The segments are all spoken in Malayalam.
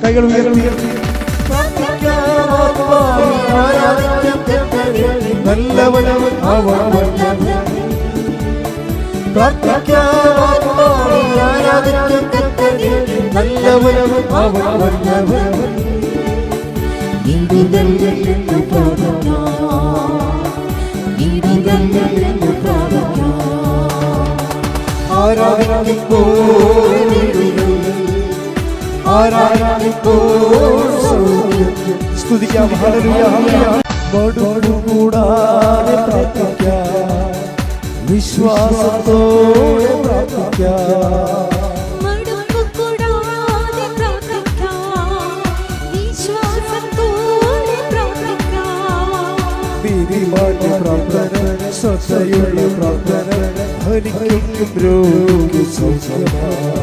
കൈകൾ ഉയർത്തി നല്ലവനവൻ അവൻ നല്ലവനവൻ അവൻ സ്തുതിക്കാം. കൂടാതെ പ്രാർത്ഥിക്കാം, വിശ്വാസത്തോടെ പ്രാർത്ഥിക്കാം. പ്രാർത്ഥന, ശ്രദ്ധയുള്ള പ്രാർത്ഥന, ധനിക്കും രോഗി സൗഖ്യമാണ്.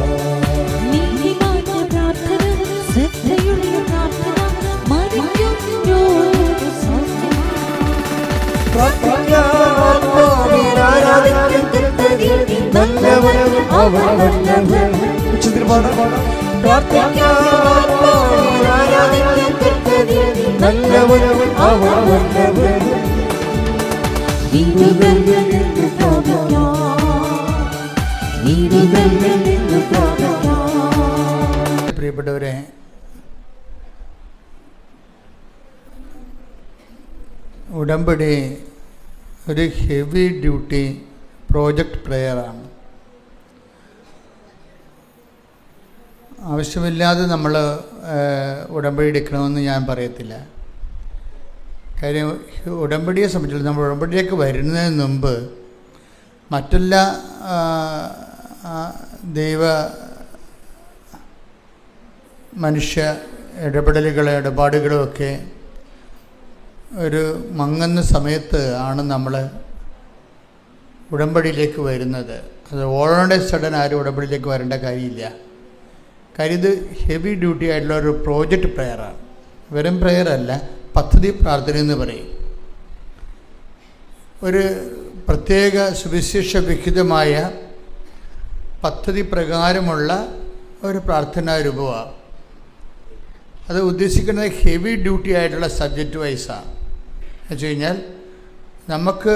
പ്രിയപ്പെട്ടവരെ, ഉടമ്പടി ഒരു ഹെവി ഡ്യൂട്ടി പ്രോജക്റ്റ് പ്രെയറാണ്. ആവശ്യമില്ലാതെ നമ്മൾ ഉടമ്പടി എടുക്കണമെന്ന് ഞാൻ പറയത്തില്ല. കാര്യം ഉടമ്പടിയെ സംബന്ധിച്ചിടത്തോളം നമ്മൾ ഉടമ്പടിയൊക്കെ വരുന്നതിന് മുമ്പ് മറ്റെല്ലാ ദൈവ മനുഷ്യ ഇടപാടുകളുമൊക്കെ ഒരു മങ്ങുന്ന സമയത്ത് ആണ് നമ്മൾ ഉടമ്പടിയിലേക്ക് വരുന്നത്. അത് ഓൾറെഡി സഡൻ ആരും ഉടമ്പടിയിലേക്ക് വരേണ്ട കാര്യമില്ല. കാര്യം ഇത് ഹെവി ഡ്യൂട്ടി ആയിട്ടുള്ള ഒരു പ്രോജക്റ്റ് പ്രെയറാണ്. വെറും പ്രെയറല്ല, പദ്ധതി പ്രാർത്ഥന എന്ന് പറയും. ഒരു പ്രത്യേക സുവിശേഷ വിഹിതമായ പദ്ധതി പ്രകാരമുള്ള ഒരു പ്രാർത്ഥനാ രൂപമാണ്. അത് ഉദ്ദേശിക്കുന്നത് ഹെവി ഡ്യൂട്ടി ആയിട്ടുള്ള സബ്ജക്റ്റ് വൈസാണ്. എന്ന് വെച്ച് കഴിഞ്ഞാൽ നമുക്ക്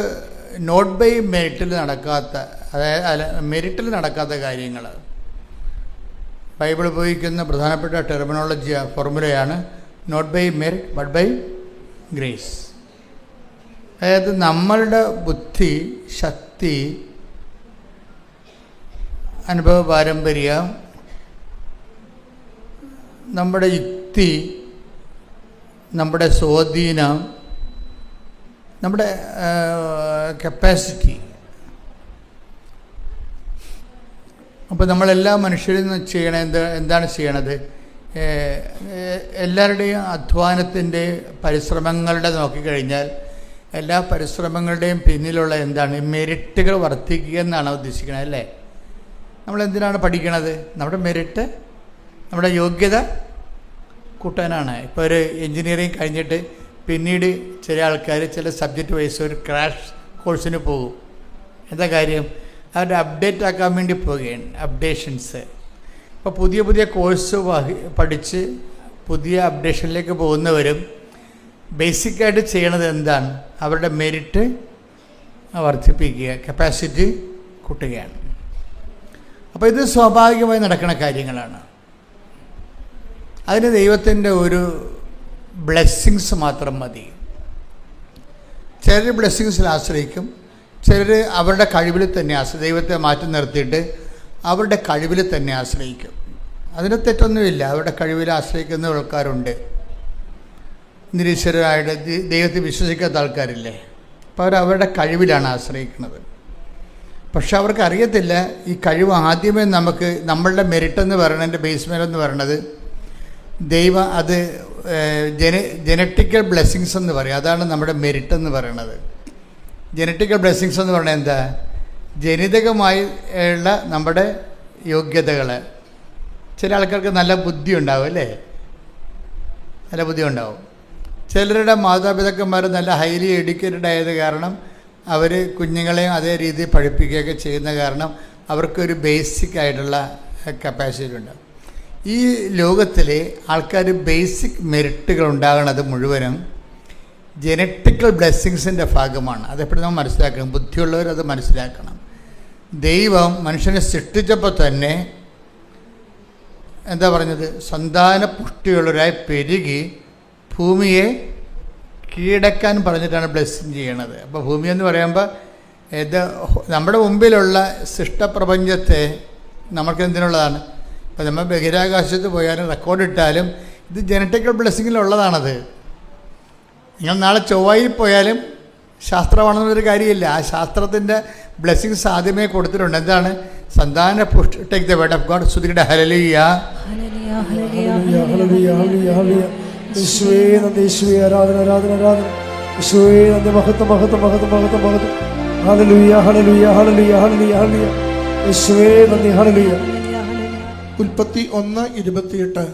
നോട്ട് ബൈ മെറിറ്റിൽ നടക്കാത്ത, അതായത് മെറിറ്റിൽ നടക്കാത്ത കാര്യങ്ങൾ ബൈബിൾ ഉപയോഗിക്കുന്ന പ്രധാനപ്പെട്ട ടെർമിനോളജി ഫോർമുലയാണ് not by merit but by grace. അതായത് നമ്മളുടെ ബുദ്ധി, ശക്തി, അനുഭവ പാരമ്പര്യം, നമ്മുടെ യുക്തി, നമ്മുടെ സ്വാധീനം, നമ്മുടെ കപ്പാസിറ്റി. അപ്പോൾ നമ്മളെല്ലാ മനുഷ്യരും എന്താണ് ചെയ്യണത്? എല്ലാവരുടെയും അധ്വാനത്തിൻ്റെ പരിശ്രമങ്ങളുടെ നോക്കിക്കഴിഞ്ഞാൽ എല്ലാ പരിശ്രമങ്ങളുടെയും പിന്നിലുള്ള എന്താണ്? മെറിറ്റുകൾ വർദ്ധിക്കുക എന്നാണ് ഉദ്ദേശിക്കുന്നത്, അല്ലേ? നമ്മളെന്തിനാണ് പഠിക്കണത്? നമ്മുടെ മെറിറ്റ്, നമ്മുടെ യോഗ്യത കൂട്ടാനാണ്. ഇപ്പോൾ ഒരു എൻജിനീയറിങ് കഴിഞ്ഞിട്ട് പിന്നീട് ചില ആൾക്കാർ ചില സബ്ജക്റ്റ് വൈസ് ഒരു ക്രാഷ് കോഴ്സിന് പോകും. എന്താ കാര്യം? അവരുടെ അപ്ഡേറ്റ് ആക്കാൻ വേണ്ടി പോവുകയാണ്, അപ്ഡേഷൻസ്. ഇപ്പോൾ പുതിയ പുതിയ കോഴ്സ് പഠിച്ച് പുതിയ അപ്ഡേഷനിലേക്ക് പോകുന്നവരും ബേസിക്കായിട്ട് ചെയ്യണത് എന്താണ്? അവരുടെ മെറിറ്റ് വർദ്ധിപ്പിക്കുക, കപ്പാസിറ്റി കൂട്ടുകയാണ്. അപ്പോൾ ഇത് സ്വാഭാവികമായി നടക്കുന്ന കാര്യങ്ങളാണ്. അതിന് ദൈവത്തിൻ്റെ ഒരു ബ്ലെസ്സിങ്സ് മാത്രം മതി. ചിലർ ബ്ലെസ്സിങ്സിൽ ആശ്രയിക്കും, ചിലർ അവരുടെ കഴിവിൽ തന്നെ ദൈവത്തെ മാറ്റി നിർത്തിയിട്ട് അവരുടെ കഴിവിൽ തന്നെ ആശ്രയിക്കും. അതിന് തെറ്റൊന്നുമില്ല. അവരുടെ കഴിവിൽ ആശ്രയിക്കുന്ന ആൾക്കാരുണ്ട്. നിരീശ്വരരായിട്ട് ദൈവത്തെ വിശ്വസിക്കാത്ത ആൾക്കാരില്ലേ? അപ്പോൾ അവരുടെ കഴിവിലാണ് ആശ്രയിക്കുന്നത്. പക്ഷെ അവർക്ക് അറിയത്തില്ല ഈ കഴിവ് ആദ്യമേ നമുക്ക് നമ്മളുടെ മെറിറ്റ് എന്ന് പറയുന്നതിൻ്റെ ബേസ്മെൻ്റ് എന്ന് പറയുന്നത് ദൈവം അത് ജനറ്റിക്കൽ ബ്ലെസ്സിങ്സ് എന്ന് പറയും. അതാണ് നമ്മുടെ മെറിറ്റ് എന്ന് പറയുന്നത്. ജനറ്റിക്കൽ ബ്ലെസ്സിങ്സ് എന്ന് പറഞ്ഞാൽ എന്താ? ജനിതകമായി ഉള്ള നമ്മുടെ യോഗ്യതകൾ. ചില ആൾക്കാർക്ക് നല്ല ബുദ്ധി ഉണ്ടാവും, അല്ലേ? നല്ല ബുദ്ധി ഉണ്ടാവും. ചിലരുടെ മാതാപിതാക്കന്മാർ നല്ല ഹൈലി എഡ്യൂക്കേറ്റഡ് ആയത് കാരണം അവർ കുഞ്ഞുങ്ങളെയും അതേ രീതിയിൽ പഠിപ്പിക്കുകയൊക്കെ ചെയ്യുന്ന കാരണം അവർക്കൊരു ബേസിക് ആയിട്ടുള്ള കപ്പാസിറ്റി ഉണ്ടാവും. ഈ ലോകത്തിലെ ആൾക്കാർ ബേസിക് മെറിറ്റുകൾ ഉണ്ടാകുന്നത് മുഴുവനും ജനറ്റിക്കൽ ബ്ലെസ്സിങ്സിൻ്റെ ഭാഗമാണ്. അതെപ്പോഴും നമ്മൾ മനസ്സിലാക്കണം. ബുദ്ധിയുള്ളവർ അത് മനസ്സിലാക്കണം. ദൈവം മനുഷ്യനെ സൃഷ്ടിച്ചപ്പോൾ തന്നെ എന്താ പറഞ്ഞത്? സന്താന പുഷ്ടിയുള്ളവരായി പെരുകി ഭൂമിയെ കീഴടക്കാൻ പറഞ്ഞിട്ടാണ് ബ്ലെസ്സിങ് ചെയ്യണത്. അപ്പോൾ ഭൂമി എന്ന് പറയുമ്പോൾ ഇത് നമ്മുടെ മുമ്പിലുള്ള സൃഷ്ടപ്രപഞ്ചത്തെ നമുക്ക് എന്തിനുള്ളതാണ്? ഇപ്പോൾ നമ്മൾ ബഹിരാകാശത്ത് പോയാലും റെക്കോർഡിട്ടാലും ഇത് ജനറ്റിക്കൽ ബ്ലെസ്സിങ്ങിലുള്ളതാണത്. നിങ്ങൾ നാളെ ചൊവ്വയിൽ പോയാലും ശാസ്ത്രമാണെന്നൊരു കാര്യമില്ല. ആ ശാസ്ത്രത്തിൻ്റെ ബ്ലെസ്സിങ്സ് ആദ്യമേ കൊടുത്തിട്ടുണ്ട്. എന്താണ്? സന്താന പുഷ്ടി. Take the word of God. സ്തുതിക്കട്ടെ. ഹല്ലേലൂയ, ഹല്ലേലൂയ, ഹല്ലേലൂയ, ഹല്ലേലൂയ. യേശുവേ നന്ദി, യേശുവേ ആരാധന, ആരാധന, ആരാധന. യേശുവേ നന്ദി, മഹത്വം, മഹത്വം, മഹത്വം, മഹത്വം, മഹത്വം. ഹല്ലേലൂയ, ഹല്ലേലൂയ, ഹല്ലേലൂയ, ഹല്ലേലൂയ, ഹല്ലേലൂയ. യേശുവേ നന്ദി, ഹല്ലേലൂയ. ഉൽപ്പത്തി 1:28.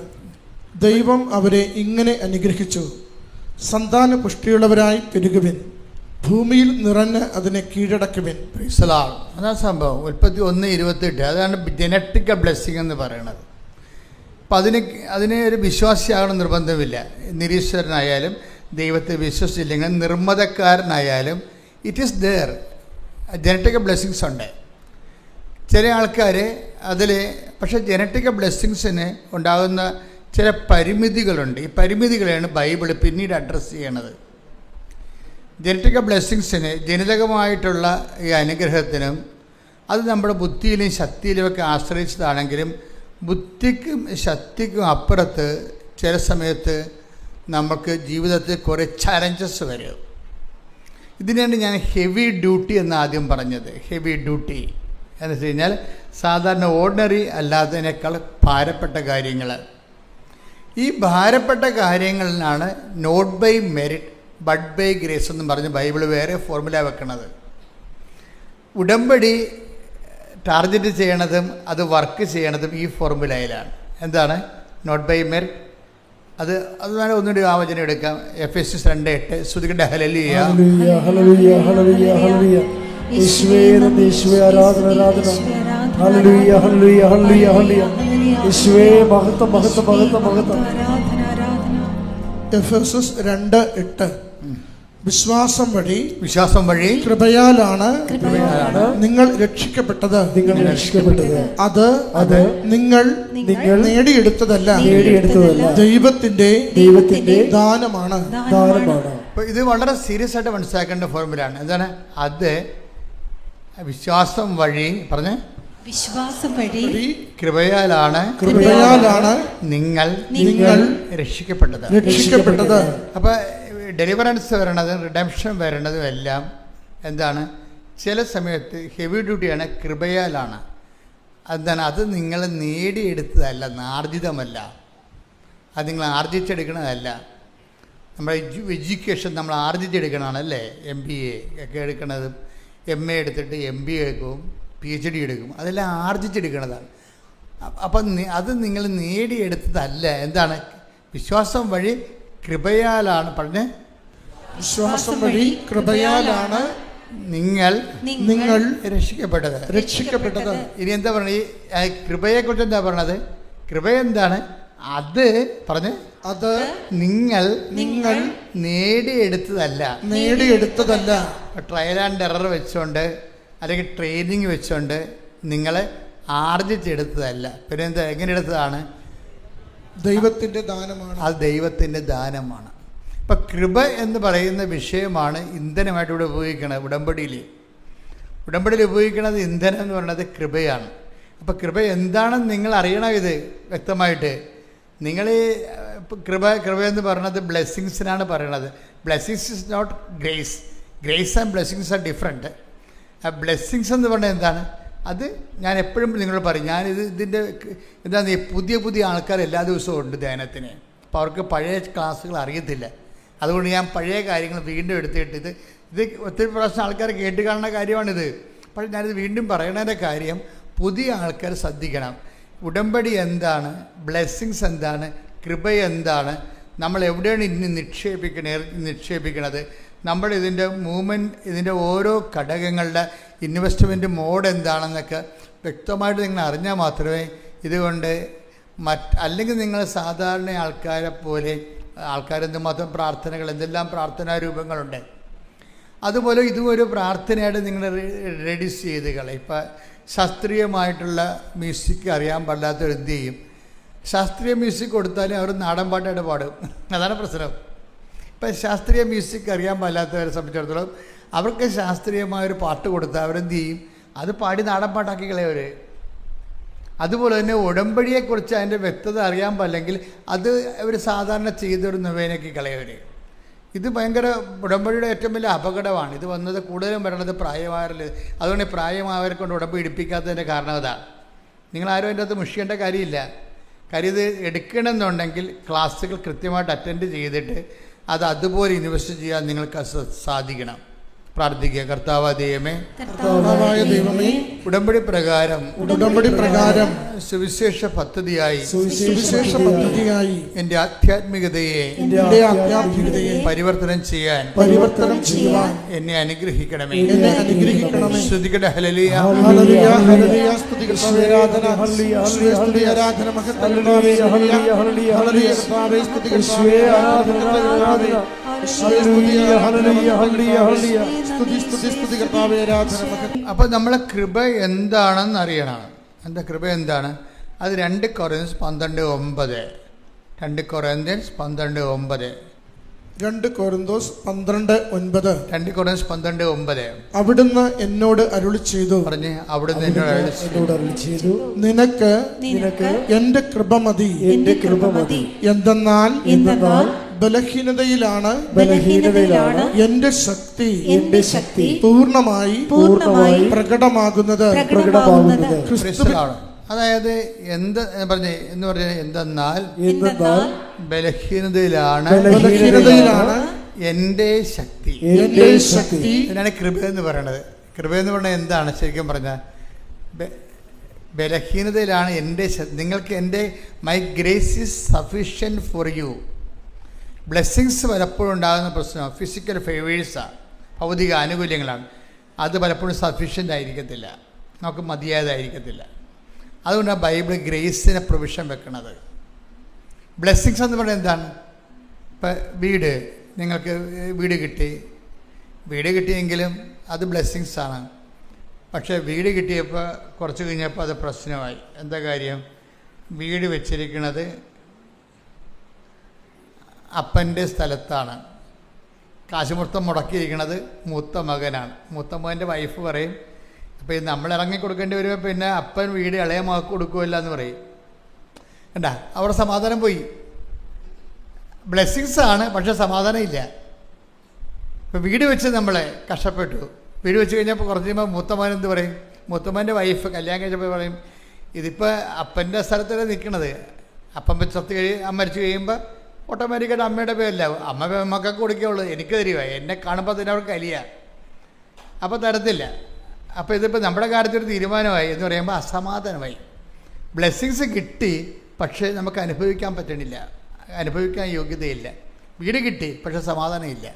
ദൈവം അവരെ ഇങ്ങനെ അനുഗ്രഹിച്ചു: സന്താന പുഷ്ടിയുള്ളവരായി പെരുകുവിൻ, ഭൂമിയിൽ നിറഞ്ഞ് അതിനെ കീഴടക്കുവിൻ. അതാണ് സംഭവം. ഉൽപ്പത്തി 1:28. അതാണ് ജനറ്റിക്കൽ ബ്ലെസ്സിങ് എന്ന് പറയുന്നത്. അപ്പം അതിന് ഒരു വിശ്വാസിയാകണം നിർബന്ധമില്ല. നിരീശ്വരനായാലും ദൈവത്തെ വിശ്വസിച്ചില്ലെങ്കിൽ നിർമ്മതക്കാരനായാലും it is there. Genetical blessings ഉണ്ട്. ചില ആൾക്കാർ അതിൽ പക്ഷേ ജനറ്റിക്കൽ ബ്ലെസ്സിങ്സിന് ഉണ്ടാകുന്ന ചില പരിമിതികളുണ്ട്. ഈ പരിമിതികളെയാണ് ബൈബിൾ പിന്നീട് അഡ്രസ്സ് ചെയ്യണത്. ജനറ്റിക്കൽ ബ്ലെസ്സിങ്സിന് ജനിതകമായിട്ടുള്ള ഈ അനുഗ്രഹത്തിനും അത് നമ്മുടെ ബുദ്ധിയിലും ശക്തിയിലുമൊക്കെ ആശ്രയിച്ചതാണെങ്കിലും ബുദ്ധിക്കും ശക്തിക്കും അപ്പുറത്ത് ചില സമയത്ത് നമുക്ക് ജീവിതത്തിൽ കുറേ ചലഞ്ചസ് വരും. ഇതിനാണ് ഞാൻ ഹെവി ഡ്യൂട്ടി എന്ന് ആദ്യം പറഞ്ഞത്. ഹെവി ഡ്യൂട്ടി എന്ന് വെച്ച് കഴിഞ്ഞാൽ സാധാരണ ഓർഡിനറി അല്ലാത്തതിനേക്കാൾ ഭാരപ്പെട്ട കാര്യങ്ങൾ. ഈ ഭാരപ്പെട്ട കാര്യങ്ങളിലാണ് not by merit but by grace എന്ന് പറഞ്ഞ് ബൈബിൾ വേറെ ഫോർമുല വെക്കണത്. ഉടമ്പടി ടാർഗറ്റ് ചെയ്യണതും അത് വർക്ക് ചെയ്യണതും ഈ ഫോർമുലയിലാണ്. എന്താണ്? Not by merit. അത് വേണം ഒന്നുകൂടി ആ വചനം എടുക്കാം. എഫെസ്യസ് 2:8. സ്തുതിക്കട്ടെ. ഹല്ലേലൂയ, ഹല്ലേലൂയ, ഹല്ലേലൂയ, ഹല്ലേലൂയ, ഹല്ലേലൂയ. യേശുവേ നന്ദി, യേശുവേ ആരാധന, ആരാധന. ഹല്ലേലൂയ, ഹല്ലേലൂയ, ഹല്ലേലൂയ, ഹല്ലേലൂയ. യേശുവേ മഹത്വം, മഹത്വം, മഹത്വം, മഹത്വം. എഫെസസ് 2:8. വിശ്വാസം വഴി കൃപയാലാണ് നിങ്ങൾ രക്ഷിക്കപ്പെട്ടത്. അത് നിങ്ങൾ നേടിയെടുത്തതല്ല, ദൈവത്തിന്റെ ദാനമാണ്. ഇത് വളരെ സീരിയസ് ആയിട്ട് മനസ്സിലാക്കേണ്ട ഫോർമുലയാണ്. എന്താണ് അത്? വിശ്വാസം വഴി കൃപയാലാണ് നിങ്ങൾ രക്ഷിക്കപ്പെട്ടത്. അപ്പൊ ഡെലിവറൻസ് വരണതും റിഡംഷൻ വരണതും എല്ലാം എന്താണ്? ചില സമയത്ത് ഹെവി ഡ്യൂട്ടിയാണ്. കൃപയാലാണ്. എന്താണ്? അത് നിങ്ങൾ നേടിയെടുത്തതല്ല, ആർജിതമല്ല. അത് നിങ്ങൾ ആർജിച്ചെടുക്കണതല്ല. നമ്മുടെ എഡ്യൂക്കേഷൻ നമ്മൾ ആർജിച്ചെടുക്കണതാണല്ലേ. MBA ഒക്കെ എടുക്കണതും MA എടുത്തിട്ട് MBA എടുക്കും, PhD എടുക്കും. അതെല്ലാം ആർജിച്ചെടുക്കണതാണ്. അപ്പം അത് നിങ്ങൾ നേടിയെടുത്തതല്ല. എന്താണ്? വിശ്വാസം വഴി കൃപയാലാണ്. പറഞ്ഞ് വിശ്വാസം വഴി കൃപയാലാണ് നിങ്ങൾ രക്ഷിക്കപ്പെട്ടത്. ഇനി എന്താ പറഞ്ഞത്? ഈ കൃപയെക്കുറിച്ച് എന്താ പറഞ്ഞത്? കൃപ എന്താണ്? അത് പറഞ്ഞ് അത് നിങ്ങൾ നേടിയെടുത്തതല്ല. ട്രയൽ ആൻഡ് എറർ വെച്ചുകൊണ്ട് അല്ലെങ്കിൽ ട്രെയിനിങ് വെച്ചുകൊണ്ട് നിങ്ങൾ ആർജിച്ചെടുത്തതല്ല. പിന്നെ എന്താ? എങ്ങനെ എടുത്തതാണ്? ദൈവത്തിൻ്റെ ദാനമാണ്. അത് ദൈവത്തിൻ്റെ ദാനമാണ്. ഇപ്പം കൃപ എന്ന് പറയുന്ന വിഷയമാണ് ഇന്ധനമായിട്ട് ഇവിടെ ഉപയോഗിക്കുന്നത്. ഉടമ്പടിയിൽ ഉപയോഗിക്കുന്നത് ഇന്ധനം എന്ന് പറയുന്നത് കൃപയാണ്. അപ്പം കൃപ എന്താണെന്ന് നിങ്ങൾ അറിയണം. ഇത് വ്യക്തമായിട്ട് നിങ്ങൾ ഈ കൃപയെന്ന് പറയുന്നത് ബ്ലെസ്സിങ്സിനാണ് പറയണത്. Blessings is not grace. Grace and blessings are different. ആ ബ്ലെസ്സിങ്സ് എന്ന് പറഞ്ഞാൽ എന്താണ്? അത് ഞാൻ എപ്പോഴും നിങ്ങളോട് പറയും. ഇതിൻ്റെ എന്താണ്? ഈ പുതിയ ആൾക്കാർ എല്ലാ ദിവസവും ഉണ്ട് ധ്യാനത്തിന്. അപ്പോൾ അവർക്ക് പഴയ ക്ലാസ്സുകൾ അറിയത്തില്ല. അതുകൊണ്ട് ഞാൻ പഴയ കാര്യങ്ങൾ വീണ്ടും എടുത്തിട്ട് ഇത് ഒത്തിരി പ്രാവശ്യം ആൾക്കാർ കേട്ട് കാണുന്ന കാര്യമാണിത്. പക്ഷേ ഞാനിത് വീണ്ടും പറയണതിൻ്റെ കാര്യം പുതിയ ആൾക്കാർ ശ്രദ്ധിക്കണം. ഉടമ്പടി എന്താണ്? ബ്ലെസ്സിങ്സ് എന്താണ്? കൃപ എന്താണ്? നമ്മൾ എവിടെയാണ് ഇനി നിക്ഷേപിക്കണത്? നമ്മൾ ഇതിൻ്റെ മൂവ്മെൻറ്റ്, ഇതിൻ്റെ ഓരോ ഘടകങ്ങളുടെ ഇൻവെസ്റ്റ്മെൻറ്റ് മോഡ് എന്താണെന്നൊക്കെ വ്യക്തമായിട്ട് നിങ്ങൾ അറിഞ്ഞാൽ മാത്രമേ ഇതുകൊണ്ട് അല്ലെങ്കിൽ നിങ്ങൾ സാധാരണ ആൾക്കാരെ പോലെ ആൾക്കാരെന്തുമാത്രം പ്രാർത്ഥനകൾ, എന്തെല്ലാം പ്രാർത്ഥനാ രൂപങ്ങളുണ്ട്, അതുപോലെ ഇതും ഒരു പ്രാർത്ഥനയായിട്ട് നിങ്ങൾ റെഡ്യൂസ് ചെയ്ത് കളയും. ഇപ്പം ശാസ്ത്രീയമായിട്ടുള്ള മ്യൂസിക് അറിയാൻ പാടില്ലാത്തവർ എന്ത് ചെയ്യും? ശാസ്ത്രീയ മ്യൂസിക് കൊടുത്താലും അവർ നാടൻ പാട്ടായിട്ട് പാടും. അതാണ് പ്രശ്നം. ഇപ്പം ശാസ്ത്രീയ മ്യൂസിക് അറിയാൻ പാടില്ലാത്തവരെ സംബന്ധിച്ചിടത്തോളം അവർക്ക് ശാസ്ത്രീയമായൊരു പാട്ട് കൊടുത്താൽ അവരെന്ത് ചെയ്യും? അത് പാടി നാടൻ പാട്ടാക്കി കളയവർ. അതുപോലെ തന്നെ ഉടമ്പടിയെക്കുറിച്ച് അതിൻ്റെ വ്യക്തത അറിയാൻ പാടില്ലെങ്കിൽ അത് അവർ സാധാരണ ചെയ്തൊരു നൊവേനയ്ക്ക് കളയവർ. ഇത് ഭയങ്കര ഉടമ്പടിയുടെ ഏറ്റവും വലിയ അപകടമാണ്. ഇത് വന്നത് കൂടുതലും വരണത് പ്രായമായവരിൽ. അതുകൊണ്ട് പ്രായമായവരെ കൊണ്ട് ഉടമ്പടി എടുപ്പിക്കാത്തതിൻ്റെ കാരണം അതാണ്. നിങ്ങളാരും അതിൻ്റെ അകത്ത് മുഷിക്കേണ്ട കാര്യമില്ല. കാര്യം ഇത് എടുക്കണമെന്നുണ്ടെങ്കിൽ ക്ലാസ്സുകൾ കൃത്യമായിട്ട് അറ്റൻഡ് ചെയ്തിട്ട് അത് അതുപോലെ ഇൻവെസ്റ്റ് ചെയ്യാൻ നിങ്ങൾക്ക് സാധിക്കണം. പ്രാർത്ഥിക്കുക. കർത്താവായ ദൈവമേ, ഉടമ്പടി പ്രകാരം സുവിശേഷ പദ്ധതിയായി എൻ്റെ ആധ്യാത്മികതയെ പരിവർത്തനം ചെയ്യാൻ എന്നെ അനുഗ്രഹിക്കണമേ. ശ്രുതികട ഹല്ലേലൂയ. അപ്പോൾ നമ്മളെ കൃപ എന്താണെന്ന് അറിയണം. എന്താ കൃപ എന്താണ്? അത് 2 കൊറിന്ത്യൻസ് 12:9. 2 കൊറിന്ത്യൻസ് 12:9. 2 കൊരിന്തോസ് 12:9. 2 കൊറിന്ത്യൻസ് 12:9. അവിടുന്ന് എന്നോട് അരുളി ചെയ്തു. പറഞ്ഞ്, അവിടുന്ന് എന്നോട് അരുളി ചെയ്തു, നിനക്ക് എന്റെ കൃപ മതി. എന്തെന്നാൽ ബലഹീനതയിലാണ് എന്റെ ശക്തി പൂർണ്ണമായി പ്രകടമാകുന്നത്. ക്രിസ്തുവിലാണ്. അതായത് എന്തെന്നാൽ ബലഹീനതയിലാണ് എൻ്റെ ശക്തി. ഇതിനാണ് കൃപ എന്ന് പറയുന്നത്. കൃപ എന്ന് പറഞ്ഞാൽ എന്താണ് ശരിക്കും പറഞ്ഞാൽ? ബലഹീനതയിലാണ് എൻ്റെ നിങ്ങൾക്ക് എൻ്റെ my grace is sufficient for you. Blessings പലപ്പോഴും ഉണ്ടാകുന്ന പ്രശ്നം ഫിസിക്കൽ ഫേവേഴ്സാണ്, ഭൗതിക ആനുകൂല്യങ്ങളാണ്. അത് പലപ്പോഴും സഫിഷ്യൻ്റ് ആയിരിക്കത്തില്ല, നമുക്ക് മതിയായതായിരിക്കത്തില്ല. അതുകൊണ്ടാണ് ബൈബിൾ ഗ്രേസിനെ പ്രൊവിഷൻ വെക്കുന്നത്. ബ്ലെസ്സിങ്സ് എന്ന് പറഞ്ഞാൽ എന്താണ്? ഇപ്പം നിങ്ങൾക്ക് വീട് കിട്ടിയെങ്കിലും അത് ബ്ലെസ്സിങ്സാണ്. പക്ഷേ വീട് കിട്ടിയപ്പോൾ കുറച്ച് കഴിഞ്ഞപ്പോൾ അത് പ്രശ്നമായി. എന്താ കാര്യം? വീട് വെച്ചിരിക്കുന്നത് അപ്പൻ്റെ സ്ഥലത്താണ്. കാശ് മൊത്തം മുടക്കിയിരിക്കുന്നത് മൂത്ത മകനാണ്. മൂത്ത മകൻ്റെ വൈഫ് പറയും, അപ്പോൾ ഇത് നമ്മൾ ഇറങ്ങി കൊടുക്കേണ്ടി വരുമ്പോൾ പിന്നെ അപ്പൻ വീട് ഇളയ മകൾക്ക് കൊടുക്കുമല്ല എന്ന് പറയും. കണ്ടാ, അവിടെ സമാധാനം പോയി. ബ്ലെസ്സിങ്സ് ആണ്, പക്ഷേ സമാധാനം ഇല്ല. ഇപ്പോൾ വീട് വെച്ച് നമ്മളെ കഷ്ടപ്പെട്ടു. വീട് വെച്ച് കഴിഞ്ഞപ്പോൾ കുറച്ച് കഴിയുമ്പോൾ മൂത്തമകൻ എന്ത് പറയും? മൂത്തമകൻ്റെ വൈഫ് കല്യാണം കഴിച്ചപ്പോൾ പറയും, ഇതിപ്പോൾ അപ്പൻ്റെ സ്ഥലത്തല്ലേ നിൽക്കണത്. അപ്പം മരിച്ചു കഴിയുമ്പോൾ ഓട്ടോമാറ്റിക്കായിട്ട് അമ്മയുടെ പേരിലാവും. അമ്മ മക്കൾക്ക് കൊടുക്കുകയുള്ളൂ, എനിക്ക് തരുക. എന്നെ കാണുമ്പോൾ തന്നെ അവർക്ക് കലിയ, അപ്പോൾ തരത്തില്ല. അപ്പോൾ ഇതിപ്പോൾ നമ്മുടെ കാര്യത്തിലൊരു തീരുമാനമായി എന്ന് പറയുമ്പോൾ അസമാധാനമായി. ബ്ലെസ്സിങ്സ് കിട്ടി, പക്ഷേ നമുക്ക് അനുഭവിക്കാൻ പറ്റണില്ല, അനുഭവിക്കാൻ യോഗ്യതയില്ല. വീട് കിട്ടി, പക്ഷേ സമാധാനമില്ല.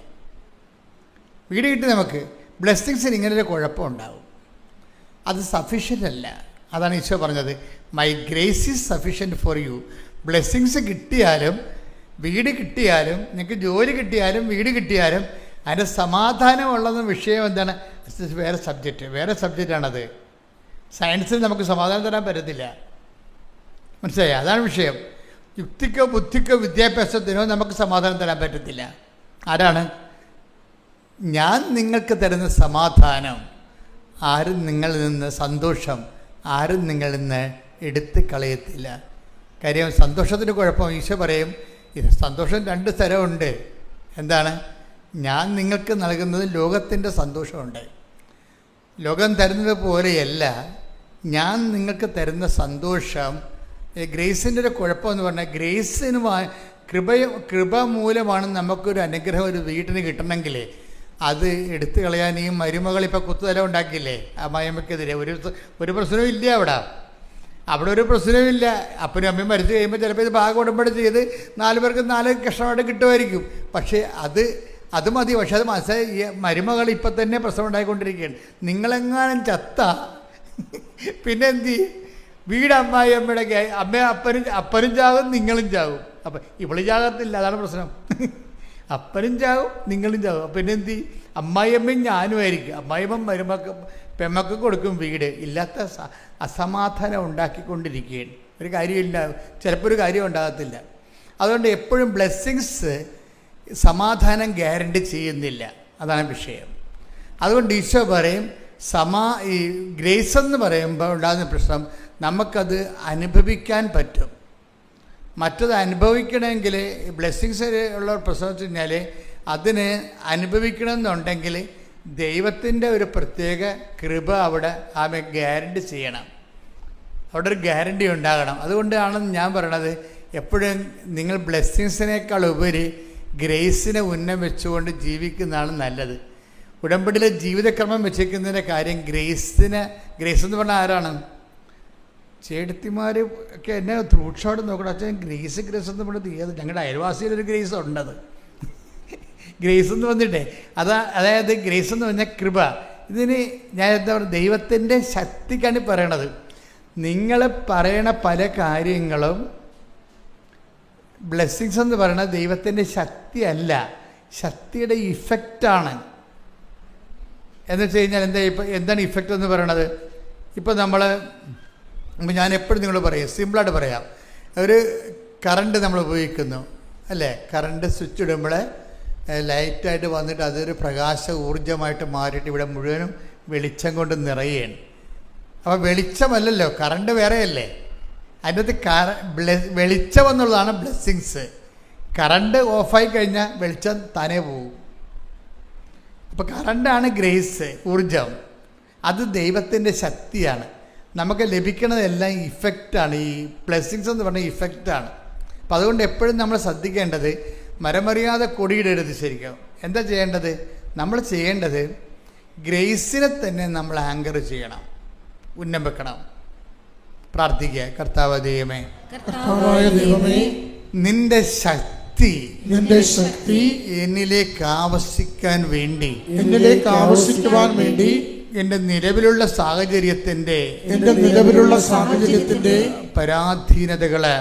വീട് കിട്ടി നമുക്ക്, ബ്ലെസ്സിങ്സിന് ഇങ്ങനൊരു കുഴപ്പമുണ്ടാവും. അത് സഫിഷ്യൻ്റ് അല്ല. അതാണ് ഈശോ പറഞ്ഞത്, my grace is sufficient for you. Blessings കിട്ടിയാലും വീട് കിട്ടിയാലും നിങ്ങൾക്ക് ജോലി കിട്ടിയാലും വീട് കിട്ടിയാലും അതിൻ്റെ സമാധാനമുള്ളത് വിഷയം എന്താണ്? വേറെ സബ്ജക്റ്റാണത്. സയൻസിൽ നമുക്ക് സമാധാനം തരാൻ പറ്റത്തില്ല, മനസ്സിലായി? അതാണ് വിഷയം. യുക്തിക്കോ ബുദ്ധിക്കോ വിദ്യാഭ്യാസത്തിനോ നമുക്ക് സമാധാനം തരാൻ പറ്റത്തില്ല. ആരാണ്? ഞാൻ നിങ്ങൾക്ക് തരുന്ന സമാധാനം ആരും നിങ്ങളിൽ നിന്ന്, സന്തോഷം ആരും നിങ്ങളിൽ നിന്ന് എടുത്ത് കളയത്തില്ല. കാര്യം സന്തോഷത്തിൻ്റെ കുഴപ്പം ഈശോ പറയും, ഇത് സന്തോഷം 2 തരമുണ്ട്. എന്താണ്? ഞാൻ നിങ്ങൾക്ക് നൽകുന്നത് ലോകത്തിൻ്റെ സന്തോഷമുണ്ട്. ലോകം തരുന്നത് പോലെയല്ല ഞാൻ നിങ്ങൾക്ക് തരുന്ന സന്തോഷം. ഗ്രേസിൻ്റെ ഒരു കുഴപ്പമെന്ന് പറഞ്ഞാൽ ഗ്രേസിനുമായി കൃപ മൂലമാണ് നമുക്കൊരു അനുഗ്രഹം ഒരു വീട്ടിന് കിട്ടണമെങ്കിൽ അത് എടുത്തു കളയാൻ ഈ മരുമകൾ ഇപ്പോൾ കുത്തുതല ഉണ്ടാക്കിയില്ലേ അമ്മായിയമ്മക്കെതിരെ. ഒരു പ്രശ്നവും ഇല്ല അവിടെ ഒരു പ്രശ്നവുമില്ല. അപ്പനും അമ്മയും മരിച്ചു കഴിയുമ്പോൾ ചിലപ്പോൾ ഇത് ഭാഗം ഉടമ്പടി ചെയ്ത് 4 പേർക്ക് 4 കഷ്ണമായിട്ട് കിട്ടുമായിരിക്കും. പക്ഷേ അത് മതി. പക്ഷെ അത് മനസ്സിലായി, മരുമകൾ ഇപ്പം തന്നെ പ്രശ്നം ഉണ്ടായിക്കൊണ്ടിരിക്കുകയാണ്. നിങ്ങളെങ്ങാനും ചത്ത പിന്നെ എന്ത് ചെയ്യും? വീട് അമ്മായിയമ്മയുടെ അപ്പനും ചാകും നിങ്ങളും ചാകും. അപ്പം ഇവള് ചാകത്തില്ല, അതാണ് പ്രശ്നം. അപ്പനും ചാകും നിങ്ങളും ചാകും. അപ്പം പിന്നെ എന്ത് ചെയ്യും? അമ്മായിയമ്മയും ഞാനും ആയിരിക്കും. അമ്മായിയമ്മ മരുമക്ക പെമ്മക്ക് കൊടുക്കും വീട്. ഇല്ലാത്ത അസമാധാനം ഉണ്ടാക്കിക്കൊണ്ടിരിക്കുകയാണ്. ഒരു കാര്യമില്ല, ചിലപ്പോൾ ഒരു കാര്യം ഉണ്ടാകത്തില്ല. അതുകൊണ്ട് എപ്പോഴും ബ്ലെസ്സിങ്സ് സമാധാനം ഗ്യാരണ്ടി ചെയ്യുന്നില്ല, അതാണ് വിഷയം. അതുകൊണ്ട് ഈശോ പറയും ഈ ഗ്രേസ് എന്ന് പറയുമ്പോൾ ഉണ്ടാകുന്ന പ്രശ്നം നമുക്കത് അനുഭവിക്കാൻ പറ്റും. മറ്റത് അനുഭവിക്കണമെങ്കിൽ ബ്ലെസ്സിങ്സ് ഉള്ള പ്രശ്നം വെച്ച് കഴിഞ്ഞാൽ അതിന് അനുഭവിക്കണമെന്നുണ്ടെങ്കിൽ ദൈവത്തിൻ്റെ ഒരു പ്രത്യേക കൃപ അവിടെ ഗ്യാരണ്ടി ചെയ്യണം. അവിടെ ഒരു ഗ്യാരണ്ടി ഉണ്ടാകണം. അതുകൊണ്ടാണ് ഞാൻ പറയണത് എപ്പോഴും നിങ്ങൾ ബ്ലെസ്സിങ്സിനേക്കാൾ ഉപരി ഗ്രേസിനെ ഉന്നം വെച്ചുകൊണ്ട് ജീവിക്കുന്നതാണ് നല്ലത്. ഉടമ്പടിയിലെ ജീവിതക്രമം വെച്ചിരിക്കുന്നതിൻ്റെ കാര്യം ഗ്രേസ് എന്ന് പറഞ്ഞാൽ ആരാണ്? ചേട്ടത്തിമാർ ഒക്കെ എന്നെ രൂക്ഷമായിട്ട് നോക്കണം. അച്ഛൻ ഗ്രേസ് എന്ന് പറഞ്ഞത് ഏത്? ഞങ്ങളുടെ അയൽവാസിയിലൊരു ഗ്രേസ് ഉണ്ടത്. ഗ്രേസ് എന്ന് വന്നിട്ടേ അതായത് ഗ്രേസ് എന്ന് പറഞ്ഞാൽ കൃപ. ഇതിന് ഞാൻ എന്താ പറയുക, ദൈവത്തിൻ്റെ ശക്തിക്കാണ് പറയണത്. നിങ്ങൾ പറയണ പല കാര്യങ്ങളും ബ്ലെസ്സിങ്സ് എന്ന് പറയുന്നത് ദൈവത്തിൻ്റെ ശക്തിയല്ല, ശക്തിയുടെ ഇഫക്റ്റാണ്. എന്ന് വെച്ച് കഴിഞ്ഞാൽ എന്താണ് ഇഫക്റ്റ് എന്ന് പറയണത്? ഇപ്പം ഞാൻ എപ്പോഴും നിങ്ങൾ പറയും, സിമ്പിളായിട്ട് പറയാം. ഒരു കറണ്ട് നമ്മൾ ഉപയോഗിക്കുന്നു അല്ലേ? കറണ്ട് സ്വിച്ച് ഇടുമ്പോൾ ലൈറ്റായിട്ട് വന്നിട്ട് അതൊരു പ്രകാശ ഊർജ്ജമായിട്ട് മാറിയിട്ട് ഇവിടെ മുഴുവനും വെളിച്ചം കൊണ്ട് നിറയുകയാണ്. അപ്പോൾ വെളിച്ചമല്ലല്ലോ, കറണ്ട് വേറെയല്ലേ. അതിൻ്റെ അകത്ത് വെളിച്ചം എന്നുള്ളതാണ് ബ്ലെസ്സിങ്സ്. കറണ്ട് ഓഫായി കഴിഞ്ഞാൽ വെളിച്ചം താനേ പോകും. അപ്പോൾ കറണ്ടാണ് ഗ്രേസ്, ഊർജം. അത് ദൈവത്തിൻ്റെ ശക്തിയാണ്. നമുക്ക് ലഭിക്കുന്നതെല്ലാം ഇഫക്റ്റാണ്. ഈ ബ്ലെസ്സിങ്സ് എന്ന് പറഞ്ഞാൽ ഇഫക്റ്റാണ്. അപ്പം അതുകൊണ്ട് എപ്പോഴും നമ്മൾ ശ്രദ്ധിക്കേണ്ടത് മരമറിയാതെ കൊടിയിടരുത്. ശരിക്കും എന്താ ചെയ്യേണ്ടത്? നമ്മൾ ചെയ്യേണ്ടത് ഗ്രേസിനെ തന്നെ നമ്മൾ ആങ്കർ ചെയ്യണം, ഉന്നം വെക്കണം. പ്രാർത്ഥിക്കുക, കർത്താവ് ദൈവമേ, നിന്റെ ശക്തി എന്നിലേക്ക് ആവശ്യിക്കാൻ വേണ്ടി എന്റെ നിലവിലുള്ള സാഹചര്യത്തിന്റെ പരാധീനതകള്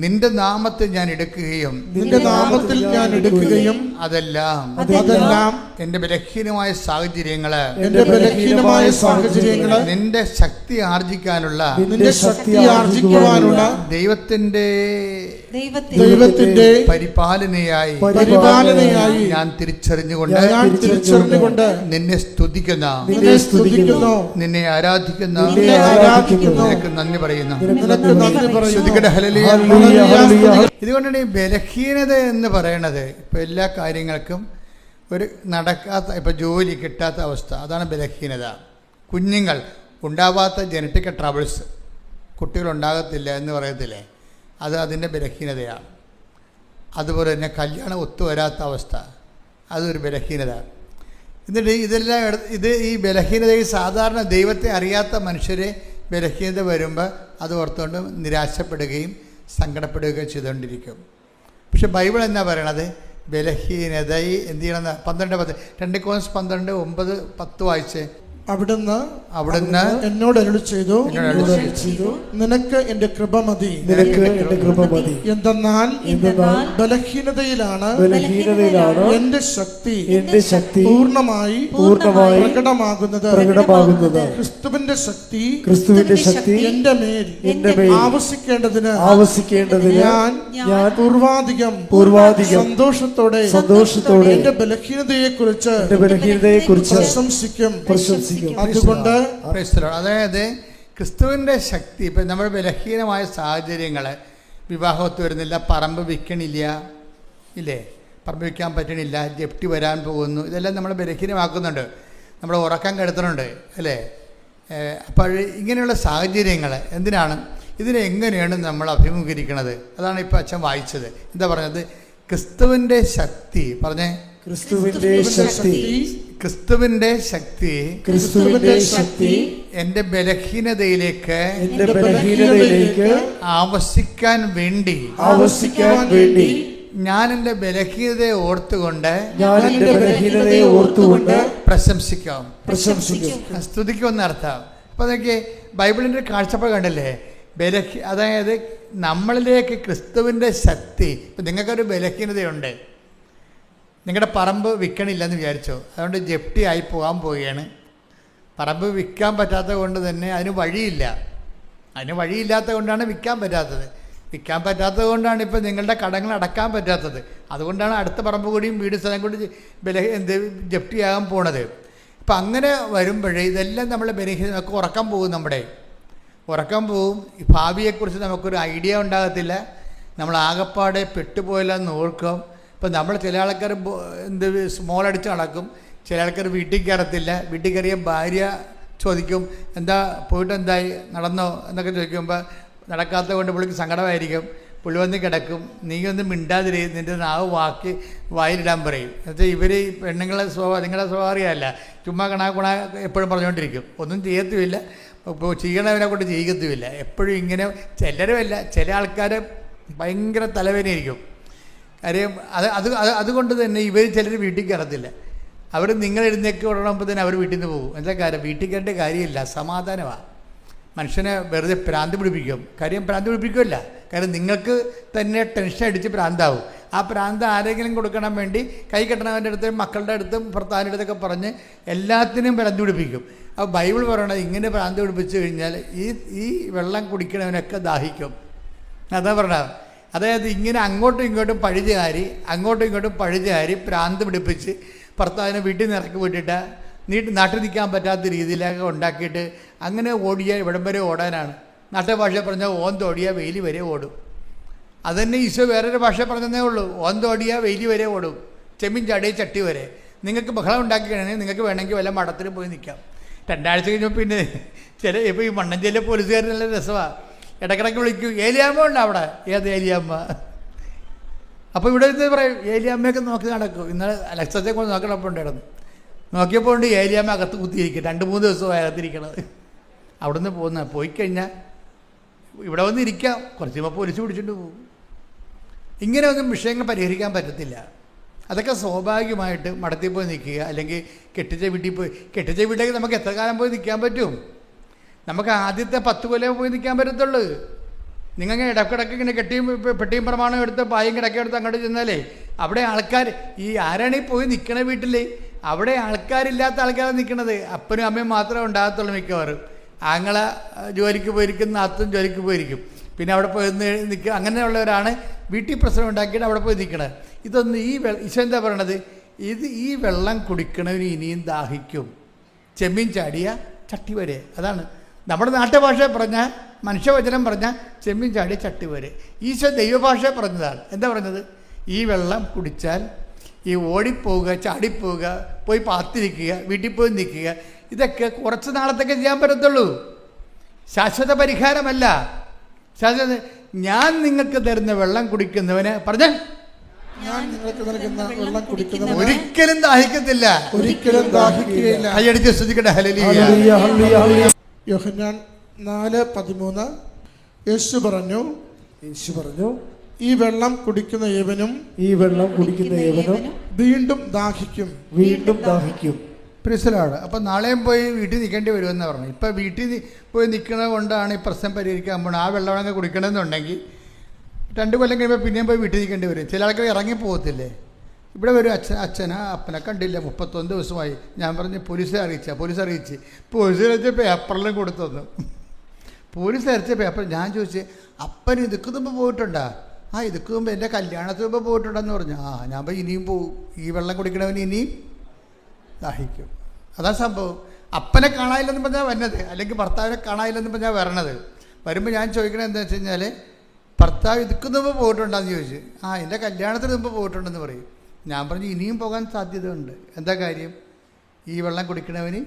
നിന്റെ നാമത്തിൽ ഞാൻ എടുക്കുകയും അതെല്ലാം എന്റെ ബലഹീനമായ സാഹചര്യങ്ങള് നിന്റെ ശക്തി ആർജിക്കാനുള്ള ദൈവത്തിന്റെ പരിപാലനയായി ഞാൻ തിരിച്ചറിഞ്ഞുകൊണ്ട് നിന്നെ സ്തുതിക്കുന്ന, നിന്നെ ആരാധിക്കുന്ന, നിനക്ക് നന്ദി പറയുന്നു. ഇതുകൊണ്ടാണ് ഈ ബലഹീനത എന്ന് പറയണത്. ഇപ്പം എല്ലാ കാര്യങ്ങൾക്കും ഒരു നടക്കാത്ത, ഇപ്പം ജോലി കിട്ടാത്ത അവസ്ഥ, അതാണ് ബലഹീനത. കുഞ്ഞുങ്ങൾ ഉണ്ടാവാത്ത ജനറ്റിക് ട്രബിൾസ്, കുട്ടികളുണ്ടാകത്തില്ല എന്ന് പറയത്തില്ലേ, അത് അതിൻ്റെ ബലഹീനതയാണ്. അതുപോലെ തന്നെ കല്യാണം ഒത്തുവരാത്ത അവസ്ഥ, അതൊരു ബലഹീനത. എന്നിട്ട് ഇതെല്ലാം ഈ ബലഹീനതയിൽ സാധാരണ ദൈവത്തെ അറിയാത്ത മനുഷ്യരെ ബലഹീനത വരുമ്പോൾ അത് ഓർത്തുകൊണ്ട് നിരാശപ്പെടുകയും സങ്കടപ്പെടുകയും ചെയ്തുകൊണ്ടിരിക്കും. പക്ഷെ ബൈബിൾ എന്നാ പറയണത്? ബലഹീനതയെ എന്ത് ചെയ്യണമെന്ന് 12:10 2 Corinthians 12:9-10 വായിച്ച്. അവിടുന്ന് എന്നോട് അരുളി ചെയ്തു, നിനക്ക് എന്റെ കൃപ മതി. എന്തെന്നാൽ ബലഹീനതയിലാണ് എന്റെ ശക്തി പൂർണ്ണമായി പ്രകടമാകുന്നത്. ക്രിസ്തുവിന്റെ ശക്തി എന്റെ മേൽ ആവശ്യിക്കേണ്ടതിന് ഞാൻ പൂർവാധികം സന്തോഷത്തോടെ എന്റെ ബലഹീനതയെ കുറിച്ച് പ്രശംസിക്കും. അതുകൊണ്ട് അതായത് ക്രിസ്തുവിൻ്റെ ശക്തി, ഇപ്പം നമ്മുടെ ബലഹീനമായ സാഹചര്യങ്ങൾ, വിവാഹത്ത് വരുന്നില്ല, പറമ്പ് വിൽക്കണില്ല, ഇല്ലേ, പറമ്പ് വിൽക്കാൻ പറ്റണില്ല, ജപ്തി വരാൻ പോകുന്നു, ഇതെല്ലാം നമ്മളെ ബലഹീനമാക്കുന്നുണ്ട്, നമ്മൾ ഉറക്കം കെടുത്തുന്നുണ്ട് അല്ലേ. അപ്പോൾ ഇങ്ങനെയുള്ള സാഹചര്യങ്ങൾ എന്തിനാണ്? ഇതിനെങ്ങനെയാണ് നമ്മൾ അഭിമുഖീകരിക്കുന്നത്? അതാണ് ഇപ്പോൾ അച്ഛൻ വായിച്ചത്. എന്താ പറഞ്ഞത്? ക്രിസ്തുവിൻ്റെ ശക്തി. പറഞ്ഞേ, ക്രിസ്തുവിന്റെ ശക്തി എന്റെ ബലഹീനതയിലേക്ക് ആവശ്യിക്കാൻ വേണ്ടി ഞാൻ എന്റെ ബലഹീനതയെ ഓർത്തുകൊണ്ട് പ്രശംസിക്കാം, സ്തുതിക്കുമെന്നർത്ഥം. അപ്പൊ അതൊക്കെ ബൈബിളിൻ്റെ കാഴ്ചപ്പാട് കണ്ടല്ലേ, അതായത് നമ്മളിലേക്ക് ക്രിസ്തുവിൻ്റെ ശക്തി. ഇപ്പം നിങ്ങൾക്കൊരു ബലഹീനതയുണ്ട്, നിങ്ങളുടെ പറമ്പ് വിൽക്കണില്ലെന്ന് വിചാരിച്ചോ, അതുകൊണ്ട് ജപ്തി ആയി പോകാൻ പോവുകയാണ്. പറമ്പ് വിൽക്കാൻ പറ്റാത്തത് കൊണ്ട് തന്നെ അതിന് വഴിയില്ലാത്തത് കൊണ്ടാണ് വിൽക്കാൻ പറ്റാത്തത്. വിൽക്കാൻ പറ്റാത്തത് കൊണ്ടാണ് ഇപ്പോൾ നിങ്ങളുടെ കടങ്ങൾ അടക്കാൻ പറ്റാത്തത്. അതുകൊണ്ടാണ് അടുത്ത പറമ്പ് കൂടിയും വീട് സ്ഥലം കൂടി ജപ്തിയാകാൻ പോണത്. അപ്പം അങ്ങനെ വരുമ്പോഴേ ഇതെല്ലാം നമ്മളെ ബലഹീനത, നമുക്ക് ഉറക്കം പോവും. ഈ ഭാവിയെക്കുറിച്ച് നമുക്കൊരു ഐഡിയ ഉണ്ടാകത്തില്ല. നമ്മൾ ആകപ്പാടെ പെട്ടുപോയില്ലെന്ന് ഓർക്കും. ഇപ്പം നമ്മൾ ചില ആൾക്കാർ സ്മോളടിച്ച് നടക്കും, ചില ആൾക്കാർ വീട്ടിൽ കയറത്തില്ല. വീട്ടിൽ കയറിയ ഭാര്യ ചോദിക്കും, എന്താ പോയിട്ട് എന്തായി, നടന്നോ എന്നൊക്കെ ചോദിക്കുമ്പോൾ നടക്കാത്തത് കൊണ്ട് പുള്ളിക്ക് സങ്കടമായിരിക്കും. പുള്ളി വന്ന് കിടക്കും, നീ ഒന്നും മിണ്ടാതിരി, നിൻ്റെ നാവ് വായിലിടാൻ പറയും. എന്നുവെച്ചാൽ ഇവർ പെണ്ണുങ്ങളെ നിങ്ങളുടെ സ്വഭാവമല്ല, ചുമ്മാ കണാ എപ്പോഴും പറഞ്ഞുകൊണ്ടിരിക്കും, ഒന്നും ചെയ്യത്തുമില്ല, ഇപ്പോൾ ചെയ്യണവനെ കൊണ്ട് ചെയ്യിക്കത്തുമില്ല. എപ്പോഴും ഇങ്ങനെ ചിലരുമല്ല, ചില ആൾക്കാർ ഭയങ്കര തലവേദനയായിരിക്കും. കാര്യം അതുകൊണ്ട് തന്നെ ഇവർ ചിലർ വീട്ടിൽ കയറത്തില്ല. അവർ നിങ്ങൾ എഴുന്നേക്ക് ഉടനുമ്പോൾ തന്നെ അവർ വീട്ടിൽ നിന്ന് പോകും. എന്താ കാര്യം, വീട്ടിൽ കയറേണ്ട കാര്യമില്ല, സമാധാനമാണ്. മനുഷ്യനെ വെറുതെ ഭ്രാന്ത് പിടിപ്പിക്കും. കാര്യം ഭ്രാന്ത് പിടിപ്പിക്കുമല്ല, കാര്യം നിങ്ങൾക്ക് തന്നെ ടെൻഷൻ അടിച്ച് ഭ്രാന്താവും. ആ ഭ്രാന്ത് ആരെങ്കിലും കൊടുക്കണം വേണ്ടി കൈ കെട്ടണവൻ്റെ അടുത്തും മക്കളുടെ അടുത്തും ഭർത്താവിൻ്റെ അടുത്തൊക്കെ പറഞ്ഞ് എല്ലാത്തിനും ഭ്രാന്ത് പിടിപ്പിക്കും. അപ്പോൾ ബൈബിൾ പറയണത് ഇങ്ങനെ ഭ്രാന്ത് പിടിപ്പിച്ച് കഴിഞ്ഞാൽ ഈ വെള്ളം കുടിക്കണവനൊക്കെ ദാഹിക്കും. അതാ പറഞ്ഞത്. അതായത് ഇങ്ങനെ അങ്ങോട്ടും ഇങ്ങോട്ടും പഴിചാരി ഭ്രാന്ത് പിടിപ്പിച്ച് ഭർത്താവിനെ വീട്ടിൽ നിന്ന് ഇറക്കി വിട്ടിട്ട് നാട്ടിൽ നിൽക്കാൻ പറ്റാത്ത രീതിയിലൊക്കെ ഉണ്ടാക്കിയിട്ട് അങ്ങനെ ഓടിയാൽ ഇവിടം വരെ ഓടാനാണ്. നാട്ടിലെ ഭാഷ പറഞ്ഞാൽ ഓന്തോടിയാൽ വെയിലി വരെ ഓടും. അതുതന്നെ ഈശോ വേറൊരു ഭാഷ പറഞ്ഞതേ ഉള്ളൂ, ഓന്തോടിയാൽ വെയിലി വരെ ഓടും, ചെമ്മീൻ ചാടിയ ചട്ടി വരെ. നിങ്ങൾക്ക് ബഹളം ഉണ്ടാക്കി കഴിഞ്ഞാൽ നിങ്ങൾക്ക് വേണമെങ്കിൽ വല്ല മഠത്തിൽ പോയി നിൽക്കാം. 2 ആഴ്ച കഴിഞ്ഞപ്പോൾ പിന്നെ ഇപ്പോൾ ഈ മണ്ണഞ്ചേരിയിലെ പോലീസുകാർ നല്ല രസമാണ്, ഇടയ്ക്കിടയ്ക്ക് വിളിക്കും, ഏലിയാമ്മ ഉണ്ട് അവിടെ. ഏത് ഏലിയാമ്മ? അപ്പോൾ ഇവിടെ ഇരുന്ന് പറയും, ഏലിയാമ്മയൊക്കെ നോക്കി നടക്കും. ഇന്നലെ അലക്സത്തെ കൊണ്ട് നോക്കണപ്പോൾ ഉണ്ടായിരുന്നു, നോക്കിയപ്പോൾ ഉണ്ട് ഏലിയാമ്മ അകത്ത് കുത്തിയിരിക്കും. 2-3 ദിവസമായി അകത്തിരിക്കണത്. അവിടുന്ന് പോയി കഴിഞ്ഞാൽ ഇവിടെ വന്ന് ഇരിക്കാം, കുറച്ച് കഴിയുമ്പോൾ പോലീസ് പിടിച്ചിട്ട് പോകും. ഇങ്ങനെ ഒന്നും വിഷയങ്ങൾ പരിഹരിക്കാൻ പറ്റത്തില്ല. അതൊക്കെ സ്വാഭാവികമായിട്ട് മഠത്തിൽ പോയി നിൽക്കുക, അല്ലെങ്കിൽ കെട്ടിച്ച വീട്ടിലേക്ക് നമുക്ക് എത്ര കാലം പോയി നിൽക്കാൻ പറ്റും? നമുക്ക് ആദ്യത്തെ 10 കൊല്ലം പോയി നിൽക്കാൻ പറ്റത്തുള്ളൂ. നിങ്ങൾ ഇടക്കിടക്ക് ഇങ്ങനെ പെട്ടിയും പ്രമാണം എടുത്ത് പായും കിടക്കെടുത്ത് അങ്ങോട്ട് ചെന്നാലേ അവിടെ ആൾക്കാർ ആരാണ് ഈ പോയി നിൽക്കണ വീട്ടിൽ? അവിടെ ആൾക്കാരില്ലാത്ത ആൾക്കാരാണ് നിൽക്കണത്. അപ്പനും അമ്മയും മാത്രമേ ഉണ്ടാകത്തുള്ളൂ മിക്കവാറും. ആങ്ങള ജോലിക്ക് പോയിരിക്കും, നാത്തും ജോലിക്ക് പോയിരിക്കും. പിന്നെ അവിടെ പോയി നിൽക്കുക. അങ്ങനെയുള്ളവരാണ് വീട്ടിൽ പ്രശ്നം ഉണ്ടാക്കിയിട്ട് അവിടെ പോയി നിൽക്കണത്. ഇതൊന്നും ഈശോ എന്താ പറയണത്? ഈ വെള്ളം കുടിക്കണവന് ഇനിയും ദാഹിക്കും, ചെമ്മീൻ ചാടിയ ചട്ടി വരെ. അതാണ് നമ്മുടെ നാട്ടുഭാഷ പറഞ്ഞാൽ, മനുഷ്യവചനം പറഞ്ഞാൽ ചെമ്മീൻ ചാടിയ ചട്ടി വരെ. ഈശോ ദൈവഭാഷ പറഞ്ഞതാണ്. എന്താ പറഞ്ഞത്? ഈ വെള്ളം കുടിച്ചാൽ ഈ ഓടിപ്പോവുക, ചാടിപ്പോവുക, പോയി പാത്തിരിക്കുക, വീട്ടിൽ പോയി നിൽക്കുക, ഇതൊക്കെ കുറച്ച് നാളത്തേക്ക് ചെയ്യാൻ പറ്റത്തുള്ളൂ. ശാശ്വത പരിഹാരമല്ല. ഞാൻ നിങ്ങൾക്ക് തരുന്ന വെള്ളം കുടിക്കുന്നവന് ഞാൻ നിങ്ങൾക്ക് നൽകുന്ന വെള്ളം കുടിക്കുന്നവന് ഒരിക്കലും ദാഹിക്കത്തില്ല, ഒരിക്കലും ദാഹിക്കുകയില്ല. കൈയടിച്ച് സ്തുതിക്കട്ടെ. ഹല്ലേലൂയ. യോഹന്നാൻ 4:13 യേശു പറഞ്ഞു, ഈ വെള്ളം കുടിക്കുന്ന ഏവനും വീണ്ടും ദാഹിക്കും. പ്രിസലാണ്. അപ്പം നാളെയും പോയി വീട്ടിൽ നിൽക്കേണ്ടി വരുമെന്ന് പറഞ്ഞു. ഇപ്പം വീട്ടിൽ പോയി നിൽക്കുന്നത് കൊണ്ടാണ് ഈ പ്രശ്നം പരിഹരിക്കാൻ പോകുന്നത്. ആ വെള്ളമൊക്കെ കുടിക്കണമെന്നുണ്ടെങ്കിൽ 2 കൊല്ലം കഴിയുമ്പോൾ പിന്നെയും പോയി വീട്ടിൽ നിൽക്കേണ്ടി വരും. ചില ആൾക്കാർ ഇറങ്ങിപ്പോകത്തില്ലേ? ഇവിടെ വരും, അപ്പനെ കണ്ടില്ല, 31 ദിവസമായി. ഞാൻ പറഞ്ഞു പോലീസ് അറിയിച്ച് പേപ്പറിലും കൊടുത്തു തന്നു. പോലീസ് അയച്ച പേപ്പർ ഞാൻ ചോദിച്ചു, അപ്പൻ ഇതുക്ക് മുമ്പ് പോയിട്ടുണ്ടാ? ഇതുക്ക് മുമ്പ് എൻ്റെ കല്യാണത്തിന് മുമ്പ് പോയിട്ടുണ്ടെന്ന് പറഞ്ഞു. ഞാൻ പോയി ഇനിയും പോവും, ഈ വെള്ളം കുടിക്കണവന് ഇനിയും ദാഹിക്കും. അതാ സംഭവം. അപ്പനെ കാണാനില്ലെന്ന് പറഞ്ഞാൽ വന്നത്, അല്ലെങ്കിൽ ഭർത്താവിനെ കാണാനില്ലെന്ന് പറഞ്ഞാൽ വരണത്. വരുമ്പോൾ ഞാൻ ചോദിക്കണത് എന്താണെന്ന് വെച്ച് കഴിഞ്ഞാൽ, ഭർത്താവ് ഇതുക്ക് മുമ്പ് പോയിട്ടുണ്ടെന്ന് ചോദിച്ചു. എൻ്റെ കല്യാണത്തിന് മുമ്പ് പോയിട്ടുണ്ടെന്ന് പറയും. ഞാൻ പറഞ്ഞു ഇനിയും പോകാൻ സാധ്യതയുണ്ട്. എന്താ കാര്യം? ഈ വെള്ളം കുടിക്കണവന്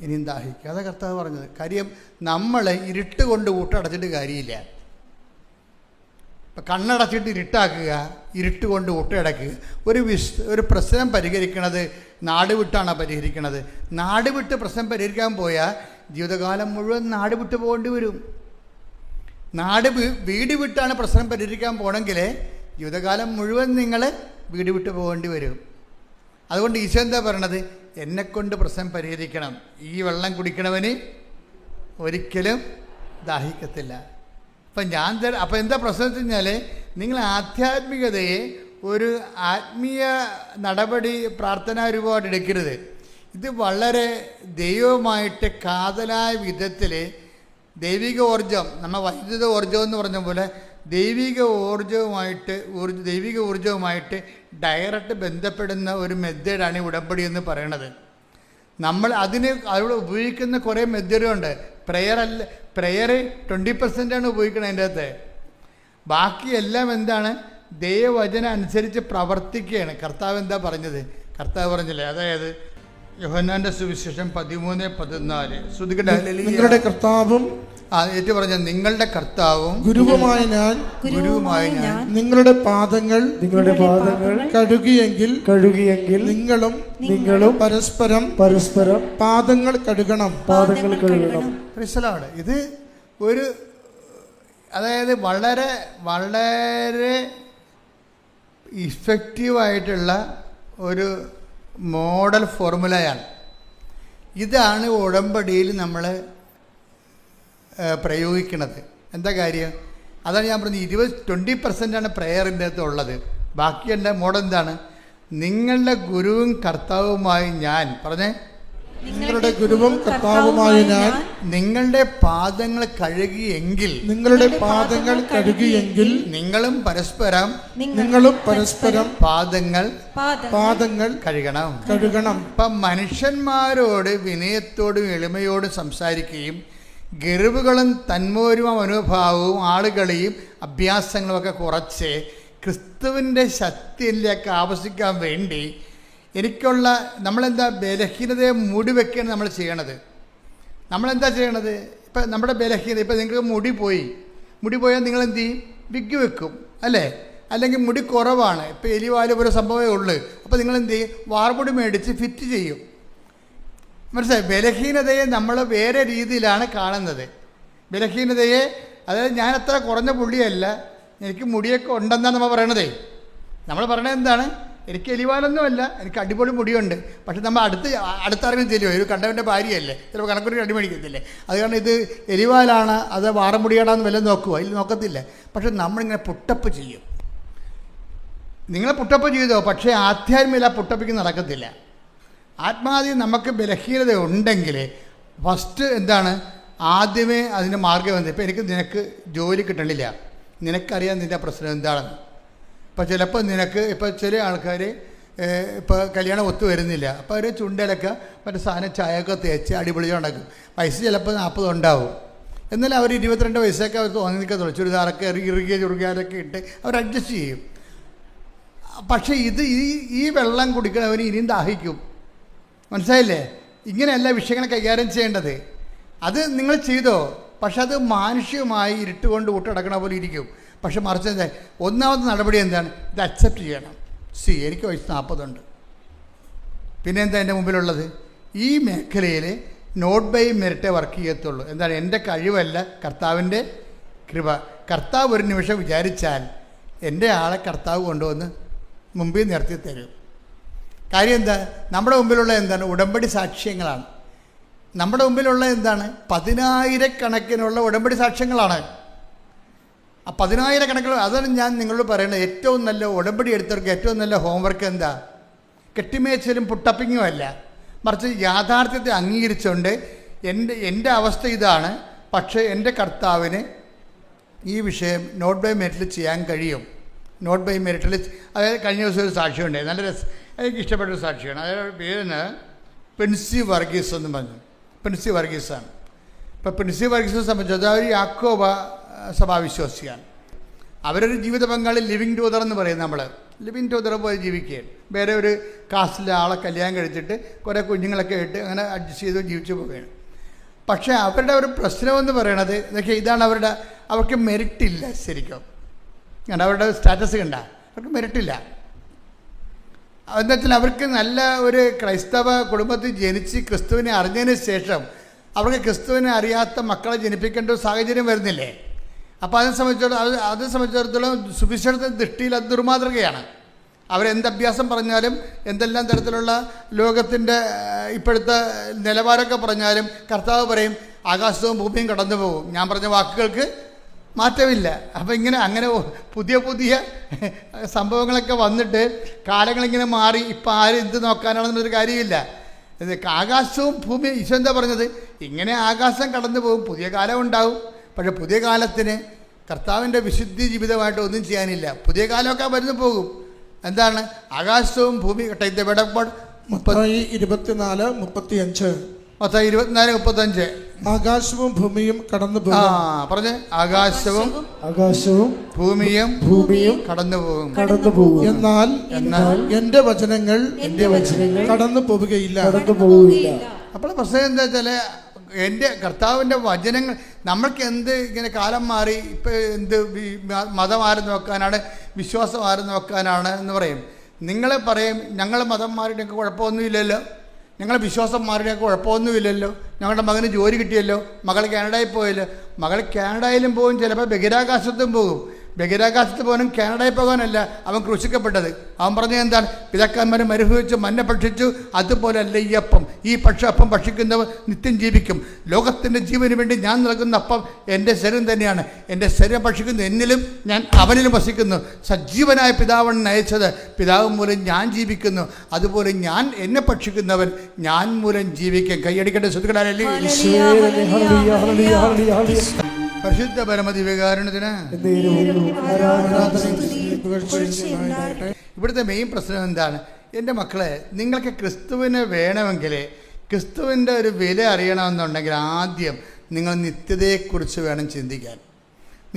ഇനിയും ദാഹിക്കും. അതാ കർത്താവ് പറഞ്ഞത്. കാര്യം നമ്മൾ ഇരുട്ട് കൊണ്ട് ഊട്ടടച്ചിട്ട് കാര്യമില്ല. ഇപ്പം കണ്ണടച്ചിട്ട് ഇരുട്ട് കൊണ്ട് ഊട്ടടക്കുക. ഒരു പ്രശ്നം പരിഹരിക്കണത് നാട് വിട്ടാണ് പരിഹരിക്കണത്. നാട് വിട്ട് പ്രശ്നം പരിഹരിക്കാൻ പോയാൽ ജീവിതകാലം മുഴുവൻ നാട് വിട്ട് പോകേണ്ടി വരും. വീട് വിട്ടാണ് പ്രശ്നം പരിഹരിക്കാൻ പോകണമെങ്കിൽ ജീവിതകാലം മുഴുവൻ നിങ്ങൾ വീട് വിട്ട് പോകേണ്ടി വരും. അതുകൊണ്ട് ഈശോ എന്താ പറയണത്? എന്നെക്കൊണ്ട് പ്രശ്നം പരിഹരിക്കണം. ഈ വെള്ളം കുടിക്കണവന് ഒരിക്കലും ദാഹിക്കത്തില്ല. അപ്പം എന്താ പ്രശ്നം വെച്ച് കഴിഞ്ഞാൽ, നിങ്ങൾ ആധ്യാത്മികതയെ ഒരു ആത്മീയ നടപടി പ്രാർത്ഥനാ രൂപമായിട്ട് എടുക്കരുത്. ഇത് വളരെ ദൈവമായിട്ട് കാതലായ വിധത്തിൽ ദൈവിക ഊർജം, നമ്മൾ വൈദ്യുത ഊർജം എന്ന് പറഞ്ഞ പോലെ ദൈവിക ഊർജവുമായിട്ട് ഡയറക്റ്റ് ബന്ധപ്പെടുന്ന ഒരു മെത്തേഡാണ് ഉടമ്പടി എന്ന് പറയണത്. നമ്മൾ അവിടെ ഉപയോഗിക്കുന്ന കുറേ മെത്തേഡുണ്ട്. പ്രെയർ 20% ഉപയോഗിക്കണം അതിൻ്റെ അകത്ത്. ബാക്കിയെല്ലാം എന്താണ്? ദൈവവചനം അനുസരിച്ച് പ്രവർത്തിക്കുകയാണ്. കർത്താവ് എന്താ പറഞ്ഞത്? കർത്താവ് പറഞ്ഞില്ലേ, അതായത് യോഹന്നാന്റെ സുവിശേഷം 13:14 നിങ്ങളുടെ കർത്താവും ഏറ്റു പറഞ്ഞ നിങ്ങളുടെ കർത്താവും ഗുരുവുമായ ഞാൻ നിങ്ങളുടെ പാദങ്ങൾ കഴുകിയെങ്കിൽ നിങ്ങളും പരസ്പരം പാദങ്ങൾ കഴുകണം. ഇത് ഒരു അതായത് വളരെ വളരെ ഇഫക്റ്റീവായിട്ടുള്ള ഒരു മോഡൽ ഫോർമുലയാണ്. ഇതാണ് ഉടമ്പടിയിൽ നമ്മൾ പ്രയോഗിക്കുന്നത്. എന്താ കാര്യം? അതാണ് ഞാൻ പറഞ്ഞത്, 20% പ്രെയറിൻ്റെ അകത്ത് ഉള്ളത്. ബാക്കിയെല്ലാം മോഡൽ എന്താണ്? നിങ്ങളുടെ ഗുരുവും കർത്താവുമായി ഞാൻ പറഞ്ഞേ, നിങ്ങളുടെ ഗുരുവും കർത്താവുമായ ഞാൻ നിങ്ങളുടെ പാദങ്ങൾ കഴുകിയെങ്കിൽ നിങ്ങളും പരസ്പരം പാദങ്ങൾ കഴുകണം. ഇപ്പം മനുഷ്യന്മാരോട് വിനയത്തോടും എളിമയോടും സംസാരിക്കുകയും ഗർവുകളും തന്മൂരുമ മനോഭാവവും ആളുകളെയും അഭ്യാസങ്ങളുമൊക്കെ കുറച്ച് ക്രിസ്തുവിൻ്റെ ശക്തിയിലേക്ക് ആവശ്യിക്കാൻ വേണ്ടി നമ്മളെന്താ ബലഹീനതയെ മൂടിവെക്കുകയാണ് നമ്മൾ ചെയ്യണത്. നമ്മളെന്താ ചെയ്യണത്? ഇപ്പം നമ്മുടെ ബലഹീനത, ഇപ്പം നിങ്ങൾക്ക് മുടി പോയാൽ നിങ്ങൾ എന്ത് ചെയ്യും? വിഗ് വെക്കും അല്ലേ? അല്ലെങ്കിൽ മുടി കുറവാണ്, ഇപ്പം എലിവാല് ഒരു സംഭവമേ ഉള്ളൂ, അപ്പോൾ നിങ്ങൾ എന്ത് ചെയ്യും? വാർമുടി മേടിച്ച് ഫിറ്റ് ചെയ്യും. മനസ്സിലായി? ബലഹീനതയെ നമ്മൾ വേറെ രീതിയിലാണ് കാണുന്നത്. ബലഹീനതയെ, അതായത് ഞാൻ അത്ര കുറഞ്ഞ പുള്ളിയല്ല, എനിക്ക് മുടിയൊക്കെ ഉണ്ടെന്നാണ് നമ്മൾ പറയണതേ. നമ്മൾ പറയണത് എന്താണ്? എനിക്ക് എലിവാലൊന്നുമല്ല, എനിക്ക് അടിപൊളി മുടിയുണ്ട്. പക്ഷെ നമ്മൾ അടുത്തറിഞ്ഞ് ചെല്ലുമോ? ഒരു കണ്ടവൻ്റെ ഭാര്യയല്ലേ, ചിലപ്പോൾ കണക്കൊരു അടിമേടിക്കത്തില്ലേ? അത് കാരണം ഇത് എലിവാലാണ് അത് വാറമുടിയാണെന്ന് വല്ലതും നോക്കുമോ? അതിൽ നോക്കത്തില്ല. പക്ഷെ നമ്മളിങ്ങനെ പുട്ടപ്പ് ചെയ്യും. നിങ്ങൾ പുട്ടപ്പ് ചെയ്തോ, പക്ഷേ ആധ്യാത്മിക പുട്ടപ്പിക്ക് നടക്കത്തില്ല. ആത്മാവിൽ നമുക്ക് ബലഹീനത ഉണ്ടെങ്കിൽ ഫസ്റ്റ് എന്താണ്? ആദ്യമേ അതിൻ്റെ മാർഗ്ഗം എന്ത്? ഇപ്പം നിനക്ക് ജോലി കിട്ടണില്ല, നിനക്കറിയാം നിൻ്റെ പ്രശ്നം എന്താണെന്ന്. ഇപ്പോൾ ചിലപ്പോൾ ഇപ്പോൾ ചില ആൾക്കാർ ഇപ്പോൾ കല്യാണം ഒത്തു വരുന്നില്ല, അപ്പോൾ അവർ ചുണ്ടലൊക്കെ മറ്റേ സാധനം ചായയൊക്കെ തേച്ച് അടിപൊളി ഉണ്ടാക്കും. വയസ്സ് ചിലപ്പോൾ 40 ഉണ്ടാവും. എന്നാലും അവർ 22 വയസ്സൊക്കെ അവർ തോന്നി നിൽക്കത്തുള്ളൂ. ചുരിദാറൊക്കെ ഇറുകിയ ചുറുകിയാലൊക്കെ ഇട്ട് അവർ അഡ്ജസ്റ്റ് ചെയ്യും. പക്ഷേ ഈ വെള്ളം കുടിക്കണവർ ഇനിയും ദാഹിക്കും. മനസ്സിലായില്ലേ? ഇങ്ങനെയല്ല വിഷയങ്ങളെ കൈകാര്യം ചെയ്യേണ്ടത്. അത് നിങ്ങൾ ചെയ്തോ, പക്ഷെ അത് മാനുഷികമായി ഇരുട്ടുകൊണ്ട് ഊട്ടടക്കണ പോലെ ഇരിക്കും. പക്ഷെ മറിച്ച് ഒന്നാമത്തെ നടപടി എന്താണ്? ഇത് അക്സെപ്റ്റ് ചെയ്യണം. എനിക്ക് വയസ്സ് 40 ഉണ്ട്. പിന്നെ എന്താ എൻ്റെ മുമ്പിലുള്ളത്? ഈ മേഖലയിൽ നോട്ട് ബൈ മെറിറ്റേ വർക്ക് ചെയ്യത്തുള്ളൂ. എന്താണ്? എൻ്റെ കഴിവല്ല, കർത്താവിൻ്റെ കൃപ. കർത്താവ് ഒരു നിമിഷം വിചാരിച്ചാൽ എൻ്റെ ആളെ കർത്താവ് കൊണ്ടുവന്ന് മുമ്പിൽ നിർത്തി തരും. കാര്യം എന്താ? നമ്മുടെ മുമ്പിലുള്ള എന്താണ്? ഉടമ്പടി സാക്ഷ്യങ്ങളാണ്. നമ്മുടെ മുമ്പിലുള്ള എന്താണ്? 10,000 ഉടമ്പടി സാക്ഷ്യങ്ങളാണ്. ആ 10,000 അതാണ് ഞാൻ നിങ്ങളോട് പറയുന്നത്. ഏറ്റവും നല്ല ഉടമ്പടി എടുത്തവർക്ക് ഏറ്റവും നല്ല ഹോംവർക്ക് എന്താ? കെട്ടിമേച്ചലും പുട്ടപ്പിങ്ങും അല്ല, മറിച്ച് യാഥാർത്ഥ്യത്തെ അംഗീകരിച്ചുകൊണ്ട് എൻ്റെ അവസ്ഥ ഇതാണ്, പക്ഷേ എൻ്റെ കർത്താവിന് ഈ വിഷയം നോട്ട് ബൈ മെറിറ്റിൽ ചെയ്യാൻ കഴിയും. നോട്ട് ബൈ മെറിറ്റിൽ, അതായത് കഴിഞ്ഞ ദിവസം ഒരു സാക്ഷ്യമുണ്ട്, നല്ല എനിക്ക് ഇഷ്ടപ്പെട്ടൊരു സാക്ഷിയാണ്. അതായത് പേരിന് പ്രിൻസി വർഗീസ് എന്ന് പറഞ്ഞു. പ്രിൻസി വർഗീസാണ്. ഇപ്പോൾ പ്രിൻസി വർഗീസിനെ സംബന്ധിച്ചത് അവർ യാക്കോബ സഭാവിശ്വാസിയാണ്. അവരൊരു ജീവിത പങ്കാളി ലിവിങ് ടൂതർ എന്ന് പറയും. നമ്മൾ ലിവിങ് ടൂതർ പോലെ ജീവിക്കുകയാണ്. വേറെ ഒരു കാസ്റ്റിലെ ആളെ കല്യാണം കഴിച്ചിട്ട് കുറേ കുഞ്ഞുങ്ങളൊക്കെ ഇട്ട് അങ്ങനെ അഡ്ജസ്റ്റ് ചെയ്ത് ജീവിച്ചു പോവുകയാണ്. പക്ഷേ അവരുടെ ഒരു പ്രശ്നമെന്ന് പറയണത് ഇതൊക്കെ ഇതാണ്. അവർക്ക് മെറിറ്റില്ല. ശരിക്കും കണ്ട അവരുടെ സ്റ്റാറ്റസ് കണ്ട, അവർക്ക് മെറിറ്റില്ല. എന്നുവെച്ചാൽ അവർക്ക് നല്ല ഒരു ക്രൈസ്തവ കുടുംബത്തിൽ ജനിച്ച് ക്രിസ്തുവിനെ അറിഞ്ഞതിന് ശേഷം അവർക്ക് ക്രിസ്തുവിനെ അറിയാത്ത മക്കളെ ജനിപ്പിക്കേണ്ട ഒരു സാഹചര്യം വരുന്നില്ലേ? അപ്പോൾ അതിനെ സംബന്ധിച്ചിടത്തോളം സുവിശേഷത്തിൻ്റെ ദൃഷ്ടിയിൽ അത് ദുർമാതൃകയാണ്. അവരെന്ത് അഭ്യാസം പറഞ്ഞാലും എന്തെല്ലാം തരത്തിലുള്ള ലോകത്തിൻ്റെ ഇപ്പോഴത്തെ നിലവാരമൊക്കെ പറഞ്ഞാലും കർത്താവ് പറയും ആകാശവും ഭൂമിയും കടന്നു പോകും. ഞാൻ പറഞ്ഞ വാക്കുകൾക്ക് മാറ്റമില്ല. അപ്പം അങ്ങനെ പുതിയ പുതിയ സംഭവങ്ങളൊക്കെ വന്നിട്ട് കാലങ്ങളിങ്ങനെ മാറി ഇപ്പം ആരും എന്ത് നോക്കാനാണെന്നൊരു കാര്യമില്ല. ഇത് ആകാശവും ഭൂമിയും ഈശോ എന്താ പറഞ്ഞത്? ഇങ്ങനെ ആകാശം കടന്നു പോകും, പുതിയ കാലം ഉണ്ടാവും. പക്ഷേ പുതിയ കാലത്തിന് കർത്താവിൻ്റെ വിശുദ്ധി ജീവിതമായിട്ട് ഒന്നും ചെയ്യാനില്ല. പുതിയ കാലമൊക്കെ വരുന്നു പോകും. എന്താണ് ആകാശവും ഭൂമി? 24:35 24:35 ആകാശവും ഭൂമിയും കടന്നു പോകും. പറഞ്ഞേ, ആകാശവും ഭൂമിയും കടന്നു പോകും. എന്നാൽ എന്റെ വചനങ്ങൾ കടന്നു പോവുകയില്ല. അപ്പോൾ പ്രശ്നം എന്താ വെച്ചാൽ എൻ്റെ കർത്താവിൻ്റെ വചനങ്ങൾ നമ്മൾക്ക് എന്ത് ഇങ്ങനെ കാലം മാറി ഇപ്പം എന്ത് മതം ആരും നോക്കാനാണ്, വിശ്വാസം ആരും നോക്കാനാണ് എന്ന് പറയും. നിങ്ങളെ പറയും ഞങ്ങൾ മതം മാറിയിട്ട് കുഴപ്പമൊന്നുമില്ലല്ലോ, ഞങ്ങൾ വിശ്വാസം മാറിയിട്ട് കുഴപ്പമൊന്നുമില്ലല്ലോ, ഞങ്ങളുടെ മകന് ജോലി കിട്ടിയല്ലോ, മകൾ കാനഡയിൽ പോയല്ലോ. മകൾ കാനഡയിലും പോകും, ചിലപ്പോൾ ബഹിരാകാശത്തും പോകും. ബഹിരാകാശത്ത് പോകാനും കാനഡയിൽ പോകാനല്ല അവൻ ക്രൂശിക്കപ്പെട്ടത്. അവൻ പറഞ്ഞത് എന്താണ്? പിതാക്കന്മാരെ മരുഭവിച്ചു മന്ന ഭക്ഷിച്ചു, അതുപോലെയല്ല ഈ അപ്പം. ഈ അപ്പം ഭക്ഷിക്കുന്നവർ നിത്യം ജീവിക്കും. ലോകത്തിൻ്റെ ജീവന് വേണ്ടി ഞാൻ നൽകുന്ന അപ്പം എൻ്റെ ശരീരം തന്നെയാണ്. എൻ്റെ ശരീരം ഭക്ഷിക്കുന്നു, എന്നിലും ഞാൻ അവനിലും വസിക്കുന്നു. സജീവനായ പിതാവാണ് നയിച്ചത്, പിതാവ് മൂലം ഞാൻ ജീവിക്കുന്നു. അതുപോലെ ഞാൻ എന്നെ ഭക്ഷിക്കുന്നവൻ ഞാൻ മൂലം ജീവിക്കും. കൈയടിക്കട്ടെ സുഹൃത്തുക്കളെ. പരിശുദ്ധ പരമദിവ്യകാരുണ്യത്തിന്. ഇവിടുത്തെ മെയിൻ പ്രശ്നം എന്താണ്? എൻ്റെ മക്കളെ, നിങ്ങൾക്ക് ക്രിസ്തുവിനെ വേണമെങ്കിൽ, ക്രിസ്തുവിൻ്റെ ഒരു വില അറിയണമെന്നുണ്ടെങ്കിൽ ആദ്യം നിങ്ങൾ നിത്യതയെക്കുറിച്ച് വേണം ചിന്തിക്കാൻ.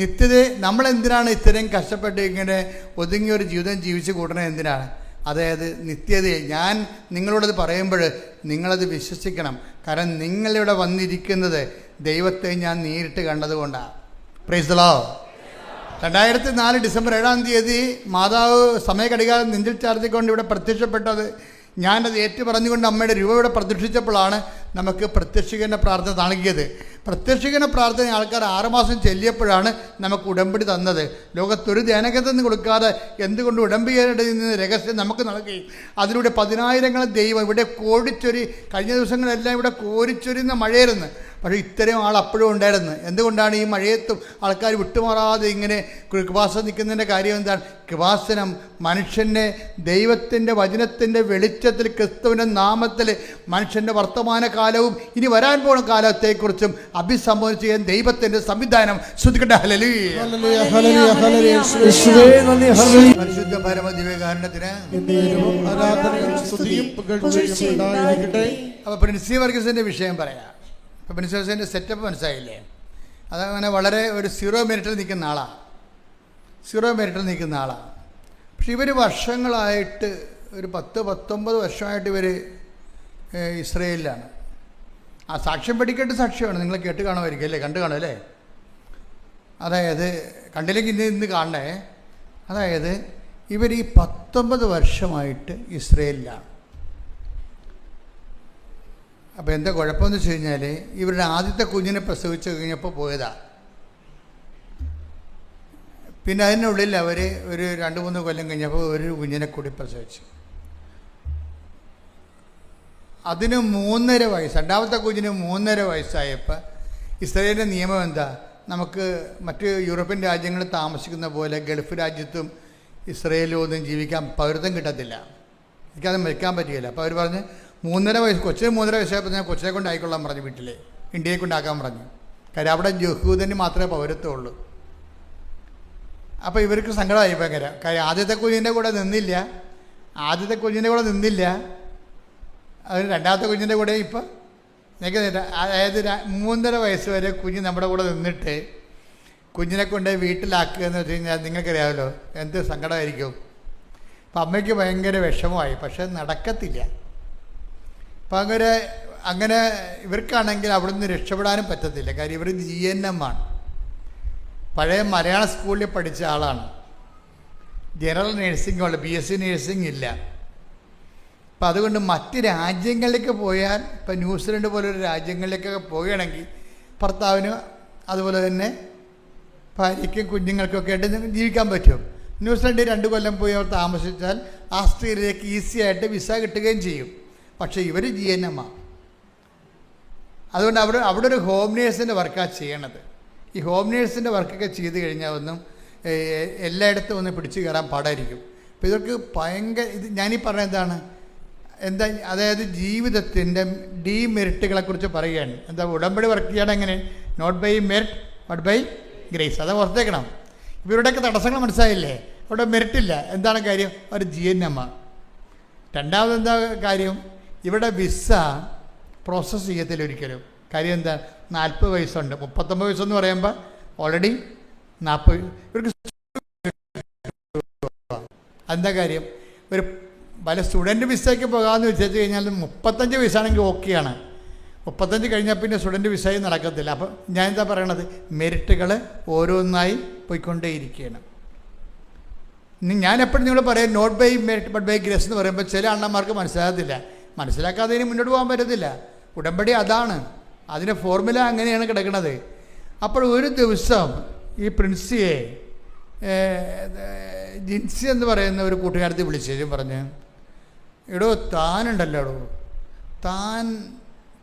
നിത്യത നമ്മളെന്തിനാണ് ഇത്രയും കഷ്ടപ്പെട്ട് ഇങ്ങനെ ഒതുങ്ങിയൊരു ജീവിതം ജീവിച്ച് കൂട്ടണത്? എന്തിനാണ്? അതായത് നിത്യതയെ ഞാൻ നിങ്ങളോടത് പറയുമ്പോൾ നിങ്ങളത് വിശ്വസിക്കണം. കാരണം നിങ്ങളിവിടെ വന്നിരിക്കുന്നത് ദൈവത്തെ ഞാൻ നേരിട്ട് കണ്ടതുകൊണ്ടാണ്. Praise the Lord. 2004 ഡിസംബർ 7 മാതാവ് സമയഘടികാരം നെഞ്ചിൽ ചാർത്തിക്കൊണ്ട് ഇവിടെ പ്രത്യക്ഷപ്പെട്ടത്. ഞാനത് ഏറ്റു പറഞ്ഞുകൊണ്ട് അമ്മയുടെ രൂപ ഇവിടെ പ്രതീക്ഷിച്ചപ്പോഴാണ് നമുക്ക് പ്രത്യക്ഷീകരണ പ്രാർത്ഥന നൽകിയത്. പ്രത്യക്ഷീകരണ പ്രാർത്ഥന ആൾക്കാർ 6 മാസം ചെല്ലിയപ്പോഴാണ് നമുക്ക് ഉടമ്പടി തന്നത്. ലോകത്തൊരു ധ്യാനകേന്ദ്രം കൊടുക്കാതെ എന്തുകൊണ്ട് ഉടമ്പടിയുടെ രഹസ്യം നമുക്ക് നൽകി. അതിലൂടെ 10,000 ദൈവം ഇവിടെ കോടിച്ചൊരി. കഴിഞ്ഞ ദിവസങ്ങളെല്ലാം ഇവിടെ കോരിച്ചൊരിയുന്ന മഴയായിരുന്നു. പക്ഷേ ഇത്രയും ആൾ അപ്പോഴും ഉണ്ടായിരുന്നു. എന്തുകൊണ്ടാണ് ഈ മഴയത്തും ആൾക്കാർ വിട്ടുമാറാതെ ഇങ്ങനെ കൃപാസനം നിൽക്കുന്നതിൻ്റെ കാര്യം എന്താണ്? കൃപാസനം മനുഷ്യനെ ദൈവത്തിൻ്റെ വചനത്തിൻ്റെ വെളിച്ചത്തിൽ ക്രിസ്തുവിൻ്റെ നാമത്തിൽ മനുഷ്യൻ്റെ വർത്തമാനകാലവും ഇനി വരാൻ പോകുന്ന കാലത്തെക്കുറിച്ചും അഭിസംബോധന ചെയ്യാൻ ദൈവത്തിൻ്റെ സംവിധാനം. ശ്രദ്ധിക്കട്ടെ. പരിശുദ്ധ പരമദിവ്യകാരുണ്യത്തിന്. അപ്പോൾ പ്രിൻസി വർഗീസിൻ്റെ വിഷയം പറയാം. അപ്പോൾ പ്രിൻസി വർഗീസിൻ്റെ സെറ്റപ്പ് മനസ്സിലായില്ലേ? അതങ്ങനെ വളരെ ഒരു 0 മിനിറ്റിൽ നിൽക്കുന്ന ആളാണ്. 0 മിനിറ്റിൽ നിൽക്കുന്ന ആളാണ്. പക്ഷെ ഇവർ വർഷങ്ങളായിട്ട് ഒരു 10-19 വർഷമായിട്ട് ഇവർ ഇസ്രയേലിലാണ്. ആ സാക്ഷ്യം പഠിക്കേണ്ട സാക്ഷ്യമാണ്. നിങ്ങൾ കേട്ട് കാണുമായിരിക്കും അല്ലേ? കണ്ടു കാണും അല്ലേ? അതായത് കണ്ടില്ലെങ്കിൽ ഇന്ന് കാണണേ. അതായത് ഇവർ ഈ 19 വർഷമായിട്ട് ഇസ്രയേലിലാണ്. അപ്പോൾ എന്താ കുഴപ്പമെന്ന് വെച്ച് കഴിഞ്ഞാൽ ഇവരുടെ ആദ്യത്തെ കുഞ്ഞിനെ പ്രസവിച്ച് കഴിഞ്ഞപ്പോൾ പോയതാണ്. പിന്നെ അതിനുള്ളിൽ അവർ ഒരു 2-3 കൊല്ലം കഴിഞ്ഞപ്പോൾ ഒരു കുഞ്ഞിനെ കൂടി പ്രസവിച്ചു. അതിന് 3.5 വയസ്സ്. രണ്ടാമത്തെ കുഞ്ഞിന് 3.5 വയസ്സായപ്പോൾ ഇസ്രായേലിൻ്റെ നിയമം എന്താ? നമുക്ക് മറ്റ് യൂറോപ്യൻ രാജ്യങ്ങളിൽ താമസിക്കുന്ന പോലെ ഗൾഫ് രാജ്യത്തും ഇസ്രായേലിലും ഒന്നും ജീവിക്കാൻ പൗരത്വം കിട്ടത്തില്ല. എനിക്കത് മരിക്കാൻ പറ്റുകയില്ല. അപ്പോൾ അവർ പറഞ്ഞ് 3.5 വയസ്സ് കൊച്ചിന് 3.5 വയസ്സായപ്പോൾ ഞാൻ കൊച്ചിനെ കൊണ്ടായിക്കൊള്ളാൻ പറഞ്ഞു. വീട്ടിൽ ഇന്ത്യയെ കൊണ്ടാക്കാൻ പറഞ്ഞു. കാര്യം അവിടെ യഹൂദന് മാത്രമേ പൗരത്വം ഉള്ളൂ. അപ്പോൾ ഇവർക്ക് സങ്കടമായി ഭയങ്കര. കാര്യം ആദ്യത്തെ കുഞ്ഞിൻ്റെ കൂടെ നിന്നില്ല. അതിന് രണ്ടാമത്തെ കുഞ്ഞിൻ്റെ കൂടെ ഇപ്പം നിൽക്കുന്നില്ല. അതായത് 3.5 വയസ്സ് വരെ കുഞ്ഞ് നമ്മുടെ കൂടെ നിന്നിട്ട് കുഞ്ഞിനെ കൊണ്ട് വീട്ടിലാക്കുക എന്ന് വെച്ച് കഴിഞ്ഞാൽ നിങ്ങൾക്കറിയാമല്ലോ എന്ത് സങ്കടമായിരിക്കും. അപ്പം അമ്മയ്ക്ക് ഭയങ്കര വിഷമമായി. പക്ഷെ നടക്കത്തില്ല. അപ്പം അങ്ങനെ ഇവർക്കാണെങ്കിൽ അവിടെ നിന്ന് രക്ഷപ്പെടാനും പറ്റത്തില്ല. കാര്യം ഇവർ GNM ആണ്. പഴയ മലയാള സ്കൂളിൽ പഠിച്ച ആളാണ്. ജനറൽ നേഴ്സിംഗ് ഉള്ള, BSc നേഴ്സിംഗ് ഇല്ല. അപ്പം അതുകൊണ്ട് മറ്റ് രാജ്യങ്ങളിലേക്ക് പോയാൽ, ഇപ്പം ന്യൂസിലൻഡ് പോലൊരു രാജ്യങ്ങളിലേക്കൊക്കെ പോവുകയാണെങ്കിൽ ഭർത്താവിന് അതുപോലെ തന്നെ ഭാര്യയ്ക്കും കുഞ്ഞുങ്ങൾക്കൊക്കെ ആയിട്ട് ജീവിക്കാൻ പറ്റും. ന്യൂസിലൻഡിൽ 2 കൊല്ലം പോയി അവർ താമസിച്ചാൽ ആസ്ട്രേലിയയിലേക്ക് ഈസി ആയിട്ട് വിസ കിട്ടുകയും ചെയ്യും. പക്ഷേ ഇവർ GNM ആണ്. അതുകൊണ്ട് അവിടെ ഒരു ഹോം നേഴ്സിൻ്റെ വർക്കാണ് ചെയ്യണത്. ഈ ഹോം നേഴ്സിൻ്റെ വർക്കൊക്കെ ചെയ്ത് കഴിഞ്ഞാൽ ഒന്നും എല്ലായിടത്തും ഒന്ന് പിടിച്ചു കയറാൻ പാടായിരിക്കും. അപ്പോൾ ഇവർക്ക് ഭയങ്കര ഞാനീ പറഞ്ഞ എന്താ അതായത് ജീവിതത്തിൻ്റെ ഡീമെറിറ്റുകളെക്കുറിച്ച് പറയുകയാണ്. എന്താ ഉടമ്പടി വർക്ക് ചെയ്യണം എങ്ങനെ? Not by merit but by grace. അത് ഓർത്തേക്കണം. ഇവരുടെയൊക്കെ തടസ്സങ്ങൾ മനസ്സിലായില്ലേ? അവിടെ മെറിറ്റില്ല. എന്താണ് കാര്യം? ഒരു GNM. രണ്ടാമത് എന്താ കാര്യം? ഇവിടെ വിസ പ്രോസസ്സ് ചെയ്യത്തില്ല ഒരിക്കലും. കാര്യം എന്താ? 40 വയസ്സുണ്ട്. 39 വയസ്സെന്ന് പറയുമ്പോൾ ഓൾറെഡി 40. ഇവർക്ക് എന്താ കാര്യം? ഒരു പല സ്റ്റുഡൻറ്റ് വിസയ്ക്ക് പോകാമെന്ന് വെച്ചു കഴിഞ്ഞാൽ 35 വയസ്സാണെങ്കിൽ ഓക്കെയാണ്. 35 കഴിഞ്ഞാൽ പിന്നെ സ്റ്റുഡൻറ്റ് വിസയും നടക്കത്തില്ല. അപ്പം ഞാൻ എന്താ പറയണത്? മെറിറ്റുകൾ ഓരോന്നായി പോയിക്കൊണ്ടേയിരിക്കുകയാണ്. ഞാൻ എപ്പോഴും നിങ്ങൾ പറയാം not by merit but by grace എന്ന് പറയുമ്പോൾ ചില അണ്ണന്മാർക്ക് മനസ്സിലാകത്തില്ല. മനസ്സിലാക്കാതെ ഇനി മുന്നോട്ട് പോകാൻ പറ്റത്തില്ല. ഉടമ്പടി അതാണ്, അതിൻ്റെ ഫോർമുല അങ്ങനെയാണ് കിടക്കുന്നത്. അപ്പോൾ ഒരു ദിവസം ഈ പ്രിൻസിയെ ജിൻസി എന്ന് പറയുന്ന ഒരു കൂട്ടുകാരത്തെ വിളിച്ചു പറഞ്ഞ്, എടോ താനുണ്ടല്ലോ,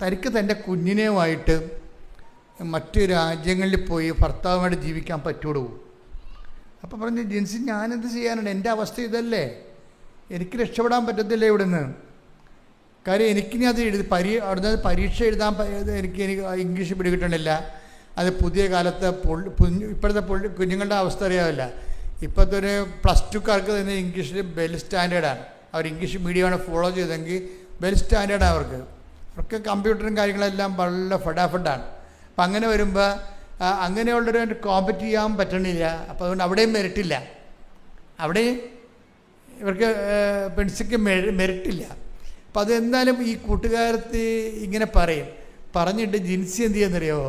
തനിക്ക് തൻ്റെ കുഞ്ഞിനെയുമായിട്ട് മറ്റു രാജ്യങ്ങളിൽ പോയി ഭർത്താവുമായിട്ട് ജീവിക്കാൻ പറ്റുള്ളൂ. അപ്പോൾ പറഞ്ഞു, ജിൻസി ഞാനെന്ത് ചെയ്യാനുണ്ട്? എൻ്റെ അവസ്ഥ ഇതല്ലേ, എനിക്ക് രക്ഷപ്പെടാൻ പറ്റത്തില്ല ഇവിടുന്ന്. കാര്യം എനിക്കിനി അത് അവിടുന്ന് പരീക്ഷ എഴുതാൻ എനിക്ക് ഇംഗ്ലീഷ് പിടികിട്ടണില്ല. അത് പുതിയ കാലത്തെ ഇപ്പോഴത്തെ കുഞ്ഞുങ്ങളുടെ അവസ്ഥ അറിയാമല്ല. ഇപ്പോഴത്തെ ഒരു +2കാർക്ക് തന്നെ ഇംഗ്ലീഷിൽ വെൽ സ്റ്റാൻഡേർഡാണ്. അവർ ഇംഗ്ലീഷ് മീഡിയമാണ് ഫോളോ ചെയ്തെങ്കിൽ വെൽ സ്റ്റാൻഡേർഡാണ് അവർക്ക് കമ്പ്യൂട്ടറും കാര്യങ്ങളെല്ലാം വളരെ ഫടാഫട്ടാണ്. അപ്പം അങ്ങനെ വരുമ്പോൾ അങ്ങനെയുള്ളൊരു കോമ്പറ്റ് ചെയ്യാൻ പറ്റണില്ല. അപ്പോൾ അതുകൊണ്ട് അവിടെയും മെറിറ്റില്ല. അവിടെ ഇവർക്ക് പെൺസിക്ക് മെറിറ്റില്ല. അപ്പോൾ അതെന്തായാലും ഈ കൂട്ടുകാരത്തി ഇങ്ങനെ പറഞ്ഞിട്ട് ജിൻസി എന്ത് ചെയ്യുന്നറിയോ?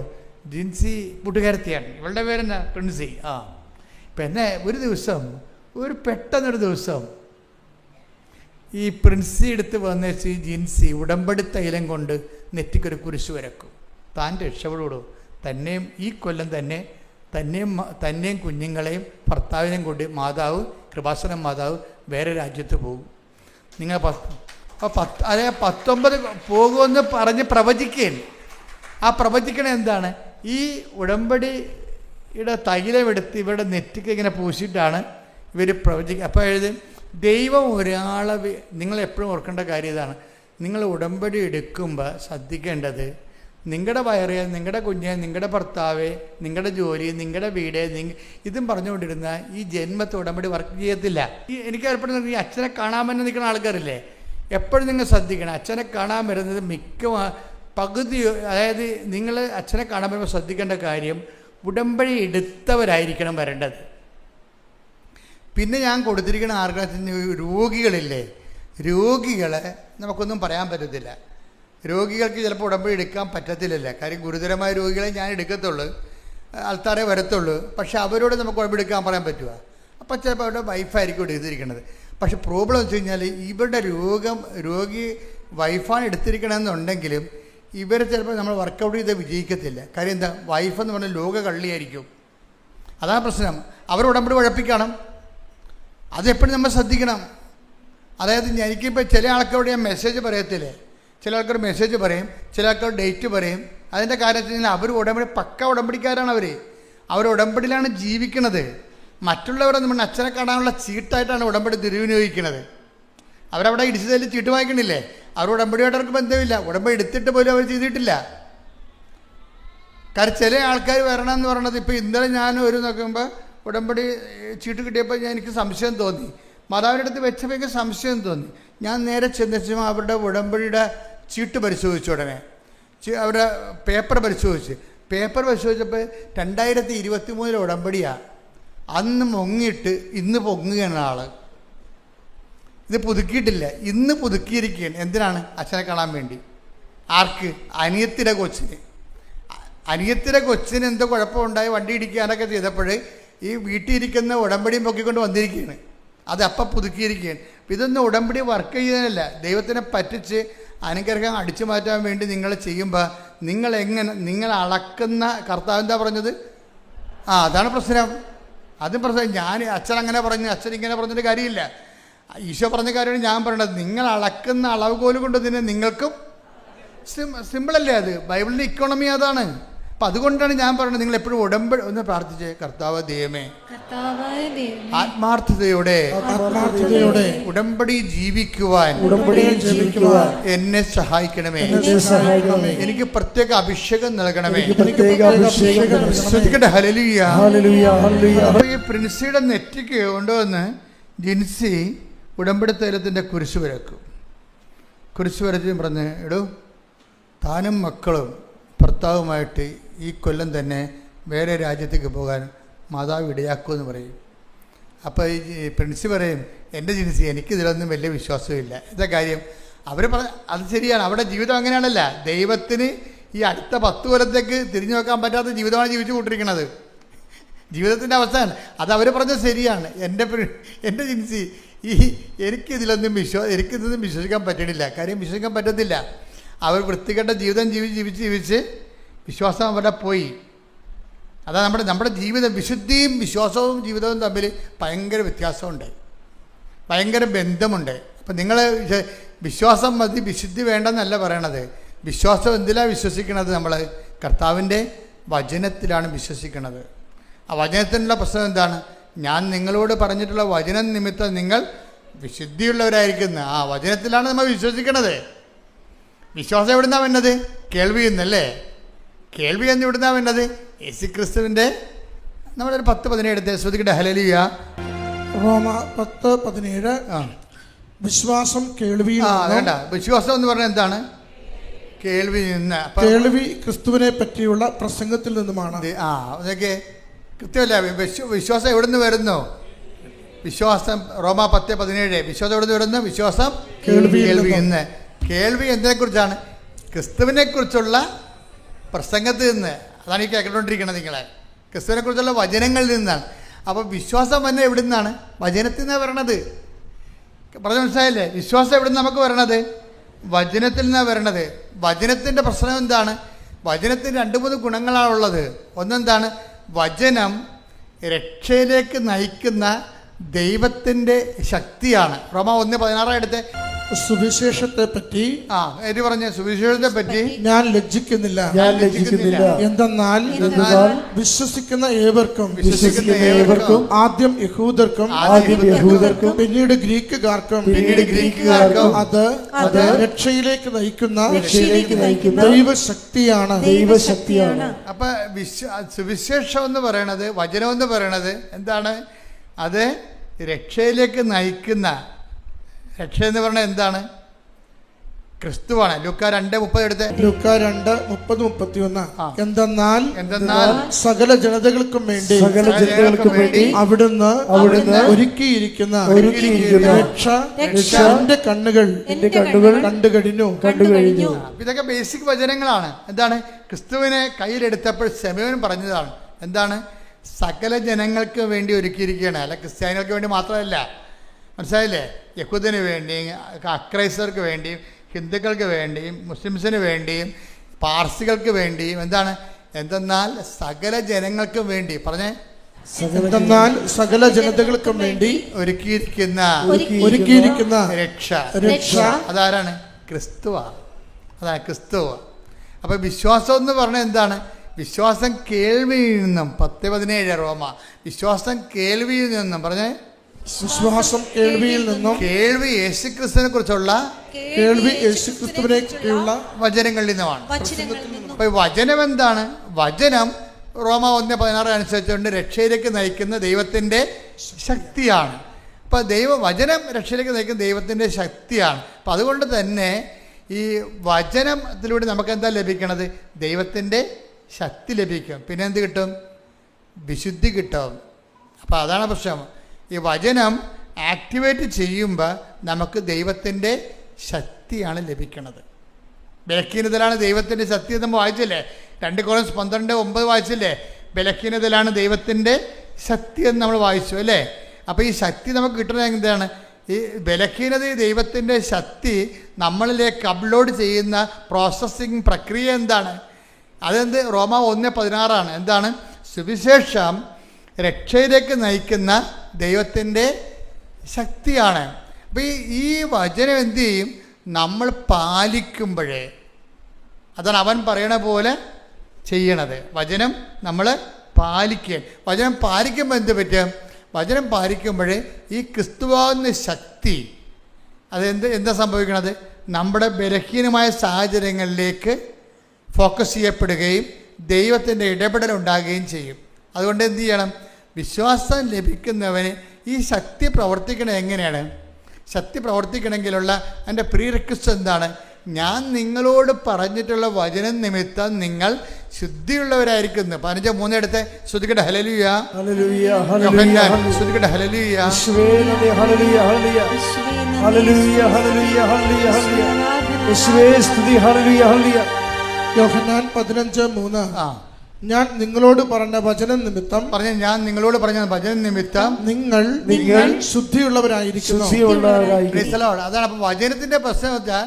ജിൻസി കൂട്ടുകാരത്തിയാണ്, ഇവളുടെ പേരെന്നാ പ്രിൻസി. പിന്നെ പെട്ടെന്നൊരു ദിവസം ഈ പ്രിൻസി എടുത്ത് വന്നേച്ച് ജിൻസി ഉടമ്പടി തൈലം കൊണ്ട് നെറ്റിക്കൊരു കുരിശ് വരക്കും. താൻ രക്ഷപ്പെടുള്ളൂ. തന്നെയും ഈ കൊല്ലം തന്നെയും കുഞ്ഞുങ്ങളെയും ഭർത്താവിനെയും കൊണ്ട് കൃപാസനം മാതാവ് വേറെ രാജ്യത്ത് പോകും. നിങ്ങൾ 19 പോകുമെന്ന് പറഞ്ഞ് പ്രവചിക്കുകയാണ്. ആ പ്രവചിക്കണ എന്താണ്? ഈ ഉടമ്പടിയുടെ തൈലമെടുത്ത് ഇവരുടെ നെറ്റിക്ക് ഇങ്ങനെ പൂശിയിട്ടാണ് ഇവർ പ്രവചിക്കുക. അപ്പോൾ ദൈവം ഒരാളെ നിങ്ങളെപ്പോഴും ഓർക്കേണ്ട കാര്യം ഇതാണ്. നിങ്ങൾ ഉടമ്പടി എടുക്കുമ്പോൾ ശ്രദ്ധിക്കേണ്ടത്, നിങ്ങളുടെ വയറ്, നിങ്ങളുടെ കുഞ്ഞ്, നിങ്ങളുടെ ഭർത്താവ്, നിങ്ങളുടെ ജോലി, നിങ്ങളുടെ വീട്, ഇതും പറഞ്ഞുകൊണ്ടിരുന്ന ഈ ജന്മത്തെ ഉടമ്പടി വർക്ക് ചെയ്യത്തില്ല. എനിക്ക് ഏർപ്പെടുന്ന ഈ അച്ഛനെ കാണാൻ തന്നെ നിൽക്കുന്ന ആൾക്കാരില്ലേ, എപ്പോഴും നിങ്ങൾ ശ്രദ്ധിക്കണം. അച്ഛനെ കാണാൻ വരുന്നത് പകുതി, അതായത് നിങ്ങൾ അച്ഛനെ കാണാൻ വരുമ്പോൾ ശ്രദ്ധിക്കേണ്ട കാര്യം, ഉടമ്പടി എടുത്തവരായിരിക്കണം വരേണ്ടത്. പിന്നെ ഞാൻ കൊടുത്തിരിക്കുന്ന ആർക്കാണ് രോഗികളില്ലേ, രോഗികളെ നമുക്കൊന്നും പറയാൻ പറ്റത്തില്ല. രോഗികൾക്ക് ചിലപ്പോൾ ഉടമ്പടി എടുക്കാൻ പറ്റത്തില്ലല്ല. കാര്യം ഗുരുതരമായ രോഗികളെ ഞാൻ എടുക്കത്തുള്ളൂ, ആൾക്കാരെ വരത്തുള്ളൂ. പക്ഷെ അവരോട് നമുക്ക് ഉടമ്പടി എടുക്കാൻ പറയാൻ പറ്റുക? അപ്പോൾ ചിലപ്പോൾ അവരുടെ വൈഫായിരിക്കും ഇവിടെ എടുത്തിരിക്കുന്നത്. പക്ഷെ പ്രോബ്ലം വെച്ച് കഴിഞ്ഞാൽ ഇവരുടെ രോഗി വൈഫാണ് എടുത്തിരിക്കണമെന്നുണ്ടെങ്കിലും ഇവരെ ചിലപ്പോൾ നമ്മൾ വർക്കൗട്ട് ചെയ്ത് വിജയിക്കത്തില്ല. കാര്യം എന്താ? വൈഫെന്ന് പറഞ്ഞാൽ ലോക കള്ളിയായിരിക്കും. അതാണ് പ്രശ്നം. അവർ ഉടമ്പടി ഉഴപ്പിക്കണം. അതെപ്പോഴും നമ്മൾ ശ്രദ്ധിക്കണം. അതായത് എനിക്കിപ്പോൾ ചില ആൾക്കാരോട് ഞാൻ മെസ്സേജ് പറയത്തില്ലേ, ചില ആൾക്കാർ മെസ്സേജ് പറയും, ചില ആൾക്കാർ ഡേറ്റ് പറയും. അതിൻ്റെ കാര്യം വെച്ച് കഴിഞ്ഞാൽ അവർ പക്ക ഉടമ്പടിക്കാരാണ്. അവർ ഉടമ്പടിയിലാണ് ജീവിക്കുന്നത്. മറ്റുള്ളവരെ നമ്മൾ അച്ഛനെ കാണാനുള്ള ചീട്ടായിട്ടാണ് ഉടമ്പടി ദുരുപയോഗിക്കുന്നത്. അവരവിടെ ഇടിച്ചതിൽ ചീട്ട് വാങ്ങിക്കണില്ലേ, അവർ ഉടമ്പടിയായിട്ട് അവർക്ക് ബന്ധമില്ല. ഉടമ്പടി എടുത്തിട്ട് പോലും അവർ ചെയ്തിട്ടില്ല. കാരണം ചില ആൾക്കാർ വരണമെന്ന് പറയണത്, ഇപ്പോൾ ഇന്നലെ ഞാൻ നോക്കുമ്പോൾ ഉടമ്പടി ചീട്ട് കിട്ടിയപ്പോൾ എനിക്ക് സംശയം തോന്നി. മാതാവിൻ്റെ അടുത്ത് വെച്ചപ്പോൾ എനിക്ക് സംശയം തോന്നി. ഞാൻ നേരെ ചെന്നപ്പോൾ അവരുടെ ഉടമ്പടിയുടെ ചീട്ട് പരിശോധിച്ചു. ഉടനെ അവരുടെ പേപ്പർ പരിശോധിച്ചപ്പോൾ 2023 ഉടമ്പടിയാണ്. അന്ന് മുങ്ങിയിട്ട് ഇന്ന് പൊങ്ങുകയാണ് ആൾ. ഇത് പുതുക്കിയിട്ടില്ല, ഇന്ന് പുതുക്കിയിരിക്കുകയാണ്. എന്തിനാണ്? അച്ഛനെ കാണാൻ വേണ്ടി. ആർക്ക്? അനിയത്തിയുടെ കൊച്ചിന് എന്തോ കുഴപ്പമുണ്ടായി, വണ്ടി ഇടിക്കാനൊക്കെ ചെയ്തപ്പോൾ ഈ വീട്ടിലിരിക്കുന്ന ഉടമ്പടിയും പൊക്കിക്കൊണ്ട് വന്നിരിക്കുകയാണ്. അത് അപ്പം പുതുക്കിയിരിക്കുകയാണ്. ഇതൊന്നും ഉടമ്പടി വർക്ക് ചെയ്യുന്നതല്ല. ദൈവത്തിനെ പറ്റിച്ച് അനുഗ്രഹം അടിച്ചു മാറ്റാൻ വേണ്ടി നിങ്ങൾ ചെയ്യുമ്പോൾ നിങ്ങൾ അളക്കുന്ന കർത്താവ് എന്താ പറഞ്ഞത്? അതാണ് പ്രശ്നം. അതും പ്രശ്നം. അച്ഛൻ അങ്ങനെ പറഞ്ഞു, അച്ഛൻ ഇങ്ങനെ പറഞ്ഞിട്ട് കാര്യമില്ല. ഈശോ പറഞ്ഞ കാര്യമാണ് ഞാൻ പറയണത്. നിങ്ങൾ അളക്കുന്ന അളവുകോല് കൊണ്ട് തന്നെ നിങ്ങൾക്കും സിമ്പിളല്ലേ അത്? ബൈബിളിൻ്റെ ഇക്കോണമി അതാണ്. അപ്പം അതുകൊണ്ടാണ് ഞാൻ പറയുന്നത്, നിങ്ങൾ എപ്പോഴും ഒന്ന് പ്രാർത്ഥിച്ചേ, കർത്താവ് ദൈവമേ, ആത്മാർത്ഥതയോടെ ഉടമ്പടി ജീവിക്കുവാൻ എന്നെ സഹായിക്കണമേ. എനിക്ക് പ്രത്യേക അഭിഷേകം നൽകണമേ. ശ്രദ്ധിക്കട്ടെ, ഹല്ലേലൂയ. അപ്പോൾ ഈ പ്രിൻസിയുടെ നെറ്റിക്ക് കൊണ്ടുവന്ന് ജിൻസി ഉടമ്പടി തൈലത്തിൻ്റെ കുരിശ് വരക്കും. കുരിശ് വരച്ച് പറഞ്ഞ്, എടോ താനും മക്കളും ഭർത്താവുമായിട്ട് ഈ കൊല്ലം തന്നെ വേറെ രാജ്യത്തേക്ക് പോകാൻ മാതാവ് ഇടയാക്കുമെന്ന് പറയും. അപ്പോൾ ഈ പ്രിൻസി പറയും, എൻ്റെ ജിൻസി എനിക്കിതിലൊന്നും വലിയ വിശ്വാസമില്ല. എന്താ കാര്യം? അവർ അത് ശരിയാണ്, അവിടെ ജീവിതം അങ്ങനെയാണല്ല. ദൈവത്തിന് ഈ അടുത്ത 10 കൊല്ലത്തേക്ക് തിരിഞ്ഞു നോക്കാൻ പറ്റാത്ത ജീവിതമാണ് ജീവിച്ചു കൊണ്ടിരിക്കുന്നത്. ജീവിതത്തിൻ്റെ അവസ്ഥയാണ് അത്. അവർ പറഞ്ഞത് ശരിയാണ്. എൻ്റെ ജിൻസി എനിക്കിതിലൊന്നും വിശ്വസിക്കാൻ പറ്റണില്ല. കാര്യം വിശ്വസിക്കാൻ പറ്റത്തില്ല. അവർ വൃത്തികെട്ട ജീവിതം ജീവിച്ച് വിശ്വാസം അവിടെ പോയി. അതാ നമ്മുടെ ജീവിതം, വിശുദ്ധിയും വിശ്വാസവും ജീവിതവും തമ്മിൽ ഭയങ്കര വ്യത്യാസമുണ്ട്, ഭയങ്കര ബന്ധമുണ്ട്. അപ്പം നിങ്ങൾ വിശ്വാസം മതി, വിശുദ്ധി വേണ്ടെന്നല്ല പറയണത്. വിശ്വാസം എന്തിലാണ് വിശ്വസിക്കണത്? നമ്മൾ കർത്താവിൻ്റെ വചനത്തിലാണ് വിശ്വസിക്കുന്നത്. ആ വചനത്തിനുള്ള പ്രശ്നം എന്താണ്? ഞാൻ നിങ്ങളോട് പറഞ്ഞിട്ടുള്ള വചനം നിമിത്തം നിങ്ങൾ വിശുദ്ധിയുള്ളവരായിരിക്കുന്ന ആ വചനത്തിലാണ് നമ്മൾ വിശ്വസിക്കണത്. വിശ്വാസം എവിടുന്നാണ് വേണ്ടത്? കേൾവി എന്നല്ലേ? കേൾവി എന്ന് എവിടുന്നാണ് വേണ്ടത്? യേശുക്രിസ്തുവിൻ്റെ. നമ്മളൊരു 10-17 എടുത്ത് ശ്രദ്ധിക്കട്ടെ. ഹല്ലേലൂയ. റോമ 10:17. വിശ്വാസം കേൾവി. വേണ്ട, വിശ്വാസം എന്ന് പറഞ്ഞാൽ എന്താണ്? കേൾവി നിന്ന്. കേൾവി ക്രിസ്തുവിനെ പറ്റിയുള്ള പ്രസംഗത്തിൽ നിന്നുമാണ്. അതൊക്കെ കൃത്യമല്ല. വിശ്വാസം എവിടെ നിന്ന് വരുന്നു? വിശ്വാസം റോമ 10:17. വിശ്വാസം എവിടെ നിന്ന് വരുന്നു? വിശ്വാസം കേൾവി നിന്ന്. കേൾവി എന്തിനെക്കുറിച്ചാണ്? ക്രിസ്തുവിനെ കുറിച്ചുള്ള പ്രസംഗത്തിൽ നിന്ന്. അതാണ് ഈ കേട്ടുകൊണ്ടിരിക്കുന്നത് നിങ്ങളെ. ക്രിസ്തുവിനെ കുറിച്ചുള്ള വചനങ്ങളിൽ നിന്നാണ്. അപ്പോൾ വിശ്വാസം തന്നെ എവിടെ നിന്നാണ്? വചനത്തിൽ നിന്നാണ് വരണത്. പറഞ്ഞ മനസ്സിലായില്ലേ? വിശ്വാസം എവിടെ നിന്ന് നമുക്ക് വരണത്? വചനത്തിൽ നിന്നാണ് വരണത്. വചനത്തിൻ്റെ പ്രശ്നം എന്താണ്? വചനത്തിന് 2-3 ഗുണങ്ങളാണുള്ളത്. ഒന്നെന്താണ്? വചനം രക്ഷയിലേക്ക് നയിക്കുന്ന ദൈവത്തിൻ്റെ ശക്തിയാണ്. റോമ 1:16 എടുത്ത് സുവിശേഷത്തെ പറ്റി പറഞ്ഞ സുവിശേഷത്തെ പറ്റി ഞാൻ ലജ്ജിക്കുന്നില്ല. എന്തെന്നാൽ വിശ്വസിക്കുന്ന ഏവർക്കും ആദ്യം യഹൂദർക്കും പിന്നീട് ഗ്രീക്കുകാർക്കും അത് രക്ഷയിലേക്ക് നയിക്കുന്ന ദൈവശക്തിയാണ്. അപ്പൊ സുവിശേഷം എന്ന് പറയണത്, വചനം എന്ന് പറയണത് എന്താണ്? അത് രക്ഷയിലേക്ക് നയിക്കുന്ന. രക്ഷ എന്ന് പറഞ്ഞാൽ എന്താണ്? ക്രിസ്തുവാണ്. ലൂക്ക 2:30 എടുത്ത്. ലൂക്ക 2:30-31. എന്തെന്നാൽ സകല ജനതകൾക്കും വേണ്ടി അവിടുന്ന് ഒരുക്കിയിരിക്കുന്ന രക്ഷ എന്റെ കണ്ണുകൾ കണ്ടു കഴിഞ്ഞു. ഇതൊക്കെ ബേസിക് വചനങ്ങളാണ്. എന്താണ്? ക്രിസ്തുവിനെ കയ്യിലെടുത്തപ്പോൾ ശമയോൻ പറഞ്ഞതാണ്. എന്താണ്? സകല ജനങ്ങൾക്ക് വേണ്ടി ഒരുക്കിയിരിക്കുകയാണ്. അല്ല ക്രിസ്ത്യാനികൾക്ക് വേണ്ടി മാത്രമല്ല. മനസ്സിലായില്ലേ? യഹൂദന് വേണ്ടിയും അക്രൈസ്തർക്ക് വേണ്ടിയും ഹിന്ദുക്കൾക്ക് വേണ്ടിയും മുസ്ലിംസിന് വേണ്ടിയും പാർസികൾക്ക് വേണ്ടിയും. എന്തെന്നാൽ സകല ജനങ്ങൾക്കും വേണ്ടി. പറഞ്ഞേ, എന്തെന്നാൽ സകല ജനതകൾക്കും വേണ്ടി ഒരുക്കിയിരിക്കുന്ന രക്ഷ അതാരാണ്? ക്രിസ്തുവാ. അതാണ് ക്രിസ്തുവ. അപ്പൊ വിശ്വാസം എന്ന് പറഞ്ഞാൽ എന്താണ്? വിശ്വാസം കേൾവിയിൽ നിന്നും. 10:17 റോമ. വിശ്വാസം കേൾവിയിൽ നിന്നും. പറഞ്ഞേ, വിശ്വാസം കേൾവിയിൽ നിന്നും. കേൾവി യേശുക്രിസ്തുവിനെ കുറിച്ചുള്ള വചനങ്ങളിൽ നിന്നുമാണ്. അപ്പൊ വചനം എന്താണ്? വചനം റോമ 1:16 അനുസരിച്ചുകൊണ്ട് രക്ഷയിലേക്ക് നയിക്കുന്ന ദൈവത്തിന്റെ ശക്തിയാണ്. അപ്പൊ വചനം രക്ഷയിലേക്ക് നയിക്കുന്ന ദൈവത്തിന്റെ ശക്തിയാണ്. അപ്പൊ അതുകൊണ്ട് തന്നെ ഈ വചനത്തിലൂടെ നമുക്ക് എന്താ ലഭിക്കണത്? ദൈവത്തിന്റെ ശക്തി ലഭിക്കും. പിന്നെ എന്ത് കിട്ടും? വിശുദ്ധി കിട്ടും. അപ്പൊ അതാണ് പ്രശ്നം. ഈ വചനം ആക്ടിവേറ്റ് ചെയ്യുമ്പോൾ നമുക്ക് ദൈവത്തിൻ്റെ ശക്തിയാണ് ലഭിക്കുന്നത്. ബലഹീനതയിലാണ് ദൈവത്തിൻ്റെ ശക്തി എന്ന് നമ്മൾ വായിച്ചില്ലേ? 2 Corinthians 12:9 വായിച്ചില്ലേ? ബലഹീനതയിലാണ് ദൈവത്തിൻ്റെ ശക്തി എന്ന് നമ്മൾ വായിച്ചു അല്ലേ? അപ്പോൾ ഈ ശക്തി നമുക്ക് കിട്ടുന്നത് എന്താണ്? ഈ ബലഹീനത ദൈവത്തിൻ്റെ ശക്തി നമ്മളിലേക്ക് അപ്ലോഡ് ചെയ്യുന്ന പ്രോസസ്സിങ് പ്രക്രിയ എന്താണ്? അതെന്ത്? റോമ 1:16 എന്താണ്? സുവിശേഷം രക്ഷയിലേക്ക് നയിക്കുന്ന ദൈവത്തിൻ്റെ ശക്തിയാണ്. അപ്പോൾ ഈ വചനം എന്ത് ചെയ്യും? നമ്മൾ പാലിക്കുമ്പോഴേ, അതാണ് അവൻ പറയണ പോലെ ചെയ്യണത്. വചനം നമ്മൾ പാലിക്കുക. വചനം പാലിക്കുമ്പോൾ എന്ത് പറ്റും? വചനം പാലിക്കുമ്പോൾ ഈ ക്രിസ്തുവാകുന്ന ശക്തി എന്താ സംഭവിക്കണത്? നമ്മുടെ ബലഹീനമായ സാഹചര്യങ്ങളിലേക്ക് ഫോക്കസ് ചെയ്യപ്പെടുകയും ദൈവത്തിൻ്റെ ഇടപെടൽ ഉണ്ടാകുകയും ചെയ്യും. അതുകൊണ്ട് എന്ത് ചെയ്യണം? വിശ്വാസം ലഭിക്കുന്നവന് ഈ ശക്തി പ്രവർത്തിക്കണത് എങ്ങനെയാണ്? ശക്തി പ്രവർത്തിക്കണമെങ്കിലുള്ള എൻ്റെ പ്രീ റിക്വസ്റ്റ് എന്താണ്? ഞാൻ നിങ്ങളോട് പറഞ്ഞിട്ടുള്ള വചനം നിമിത്തം നിങ്ങൾ ശുദ്ധിയുള്ളവരായിരിക്കുന്നു. 15:3 എടുത്ത് ശ്രദ്ധിക്കട്ടെ. ഹല്ലേലൂയ, ഹല്ലേലൂയ, ഹല്ലേലൂയ, ശ്രദ്ധിക്കട്ടെ. ഹല്ലേലൂയ, യേശുവേ നന്ദി. ഹല്ലേലൂയ, ഹല്ലേലൂയ, ഹല്ലേലൂയ, ഹല്ലേലൂയ, ഹല്ലേലൂയ, ഹല്ലേലൂയ, യേശുവേ സ്തുതി. ഹല്ലേലൂയ, ഹല്ലേലൂയ. യോഹന്നാൻ 15:3 ഞാൻ നിങ്ങളോട് പറഞ്ഞ വചനം നിമിത്തം ഞാൻ നിങ്ങളോട് പറഞ്ഞ വചനം നിമിത്തം നിങ്ങൾ ശുദ്ധിയുള്ളവരായിരിക്കുന്നു. അതാണ്. അപ്പോൾ വചനത്തിൻ്റെ പ്രശ്നം വെച്ചാൽ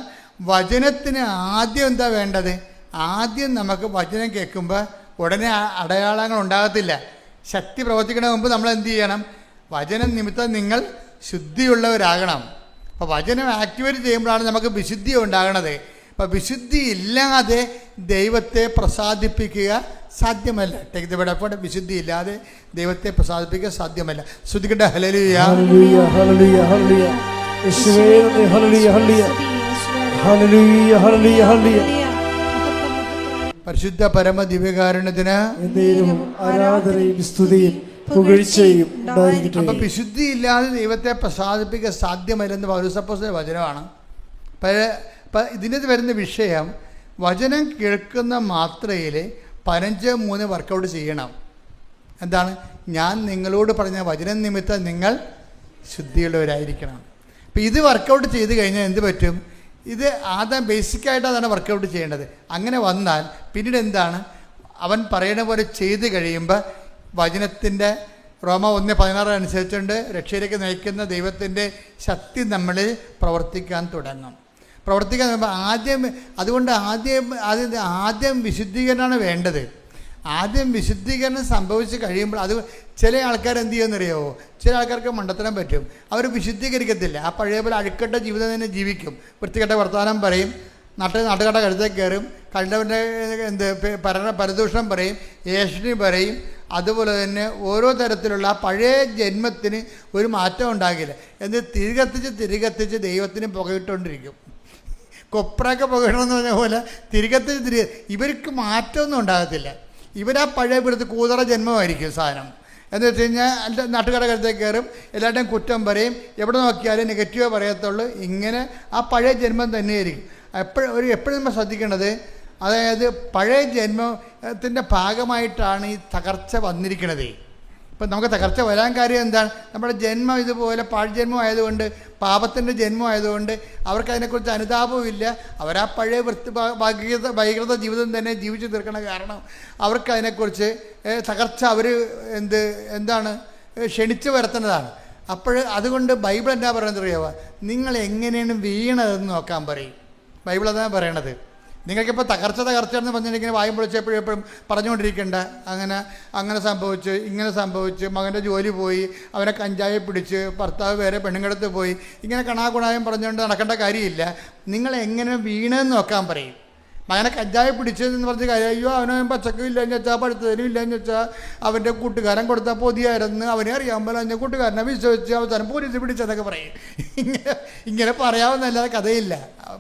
വചനത്തിന് ആദ്യം എന്താ വേണ്ടത്? ആദ്യം നമുക്ക് വചനം കേൾക്കുമ്പോൾ ഉടനെ അടയാളങ്ങൾ ഉണ്ടാകത്തില്ല. ശക്തി പ്രവർത്തിക്കണ മുമ്പ് നമ്മൾ എന്ത് ചെയ്യണം? വചനം നിമിത്തം നിങ്ങൾ ശുദ്ധിയുള്ളവരാകണം. അപ്പോൾ വചനം ആക്ടിവേറ്റ് ചെയ്യുമ്പോഴാണ് നമുക്ക് വിശുദ്ധി ഉണ്ടാകണത്. അപ്പോൾ വിശുദ്ധി ഇല്ലാതെ ദൈവത്തെ പ്രസാദിപ്പിക്കുക സാധ്യമല്ല. വിശുദ്ധി ഇല്ലാതെ ദൈവത്തെ പ്രസാദിപ്പിക്കുക സാധ്യമല്ല. ശ്രദ്ധിക്കട്ടെ. ഹല്ലേലൂയ, ഹല്ലേലൂയ, ഹല്ലേലൂയ, ഹല്ലേലൂയ, യേശുവേ നന്ദി. ഹല്ലേലൂയ, ഹല്ലേലൂയ, ഹല്ലേലൂയ, ഹല്ലേലൂയ, ഹല്ലേലൂയ. പരിശുദ്ധ പരമ ദിവ്യകാരുണ്യത്തിന് എന്നേരവും ആരാധനയും സ്തുതിയും പുകഴ്ചയും ഉണ്ടായിരിക്കട്ടെ. അപ്പം വിശുദ്ധി ഇല്ലാതെ ദൈവത്തെ പ്രസാദിപ്പിക്കാൻ സാധ്യമല്ലെന്ന് പൗലോസപ്പോസ്തലന്റെ വചനമാണ്. അപ്പം ഇതിനകത്ത് വരുന്ന വിഷയം, വചനം കേൾക്കുന്ന മാത്രയിൽ 15:3 വർക്കൗട്ട് ചെയ്യണം. എന്താണ്? ഞാൻ നിങ്ങളോട് പറഞ്ഞ വചനം നിമിത്തം നിങ്ങൾ ശുദ്ധിയുള്ളവരായിരിക്കണം. അപ്പം ഇത് വർക്കൗട്ട് ചെയ്ത് കഴിഞ്ഞാൽ എന്ത് പറ്റും? ഇത് ആദ്യം ബേസിക്കായിട്ട് അതാണ് വർക്കൗട്ട് ചെയ്യേണ്ടത്. അങ്ങനെ വന്നാൽ പിന്നീട് എന്താണ്? അവൻ പറയുന്ന പോലെ ചെയ്ത് കഴിയുമ്പോൾ വചനത്തിൻ്റെ റോമ 1:16 അനുസരിച്ചുകൊണ്ട് രക്ഷയിലേക്ക് നയിക്കുന്ന ദൈവത്തിൻ്റെ ശക്തി നമ്മളിൽ പ്രവർത്തിക്കാൻ തുടങ്ങും. അതുകൊണ്ട് ആദ്യം വിശുദ്ധീകരണമാണ് വേണ്ടത്. ആദ്യം വിശുദ്ധീകരണം സംഭവിച്ച് കഴിയുമ്പോൾ അത് ചില ആൾക്കാർ എന്ത് ചെയ്യുമെന്നറിയാമോ? ചില ആൾക്കാർക്ക് മണ്ടത്തരം പറ്റും. അവർ വിശുദ്ധീകരിക്കത്തില്ല. ആ പഴയ പോലെ അഴുക്കട്ട ജീവിതം തന്നെ ജീവിക്കും. വൃത്തികെട്ട വർത്തമാനം പറയും, നാട്ടുകട കഴുത്തേക്ക് കയറും, കണ്ടവൻ്റെ പരദൂഷണം പറയും, ഏഷണി പറയും. അതുപോലെ തന്നെ ഓരോ തരത്തിലുള്ള പഴയ ജന്മത്തിന് ഒരു മാറ്റം ഉണ്ടാകില്ല. എന്നിട്ട് തിരികത്തിച്ച് ദൈവത്തിന് പുകയിട്ടുകൊണ്ടിരിക്കും. കൊപ്രയൊക്കെ പുകയിടണമെന്ന് പറഞ്ഞ പോലെ തിരികെ ഇവർക്ക് മാറ്റമൊന്നും ഉണ്ടാകത്തില്ല. ഇവരാ പഴയ പിടുത്ത് കൂതറ ജന്മമായിരിക്കും സാധനം. എന്ന് വെച്ച് കഴിഞ്ഞാൽ നാട്ടുകാരുടെ കരുത്തേക്ക് കയറും, എല്ലാവരുടെയും കുറ്റം പറയും, എവിടെ നോക്കിയാലും നെഗറ്റീവേ പറയത്തുള്ളൂ. ഇങ്ങനെ ആ പഴയ ജന്മം തന്നെയായിരിക്കും. എപ്പോഴും നമ്മൾ ശ്രദ്ധിക്കേണ്ടത്, അതായത് പഴയ ജന്മത്തിൻ്റെ ഭാഗമായിട്ടാണ് ഈ തകർച്ച വന്നിരിക്കുന്നത്. ഇപ്പം നമുക്ക് തകർച്ച വരാൻ കാര്യം എന്താണ്? നമ്മുടെ ജന്മം ഇതുപോലെ പാഴ്ജന്മം ആയതുകൊണ്ട്, പാപത്തിൻ്റെ ജന്മം ആയതുകൊണ്ട് അവർക്ക് അതിനെക്കുറിച്ച് അനുതാപവും ഇല്ല. അവരാ പഴയ വൈകൃത ജീവിതം തന്നെ ജീവിച്ചു തീർക്കണ കാരണം അവർക്ക് അതിനെക്കുറിച്ച് തകർച്ച എന്താണ് ക്ഷണിച്ചു വരുത്തുന്നതാണ്. അതുകൊണ്ട് ബൈബിൾ എന്താ പറയുന്നത് അറിയാവുക? നിങ്ങൾ എങ്ങനെയാണ് വീണതെന്ന് നോക്കാൻ പറയും. ബൈബിൾ അതാ പറയണത്. നിങ്ങൾക്കിപ്പോൾ തകർച്ച എന്ന് പറഞ്ഞിട്ടുണ്ടെങ്കിൽ വായും പൊളിച്ചപ്പോഴും പറഞ്ഞുകൊണ്ടിരിക്കേണ്ട അങ്ങനെ സംഭവിച്ച് ഇങ്ങനെ സംഭവിച്ച്, മകൻ്റെ ജോലി പോയി, അവനെ കഞ്ചാവ് പിടിച്ച്, ഭർത്താവ് വേറെ പെണ്ണുങ്ങളടുത്ത് പോയി, ഇങ്ങനെ കണാകുണായം പറഞ്ഞുകൊണ്ട് നടക്കേണ്ട കാര്യമില്ല. നിങ്ങൾ എങ്ങനെ വീണെന്ന് നോക്കാൻ പറയും. മകനെ കഞ്ചാവ് പിടിച്ചതെന്ന് പറഞ്ഞ് കാര്യം, അയ്യോ അവനെ പച്ചക്കും ഇല്ലയെന്ന് വെച്ചാൽ പഴുത്തതിനും ഇല്ലയെന്ന് വെച്ചാൽ അവൻ്റെ കൂട്ടുകാരൻ കൊടുത്താൽ പൊതിയായിരുന്നു, അവനെ അറിയാൻ പോലെ അഞ്ഞ കൂട്ടുകാരനെ വിശ്വസിച്ച് അവസാനം പോലീസ് പിടിച്ചതൊക്കെ പറയും. ഇങ്ങനെ പറയാവുന്നല്ലാതെ കഥയില്ല.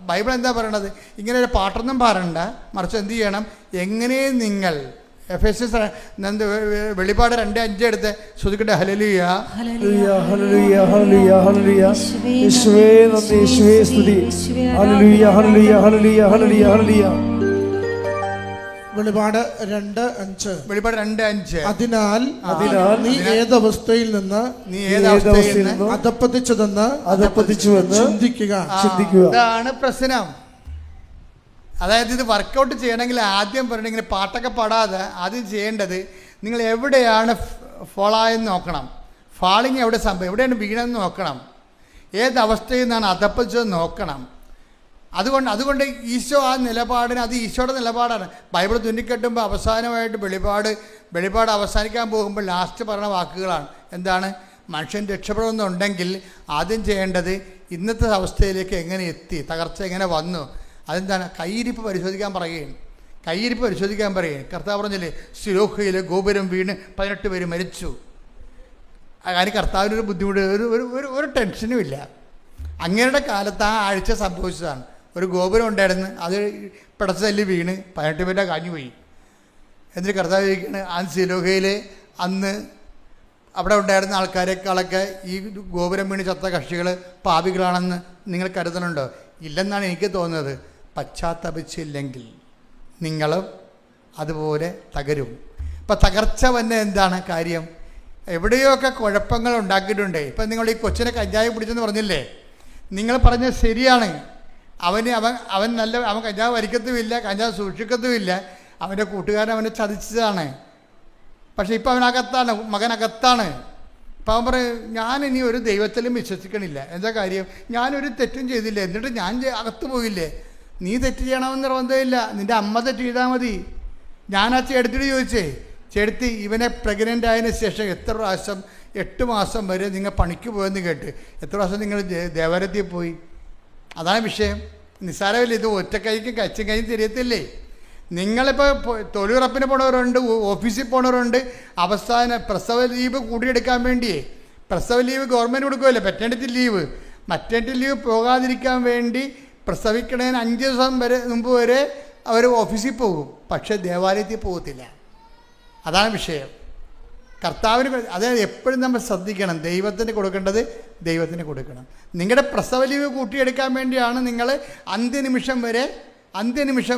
ബൈബിൾ എന്താ പറയണത്? ഇങ്ങനെ ഒരു പാട്ടൊന്നും പറയണ്ട, മറിച്ച് എന്ത് ചെയ്യണം? എങ്ങനെ നിങ്ങൾ വെളിപ്പാട് 2:5 എടുത്ത് ശ്രദ്ധിക്കട്ടെ. ഹല്ലേലൂയ, ഹല്ലേലൂയ, ഹല്ലേലൂയ, ഹല്ലേലൂയ, ഹല്ലേലൂയ, യേശുവേ നന്ദി, യേശുവേ സ്തുതി. ഹല്ലേലൂയ, ഹല്ലേലൂയ, ഹല്ലേലൂയ, ഹല്ലേലൂയ, ഹല്ലേലൂയ. വെളിപാട് 2:5 അതിനാൽ നീ ഏതവസ്ഥയിൽ നിന്ന് അധപ്പതിച്ചുവെന്ന് ചിന്തിക്കുക. ഇതാണ് പ്രശ്നം. അതായത് ഇത് വർക്കൗട്ട് ചെയ്യണമെങ്കിൽ ആദ്യം പറയണമെങ്കിൽ ഇങ്ങനെ പാട്ടൊക്കെ പാടാതെ ആദ്യം ചെയ്യേണ്ടത് നിങ്ങൾ എവിടെയാണ് ഫോളായെന്ന് നോക്കണം. ഫാളിങ് എവിടെ സംഭവം, എവിടെയാണ് വീണെന്ന് നോക്കണം. ഏതവസ്ഥയിൽ നിന്നാണ് അധപ്പതിച്ചതെന്ന് നോക്കണം. അതുകൊണ്ട് ഈശോ ആ നിലപാടിന്, അത് ഈശോയുടെ നിലപാടാണ്. ബൈബിൾ തുന്നിക്കെട്ടുമ്പോൾ അവസാനമായിട്ട് വെളിപാട് അവസാനിക്കാൻ പോകുമ്പോൾ ലാസ്റ്റ് പറഞ്ഞ വാക്കുകളാണ്. എന്താണ്? മനുഷ്യൻ രക്ഷപ്പെടുന്നുണ്ടെങ്കിൽ ആദ്യം ചെയ്യേണ്ടത് ഇന്നത്തെ അവസ്ഥയിലേക്ക് എങ്ങനെ എത്തി, തകർച്ച എങ്ങനെ വന്നു, അതെന്താണ്? കയ്യിരിപ്പ് പരിശോധിക്കാൻ പറയുകയാണ്. കയ്യിരിപ്പ് പരിശോധിക്കാൻ പറയുകയാണ്. കർത്താവ് പറഞ്ഞില്ലേ, സിലോഹയിലെ ഗോപുരം വീണ് 18 പേര് മരിച്ചു. അതിന് കർത്താവിനൊരു ബുദ്ധിമുട്ട്, ഒരു ടെൻഷനും ഇല്ല. അങ്ങയുടെ കാലത്ത് ആ ആഴ്ച സംഭവിച്ചതാണ്. ഒരു ഗോപുരം ഉണ്ടായിരുന്നു, അത് പിടച്ച് തല്ലി വീണ് 18 പേരുടെ കാഞ്ഞുപോയി. എന്നിട്ട് കർത്താവ് ചോദിക്കുകയാണ്, ആ സിലോഹയിൽ അന്ന് അവിടെ ഉണ്ടായിരുന്ന ആൾക്കാരെക്കാളൊക്കെ ഈ ഗോപുരം വീണ് ചത്ത കക്ഷികൾ പാപികളാണെന്ന് നിങ്ങൾ കരുതണുണ്ടോ? ഇല്ലെന്നാണ് എനിക്ക് തോന്നുന്നത്. പശ്ചാത്തപിച്ചില്ലെങ്കിൽ നിങ്ങളും അതുപോലെ തകരും. ഇപ്പം തകർച്ച വന്നെ എന്താണ് കാര്യം? എവിടെയൊക്കെ കുഴപ്പങ്ങൾ ഉണ്ടാക്കിയിട്ടുണ്ട്. ഇപ്പം നിങ്ങൾ ഈ കൊച്ചിനെ കഞ്ചാവ് പിടിച്ചെന്ന് പറഞ്ഞില്ലേ, നിങ്ങൾ പറഞ്ഞത് ശരിയാണ്. അവൻ കഞ്ചാവ് വലിക്കത്തുമില്ല, കഞ്ചാവ് സൂക്ഷിക്കത്തുമില്ല. അവൻ്റെ കൂട്ടുകാരൻ അവനെ ചതിച്ചതാണ്. പക്ഷേ ഇപ്പം അവനകത്താണ്, മകനകത്താണ്. ഇപ്പം അവൻ പറയും, ഞാനിനി ഒരു ദൈവത്തിലും വിശ്വസിക്കണില്ല. എന്താ കാര്യം? ഞാനൊരു തെറ്റും ചെയ്തില്ല, എന്നിട്ട് ഞാൻ അകത്ത് പോയില്ലേ? നീ തെറ്റ് ചെയ്യണമെന്ന് നിർബന്ധമില്ല, നിൻ്റെ അമ്മ തെറ്റ് ചെയ്താൽ മതി. ഞാൻ ആ ചേട്ടത്തിയോട് ചോദിച്ചേ, ചേട്ടത്തി ഇവനെ പ്രഗ്നൻ്റ് ആയതിനു ശേഷം എത്ര പ്രാവശ്യം 8 മാസം വരെ നിങ്ങൾ പണിക്ക് പോയെന്ന് കേട്ട്, എത്ര പ്രാവശ്യം നിങ്ങൾ ദേവാലയത്തിൽ പോയി? അതാണ് വിഷയം. നിസ്സാരമില്ല. ഇത് ഒറ്റക്കൈക്കും കച്ചും കൈയും തിരിയത്തില്ലേ? നിങ്ങളിപ്പോൾ തൊഴിലുറപ്പിന് പോണവരുണ്ട്, ഓഫീസിൽ പോണവരുണ്ട്. അവസാന പ്രസവ ലീവ് കൂടിയെടുക്കാൻ വേണ്ടിയേ, പ്രസവ ലീവ് ഗവൺമെൻറ് കൊടുക്കുമല്ലോ, മെറ്റേണിറ്റി ലീവ്. മെറ്റേണിറ്റി ലീവ് പോകാതിരിക്കാൻ വേണ്ടി പ്രസവിക്കണതിന് 5 ദിവസം മുമ്പ് വരെ അവർ ഓഫീസിൽ പോകും, പക്ഷേ ദേവാലയത്തിൽ പോകത്തില്ല. അതാണ് വിഷയം. കർത്താവിന് അതായത് എപ്പോഴും നമ്മൾ ശ്രദ്ധിക്കണം, ദൈവത്തിന് കൊടുക്കേണ്ടത് ദൈവത്തിന് കൊടുക്കണം. നിങ്ങളുടെ പ്രസവ ലീവ് കൂട്ടിയെടുക്കാൻ വേണ്ടിയാണ് നിങ്ങൾ അന്ത്യനിമിഷം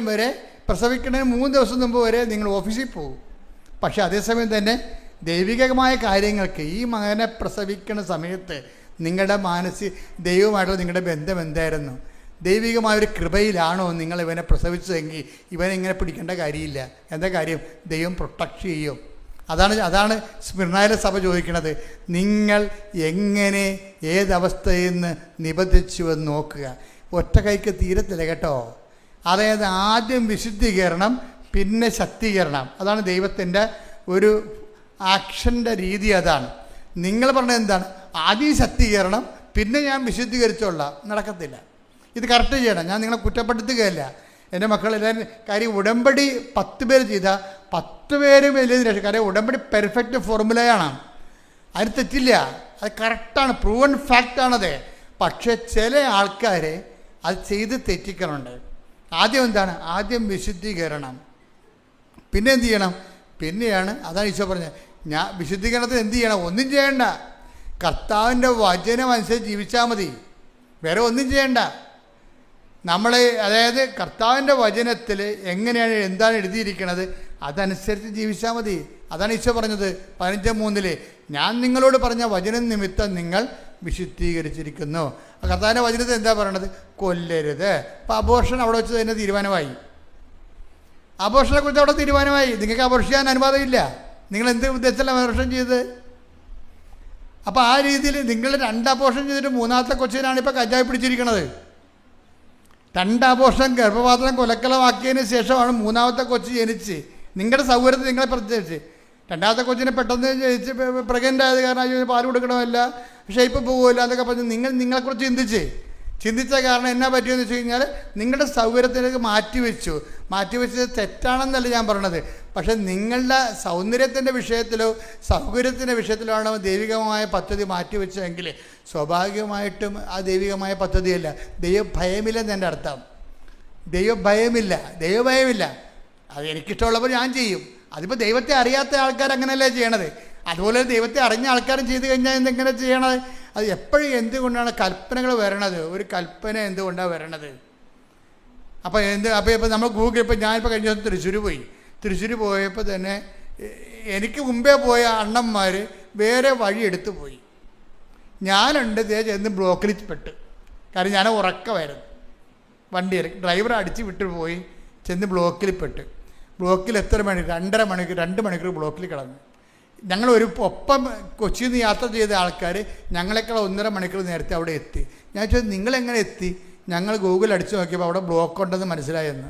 വരെ പ്രസവിക്കുന്നതിന് 3 ദിവസം മുമ്പ് വരെ നിങ്ങൾ ഓഫീസിൽ പോകും. പക്ഷേ അതേസമയം തന്നെ ദൈവികമായ കാര്യങ്ങൾക്ക് ഈ മകനെ പ്രസവിക്കുന്ന സമയത്ത് നിങ്ങളുടെ ദൈവമായിട്ടുള്ള നിങ്ങളുടെ ബന്ധം എന്തായിരുന്നു? ദൈവികമായൊരു കൃപയിലാണോ നിങ്ങൾ ഇവനെ പ്രസവിച്ചതെങ്കിൽ ഇവനെ ഇങ്ങനെ പിടിക്കേണ്ട കാര്യമില്ല. എന്താ കാര്യം? ദൈവം പ്രൊട്ടക്റ്റ് ചെയ്യും. അതാണ് സ്മിർനായിലെ സഭ ചോദിക്കുന്നത്. നിങ്ങൾ എങ്ങനെ ഏതവസ്ഥയിൽ നിന്ന് നിബന്ധിച്ചുവെന്ന് നോക്കുക. ഒറ്റ കൈക്ക് തീരത്തില്ല കേട്ടോ. അതായത് ആദ്യം വിശുദ്ധീകരണം, പിന്നെ ശക്തീകരണം. അതാണ് ദൈവത്തിൻ്റെ ഒരു ആക്ഷൻ്റെ രീതി. അതാണ് നിങ്ങൾ പറഞ്ഞത്. എന്താണ്? ആദ്യം ശക്തീകരണം, പിന്നെ ഞാൻ വിശുദ്ധീകരിച്ചോളാം. നടക്കത്തില്ല. ഇത് കറക്റ്റ് ചെയ്യണം. ഞാൻ നിങ്ങളെ കുറ്റപ്പെടുത്തുകയല്ല. എൻ്റെ മക്കളെല്ലാവരും കാര്യം ഉടമ്പടി 10 പേര് ചെയ്താൽ 10 പേരും വലിയ രക്ഷ. കാര്യം ഉടമ്പടി പെർഫെക്റ്റ് ഫോർമുലയാണ്, അതിന് തെറ്റില്ല. അത് കറക്റ്റാണ്, പ്രൂവൺ ഫാക്റ്റാണത്. പക്ഷേ ചില ആൾക്കാർ അത് ചെയ്ത് തെറ്റിക്കണുണ്ട്. ആദ്യം എന്താണ്? ആദ്യം വിശുദ്ധീകരണം, പിന്നെ എന്ത് ചെയ്യണം? പിന്നെയാണ്, അതാണ് ഈശോ പറഞ്ഞത്, ഞാൻ വിശുദ്ധീകരണത്തിന് എന്ത് ചെയ്യണം? ഒന്നും ചെയ്യണ്ട. കർത്താവിൻ്റെ വചനം അനുസരിച്ച് ജീവിച്ചാൽ മതി, വേറെ ഒന്നും ചെയ്യണ്ട. അതായത് കർത്താവിൻ്റെ വചനത്തിൽ എങ്ങനെയാണ്, എന്താണ് എഴുതിയിരിക്കുന്നത്, അതനുസരിച്ച് ജീവിച്ചാൽ മതി. അതാണ് ഈശോ പറഞ്ഞത് 15:3 ഞാൻ നിങ്ങളോട് പറഞ്ഞ വചനം നിമിത്തം നിങ്ങൾ വിശുദ്ധീകരിച്ചിരിക്കുന്നു. കർത്താവിൻ്റെ വചനത്തിൽ എന്താ പറയണത്? കൊല്ലരുത്. അപ്പോൾ അബോർഷൻ അവിടെ വെച്ച് തന്നെ തീരുമാനമായി. അബോർഷനെ കുറിച്ച് അവിടെ തീരുമാനമായി. നിങ്ങൾക്ക് അബോർഷൻ ചെയ്യാൻ അനുവാദമില്ല. നിങ്ങൾ എന്ത് ഉദ്ദേശത്തിലാണ് അബോർഷൻ ചെയ്തത്? അപ്പോൾ ആ രീതിയിൽ നിങ്ങൾ 2 അബോർഷൻ ചെയ്തിട്ട് 3ാമത്തെ കൊച്ചിനാണ് ഇപ്പോൾ കഞ്ചാവ് പിടിച്ചിരിക്കുന്നത്. 2 അബോർഷൻ ഗർഭപാത്രം കൊലക്കലമാക്കിയതിന് ശേഷമാണ് 3ാമത്തെ കൊച്ച് ജനിച്ച്. നിങ്ങളുടെ സൗകര്യത്തിൽ നിങ്ങളെ പ്രത്യേകിച്ച് 2ാമത്തെ കൊച്ചിനെ പെട്ടെന്ന് ജനിച്ച് പ്രഗ്നൻ്റ് ആയത് കാരണം പാൽ കൊടുക്കണമല്ല, ഷേപ്പ് പോകുമല്ല എന്നൊക്കെ പറഞ്ഞ് നിങ്ങളെക്കുറിച്ച് ചിന്തിച്ച കാരണം എന്നാ പറ്റിയെന്ന് വെച്ച് കഴിഞ്ഞാൽ നിങ്ങളുടെ സൗകര്യത്തിലേക്ക് മാറ്റിവെച്ചത് തെറ്റാണെന്നല്ല ഞാൻ പറയണത്. പക്ഷേ നിങ്ങളുടെ സൗന്ദര്യത്തിൻ്റെ വിഷയത്തിലോ സൗകര്യത്തിൻ്റെ വിഷയത്തിലോ ആണ് ദൈവികമായ പദ്ധതി മാറ്റിവെച്ചതെങ്കിൽ സ്വാഭാവികമായിട്ടും ആ ദൈവികമായ പദ്ധതിയല്ല. ദൈവഭയമില്ലെന്ന് എൻ്റെ അർത്ഥം. ദൈവഭയമില്ല. അത് എനിക്കിഷ്ടമുള്ളപ്പോൾ ഞാൻ ചെയ്യും. അതിപ്പോൾ ദൈവത്തെ അറിയാത്ത ആൾക്കാർ അങ്ങനെയല്ലേ ചെയ്യണത്. അതുപോലെ ദൈവത്തെ അറിഞ്ഞ ആൾക്കാരും ചെയ്ത് കഴിഞ്ഞാൽ എന്തെങ്ങനെ ചെയ്യണത്? അത് എപ്പോഴും എന്തുകൊണ്ടാണ് കൽപ്പനകൾ വരണത്? ഒരു കൽപ്പന എന്തുകൊണ്ടാണ് വരണത്? അപ്പോൾ ഇപ്പോൾ നമ്മൾ ഗൂഗിൾ, ഇപ്പോൾ ഞാനിപ്പോൾ കഴിഞ്ഞ ദിവസം തൃശ്ശൂർ പോയപ്പോൾ തന്നെ എനിക്ക് മുമ്പേ പോയ അണ്ണന്മാർ വേറെ വഴി എടുത്തു പോയി. ഞാനുണ്ട് ചെന്ന് ബ്ലോക്കിൽ പെട്ട്. കാരണം ഞാൻ ഉറക്കമായിരുന്നു. വണ്ടി ഡ്രൈവർ അടിച്ച് വിട്ടു പോയി, ചെന്ന് ബ്ലോക്കിൽ പെട്ട്. ബ്ലോക്കിൽ എത്ര മണിക്കൂർ? 2 മണിക്കൂർ ബ്ലോക്കിൽ കിടന്നു. ഒപ്പം കൊച്ചിയിൽ നിന്ന് യാത്ര ചെയ്ത ആൾക്കാർ ഞങ്ങളെക്കാൾ 1.5 മണിക്കൂർ നേരത്തെ അവിടെ എത്തി. ഞാൻ ചോദിച്ചു, നിങ്ങളെങ്ങനെ എത്തി? ഞങ്ങൾ ഗൂഗിൾ അടിച്ചു നോക്കിയപ്പോൾ അവിടെ ബ്ലോക്ക് ഉണ്ടെന്ന് മനസ്സിലായെന്ന്.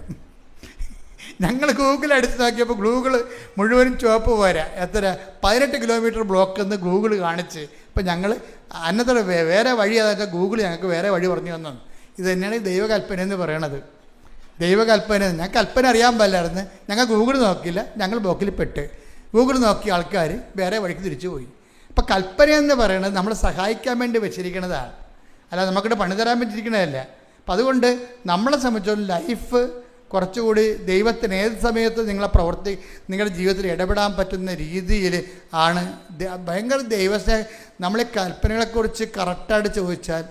ഞങ്ങൾ ഗൂഗിൾ അടിച്ച് നോക്കിയപ്പോൾ ഗൂഗിൾ മുഴുവനും ചുവപ്പ് പോരാ, എത്ര 18 കിലോമീറ്റർ ബ്ലോക്ക് എന്ന് ഗൂഗിൾ കാണിച്ച്. ഇപ്പം ഞങ്ങൾ അന്നത്തെ വേറെ വഴി, അതായത് ഗൂഗിൾ ഞങ്ങൾക്ക് വേറെ വഴി പറഞ്ഞു തന്നു. ഇത് തന്നെയാണ് ദൈവകൽപ്പന എന്ന് പറയണത്. ദൈവകൽപ്പന. ഞാൻ കൽപ്പന അറിയാൻ പാടില്ലായിരുന്നു. ഞങ്ങൾ ഗൂഗിൾ നോക്കിയില്ല, ഞങ്ങൾ ബ്ലോക്കിൽ പെട്ട്. ഗൂഗിൾ നോക്കിയ ആൾക്കാർ വേറെ വഴിക്ക് തിരിച്ചു പോയി. അപ്പം കൽപ്പന എന്ന് പറയുന്നത് നമ്മളെ സഹായിക്കാൻ വേണ്ടി വെച്ചിരിക്കുന്നതാണ്, അല്ല നമുക്കിട്ട് പണി തരാൻ പറ്റിയിരിക്കുന്നതല്ല. അപ്പം അതുകൊണ്ട് നമ്മളെ സംബന്ധിച്ചോളം ലൈഫ് കുറച്ചുകൂടി ദൈവത്തിന് ഏത് സമയത്ത് നിങ്ങളുടെ ജീവിതത്തിൽ ഇടപെടാൻ പറ്റുന്ന രീതിയിൽ ആണ്. ഭയങ്കര നമ്മളെ കൽപ്പനകളെക്കുറിച്ച് കറക്റ്റായിട്ട് ചോദിച്ചാൽ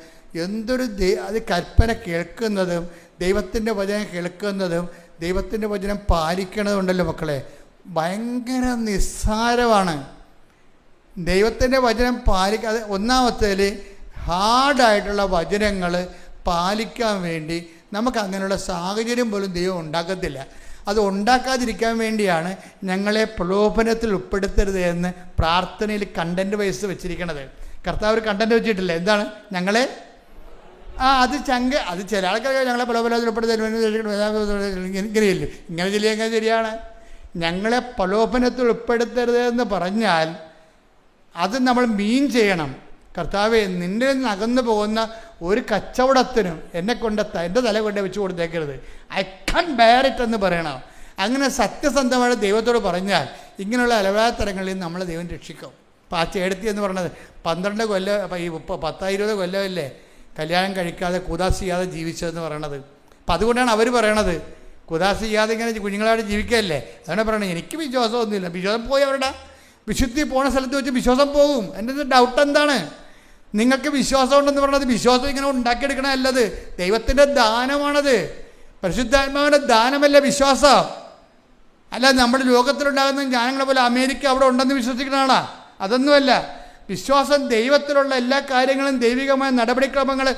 എന്തൊരു അത് കൽപ്പന കേൾക്കുന്നതും ദൈവത്തിൻ്റെ വചനം കേൾക്കുന്നതും ദൈവത്തിൻ്റെ വചനം പാലിക്കണതുണ്ടല്ലോ മക്കളെ, ഭയങ്കര നിസ്സാരമാണ്. ദൈവത്തിൻ്റെ വചനം പാലിക്കാതെ ഒന്നാമത്തേൽ ഹാർഡായിട്ടുള്ള വചനങ്ങൾ പാലിക്കാൻ വേണ്ടി നമുക്ക് അങ്ങനെയുള്ള സാഹചര്യം പോലും ദൈവം ഉണ്ടാക്കത്തില്ല. അത് ഉണ്ടാക്കാതിരിക്കാൻ വേണ്ടിയാണ് ഞങ്ങളെ പ്രലോഭനത്തിൽ ഉൾപ്പെടുത്തരുത് എന്ന് പ്രാർത്ഥനയിൽ കണ്ടൻറ്റ് വൈസ് വെച്ചിരിക്കണത്. കർത്താവ് ഒരു കണ്ടൻറ്റ് വെച്ചിട്ടില്ല. എന്താണ്? ഞങ്ങളെ അത് ചില ആൾക്കാർ ഞങ്ങളെ പ്രലോഭനത്തിൽ ഉൾപ്പെടുത്തരുത് ഇങ്ങനെയല്ലേ, ഇങ്ങനെ ചെല്ലിയെങ്ങനെ ശരിയാണ്. ഞങ്ങളെ പ്രലോഭനത്തിൽ ഉൾപ്പെടുത്തരുത് എന്ന് പറഞ്ഞാൽ അത് നമ്മൾ മീൻ ചെയ്യണം. കർത്താവെ, നിൻ്റെ നിന്ന് അകന്നു പോകുന്ന ഒരു കച്ചവടത്തിനും എന്നെക്കൊണ്ട് എൻ്റെ തല കൊണ്ട് വെച്ച് കൊടുത്തേക്കരുത്. ഐ കാൻ ബെയർ ഇറ്റ് എന്ന് പറയണം. അങ്ങനെ സത്യസന്ധമായിട്ട് ദൈവത്തോട് പറഞ്ഞാൽ ഇങ്ങനെയുള്ള അലവാത്തരങ്ങളിൽ നമ്മളെ ദൈവം രക്ഷിക്കും. അപ്പോൾ ആ ചേടത്തി എന്ന് പറഞ്ഞത് 12 കൊല്ലം, അപ്പോൾ ഈ 10-20 കൊല്ലമല്ലേ കല്യാണം കഴിക്കാതെ കൂദാസ് ചെയ്യാതെ ജീവിച്ചതെന്ന് പറയണത്. അപ്പം അതുകൊണ്ടാണ് അവർ പറയണത് കൂദാസ് ചെയ്യാതെ ഇങ്ങനെ കുഞ്ഞുങ്ങളായിട്ട് ജീവിക്കുകയല്ലേ. അതുകൊണ്ട് പറയണത് എനിക്ക് വിശ്വാസമൊന്നുമില്ല. വിശ്വാസം പോയി അവരുടെ വിശുദ്ധി പോണ സ്ഥലത്ത് വെച്ച് വിശ്വാസം പോകും. എൻ്റെ ഡൗട്ട് എന്താണ്? നിങ്ങൾക്ക് വിശ്വാസം ഉണ്ടെന്ന് പറഞ്ഞത് വിശ്വാസം ഇങ്ങനെ ഉണ്ടാക്കിയെടുക്കണമല്ലത്, ദൈവത്തിൻ്റെ ദാനമാണത്. പരിശുദ്ധാത്മാവിൻ്റെ ദാനമല്ല വിശ്വാസം. അല്ല നമ്മുടെ ലോകത്തിലുണ്ടാകുന്ന ജ്ഞാനങ്ങളെ പോലെ അമേരിക്ക അവിടെ ഉണ്ടെന്ന് വിശ്വസിക്കണതാണ്, അതൊന്നുമല്ല. വിശ്വാസം ദൈവത്തിലുള്ള എല്ലാ കാര്യങ്ങളും, ദൈവികമായ നടപടിക്രമങ്ങൾ,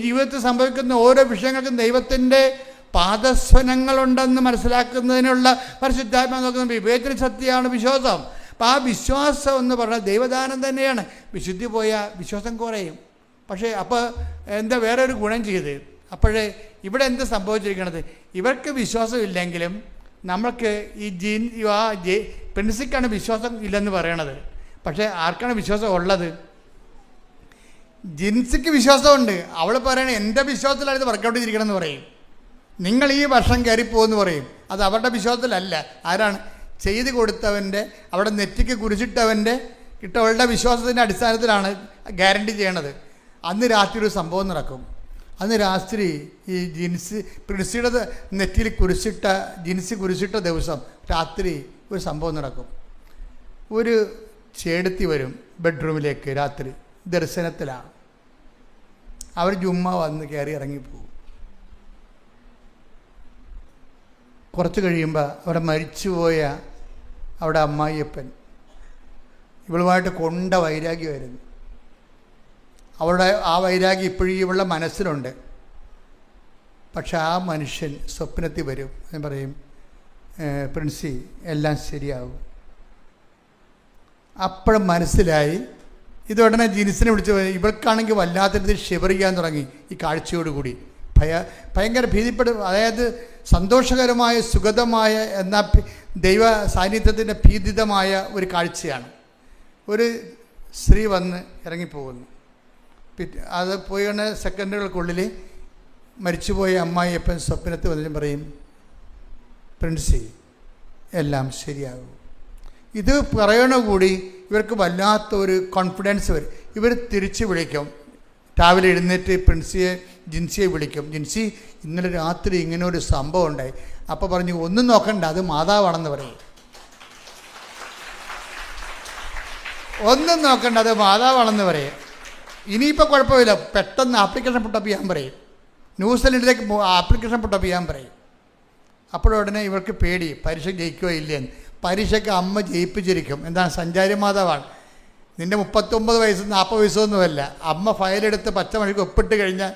ജീവിതത്തിൽ സംഭവിക്കുന്ന ഓരോ വിഷയങ്ങൾക്കും ദൈവത്തിൻ്റെ പാദസ്വനങ്ങളുണ്ടെന്ന് മനസ്സിലാക്കുന്നതിനുള്ള പരിശുദ്ധാത്മാവ് നോക്കുന്ന വിവേചന ശക്തിയാണ് വിശ്വാസം. അപ്പം ആ വിശ്വാസം എന്ന് പറഞ്ഞാൽ ദൈവദാനം തന്നെയാണ്. വിശുദ്ധി പോയാൽ വിശ്വാസം കുറയും. പക്ഷേ അപ്പോൾ എന്താ വേറെ ഒരു ഗുണം ചെയ്ത്? അപ്പോഴേ ഇവിടെ എന്ത് സംഭവിച്ചിരിക്കണത്? ഇവർക്ക് വിശ്വാസമില്ലെങ്കിലും നമ്മൾക്ക് ഈ പ്രിൻസിക്കാണ് വിശ്വാസം ഇല്ലെന്ന് പറയണത്. പക്ഷേ ആർക്കാണ് വിശ്വാസം ഉള്ളത്? ജിൻസിക്ക് വിശ്വാസമുണ്ട്. അവൾ പറയണേ എൻ്റെ വിശ്വാസത്തിലാണ് ഇത് വർക്കൗട്ട് ചെയ്തിരിക്കണമെന്ന് പറയും. നിങ്ങൾ ഈ വർഷം കയറിപ്പോകുമെന്ന് പറയും. അത് അവരുടെ വിശ്വാസത്തിലല്ല. ആരാണ്? ചെയ്ത് കൊടുത്തവൻ്റെ, അവിടെ നെറ്റിക്ക് കുരിശിട്ടവൻ്റെ കിട്ടവളുടെ വിശ്വാസത്തിൻ്റെ അടിസ്ഥാനത്തിലാണ് ഗ്യാരണ്ടി ചെയ്യണത്. അന്ന് രാത്രി ഒരു സംഭവം നടക്കും. അന്ന് രാത്രി ഈ പ്രിൻസിയുടെ നെറ്റിയിൽ ജിൻസി കുരിശിട്ട ദിവസം രാത്രി ഒരു സംഭവം നടക്കും. ഒരു ചേടത്തി വരും ബെഡ്റൂമിലേക്ക് രാത്രി ദർശനത്തിലാണ്. അവർ ജുമ്മ വന്ന് കയറി ഇറങ്ങിപ്പോകും. കുറച്ച് കഴിയുമ്പോൾ അവിടെ മരിച്ചുപോയ അവിടെ അമ്മായിയപ്പൻ ഇവളുമായിട്ട് കൊണ്ട വൈരാഗ്യമായിരുന്നു. അവളുടെ ആ വൈരാഗ്യം ഇപ്പോഴും ഇവളുടെ മനസ്സിലുണ്ട്. പക്ഷെ ആ മനുഷ്യൻ സ്വപ്നത്തിൽ വരും. ഞാൻ പറയും, പ്രിൻസി എല്ലാം ശരിയാകും. അപ്പോഴും മനസ്സിലായി. ഇതുടനെ ജിൻസിനെ വിളിച്ച് ഇവൾക്കാണെങ്കിൽ വല്ലാത്ത രീതിയിൽ ഷിവർ ചെയ്യാൻ തുടങ്ങി. ഈ കാഴ്ചയോടുകൂടി ഭയങ്കര ഭീതിപ്പെടും. അതായത് സന്തോഷകരമായ സുഗതമായ എന്നാൽ ദൈവ സാന്നിധ്യത്തിൻ്റെ ഭീതിതമായ ഒരു കാഴ്ചയാണ്. ഒരു സ്ത്രീ വന്ന് ഇറങ്ങിപ്പോകുന്നു. അത് പോയ സെക്കൻഡുകൾക്കുള്ളിൽ മരിച്ചുപോയ അമ്മായിയപ്പൻ സ്വപ്നത്തിൽ വന്നിട്ട് പറയും, പ്രിൻസി എല്ലാം ശരിയാകും. ഇത് പറയണ കൂടി ഇവർക്ക് വല്ലാത്തൊരു കോൺഫിഡൻസ് വരും. ഇവർ തിരിച്ച് വിളിക്കും. രാവിലെ എഴുന്നേറ്റ് ജിൻസിയെ വിളിക്കും. ജിൻസി, ഇന്നലെ രാത്രി ഇങ്ങനെ ഒരു സംഭവം ഉണ്ടായി. അപ്പോൾ പറഞ്ഞു, ഒന്നും നോക്കണ്ട, അത് മാതാവാണെന്ന് പറയും. ഒന്നും നോക്കണ്ട, അത് മാതാവാണെന്ന് പറയും. ഇനിയിപ്പോൾ കുഴപ്പമില്ല, പെട്ടെന്ന് ആപ്ലിക്കേഷൻ പുട്ടപ്പ് ചെയ്യാൻ പറയും. ന്യൂസിലൻഡിലേക്ക് ആപ്ലിക്കേഷൻ പുട്ടപ്പ് ചെയ്യാൻ പറയും. അപ്പോഴുടനെ ഇവർക്ക് പേടി, പരീക്ഷ ജയിക്കുകയോ ഇല്ലയെന്ന്. പരീക്ഷയ്ക്ക് അമ്മ ജയിപ്പിച്ചിരിക്കും. എന്താണ്? സഞ്ചാരി മാതാവാണ്. നിൻ്റെ 39 വയസ്സ് 40 വയസ്സൊന്നുമല്ല. അമ്മ ഫയലെടുത്ത് പച്ചമണിക്ക് ഒപ്പിട്ട് കഴിഞ്ഞാൽ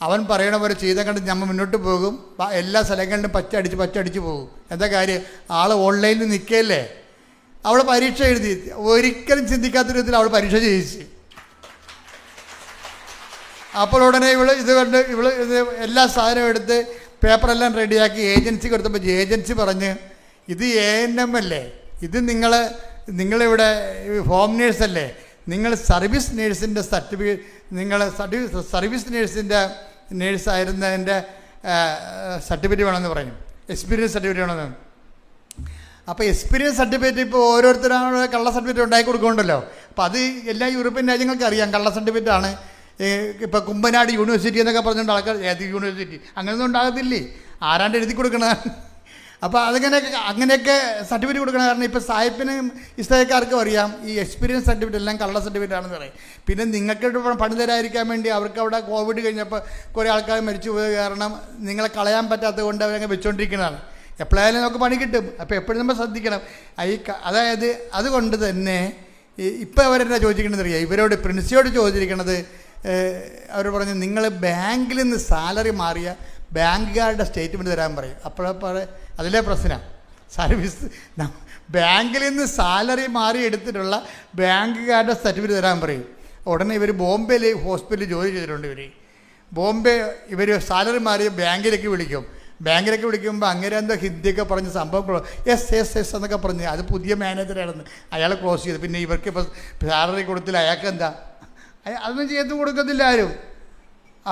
അവൻ പറയണ പോലെ ചെയ്ത കണ്ട് നമ്മൾ മുന്നോട്ട് പോകും. എല്ലാ സ്ഥലങ്ങളിലും പച്ചടിച്ച് പോകും. എന്താ കാര്യം? ആൾ ഓൺലൈനിൽ നിൽക്കുകയല്ലേ. അവൾ പരീക്ഷ എഴുതി. ഒരിക്കലും ചിന്തിക്കാത്ത വിധത്തിൽ അവൾ പരീക്ഷ ജയിച്ച്. അപ്പോൾ ഉടനെ ഇത് കണ്ട് എല്ലാ സാധനവും എടുത്ത് പേപ്പറെല്ലാം റെഡിയാക്കി ഏജൻസിക്ക് കൊടുത്തപ്പോൾ ഏജൻസി പറഞ്ഞ്, ഇത് ANM അല്ലേ, ഇത് നിങ്ങളിവിടെ ഹോം നേഴ്സല്ലേ, നിങ്ങൾ സർവീസ് നേഴ്സിൻ്റെ സർട്ടിഫിക്കറ്റ്, നിങ്ങൾ സർവീസ് നേഴ്സിൻ്റെ നേഴ്സായിരുന്നതിൻ്റെ സർട്ടിഫിക്കറ്റ് വേണമെന്ന് പറയും, എക്സ്പീരിയൻസ് സർട്ടിഫിക്കറ്റ് വേണമെന്ന്. അപ്പോൾ എക്സ്പീരിയൻസ് സർട്ടിഫിക്കറ്റ് ഇപ്പോൾ ഓരോരുത്തരാണ് കള്ള സർട്ടിഫിക്കറ്റ് ഉണ്ടാക്കി കൊടുക്കുന്നുണ്ടല്ലോ. അപ്പോൾ അത് എല്ലാ യൂറോപ്യൻ രാജ്യങ്ങൾക്ക് അറിയാം കള്ള സർട്ടിഫിക്കറ്റാണ്. ഇപ്പോൾ കുമ്പനാട് യൂണിവേഴ്സിറ്റി എന്നൊക്കെ പറഞ്ഞുകൊണ്ട് ആൾക്കാർ ഏത് യൂണിവേഴ്സിറ്റി അങ്ങനെയൊന്നും ഉണ്ടാകത്തില്ലേ, ആരാണ്ട് എഴുതി കൊടുക്കണതാണ്. അപ്പോൾ അങ്ങനെയൊക്കെ സർട്ടിഫിക്കറ്റ് കൊടുക്കണം. കാരണം ഇപ്പോൾ സായിപ്പിനും ഇസ്തായിക്കാർക്കും അറിയാം ഈ എക്സ്പീരിയൻസ് സർട്ടിഫിക്കറ്റ് എല്ലാം കള്ള സർട്ടിഫിക്കറ്റ് ആണെന്ന് പറയും. പിന്നെ നിങ്ങൾക്ക് പണി തരാതിരിക്കാൻ വേണ്ടി അവർക്ക് അവിടെ കോവിഡ് കഴിഞ്ഞപ്പോൾ കുറേ ആൾക്കാർ മരിച്ചു പോയത് കാരണം നിങ്ങളെ കളയാൻ പറ്റാത്തത് കൊണ്ട് അവരങ്ങ് വെച്ചുകൊണ്ടിരിക്കുന്നതാണ്. എപ്പോഴായാലും നമുക്ക് പണി കിട്ടും. അപ്പോൾ എപ്പോഴും നമ്മൾ ശ്രദ്ധിക്കണം. അതായത് അതുകൊണ്ട് തന്നെ ഇപ്പോൾ അവരെന്താ ചോദിച്ചിരിക്കണമെന്ന് അറിയാം, ഇവരോട് പ്രിൻസിയോട് ചോദിച്ചിരിക്കണത്, അവർ പറഞ്ഞു നിങ്ങൾ ബാങ്കിൽ നിന്ന് സാലറി മാറിയ ബാങ്കുകാരുടെ സ്റ്റേറ്റ്മെൻറ്റ് തരാൻ പറയും. അപ്പോഴേ അതിലെ പ്രശ്നം സർവീസ് ബാങ്കിൽ നിന്ന് സാലറി മാറി എടുത്തിട്ടുള്ള ബാങ്കുകാരുടെ സർട്ടിഫിക്കറ്റ് തരാൻ പറയും. ഉടനെ ഇവർ ബോംബെയിൽ ഹോസ്പിറ്റലിൽ ജോലി ചെയ്തിട്ടുണ്ട്. ഇവർ സാലറി മാറി ബാങ്കിലേക്ക് വിളിക്കും. ബാങ്കിലേക്ക് വിളിക്കുമ്പോൾ അങ്ങനെ എന്തോ ഹിന്ദിയൊക്കെ പറഞ്ഞ് സംഭവം എസ് എന്നൊക്കെ പറഞ്ഞ് അത് പുതിയ മാനേജറാണെന്ന് അയാൾ ക്ലോസ് ചെയ്തു. പിന്നെ ഇവർക്ക് ഇപ്പോൾ സാലറി കൊടുത്തില്ല, അയാൾക്ക് എന്താ അതൊന്നും ചെയ്ത് കൊടുക്കത്തില്ല ആരും.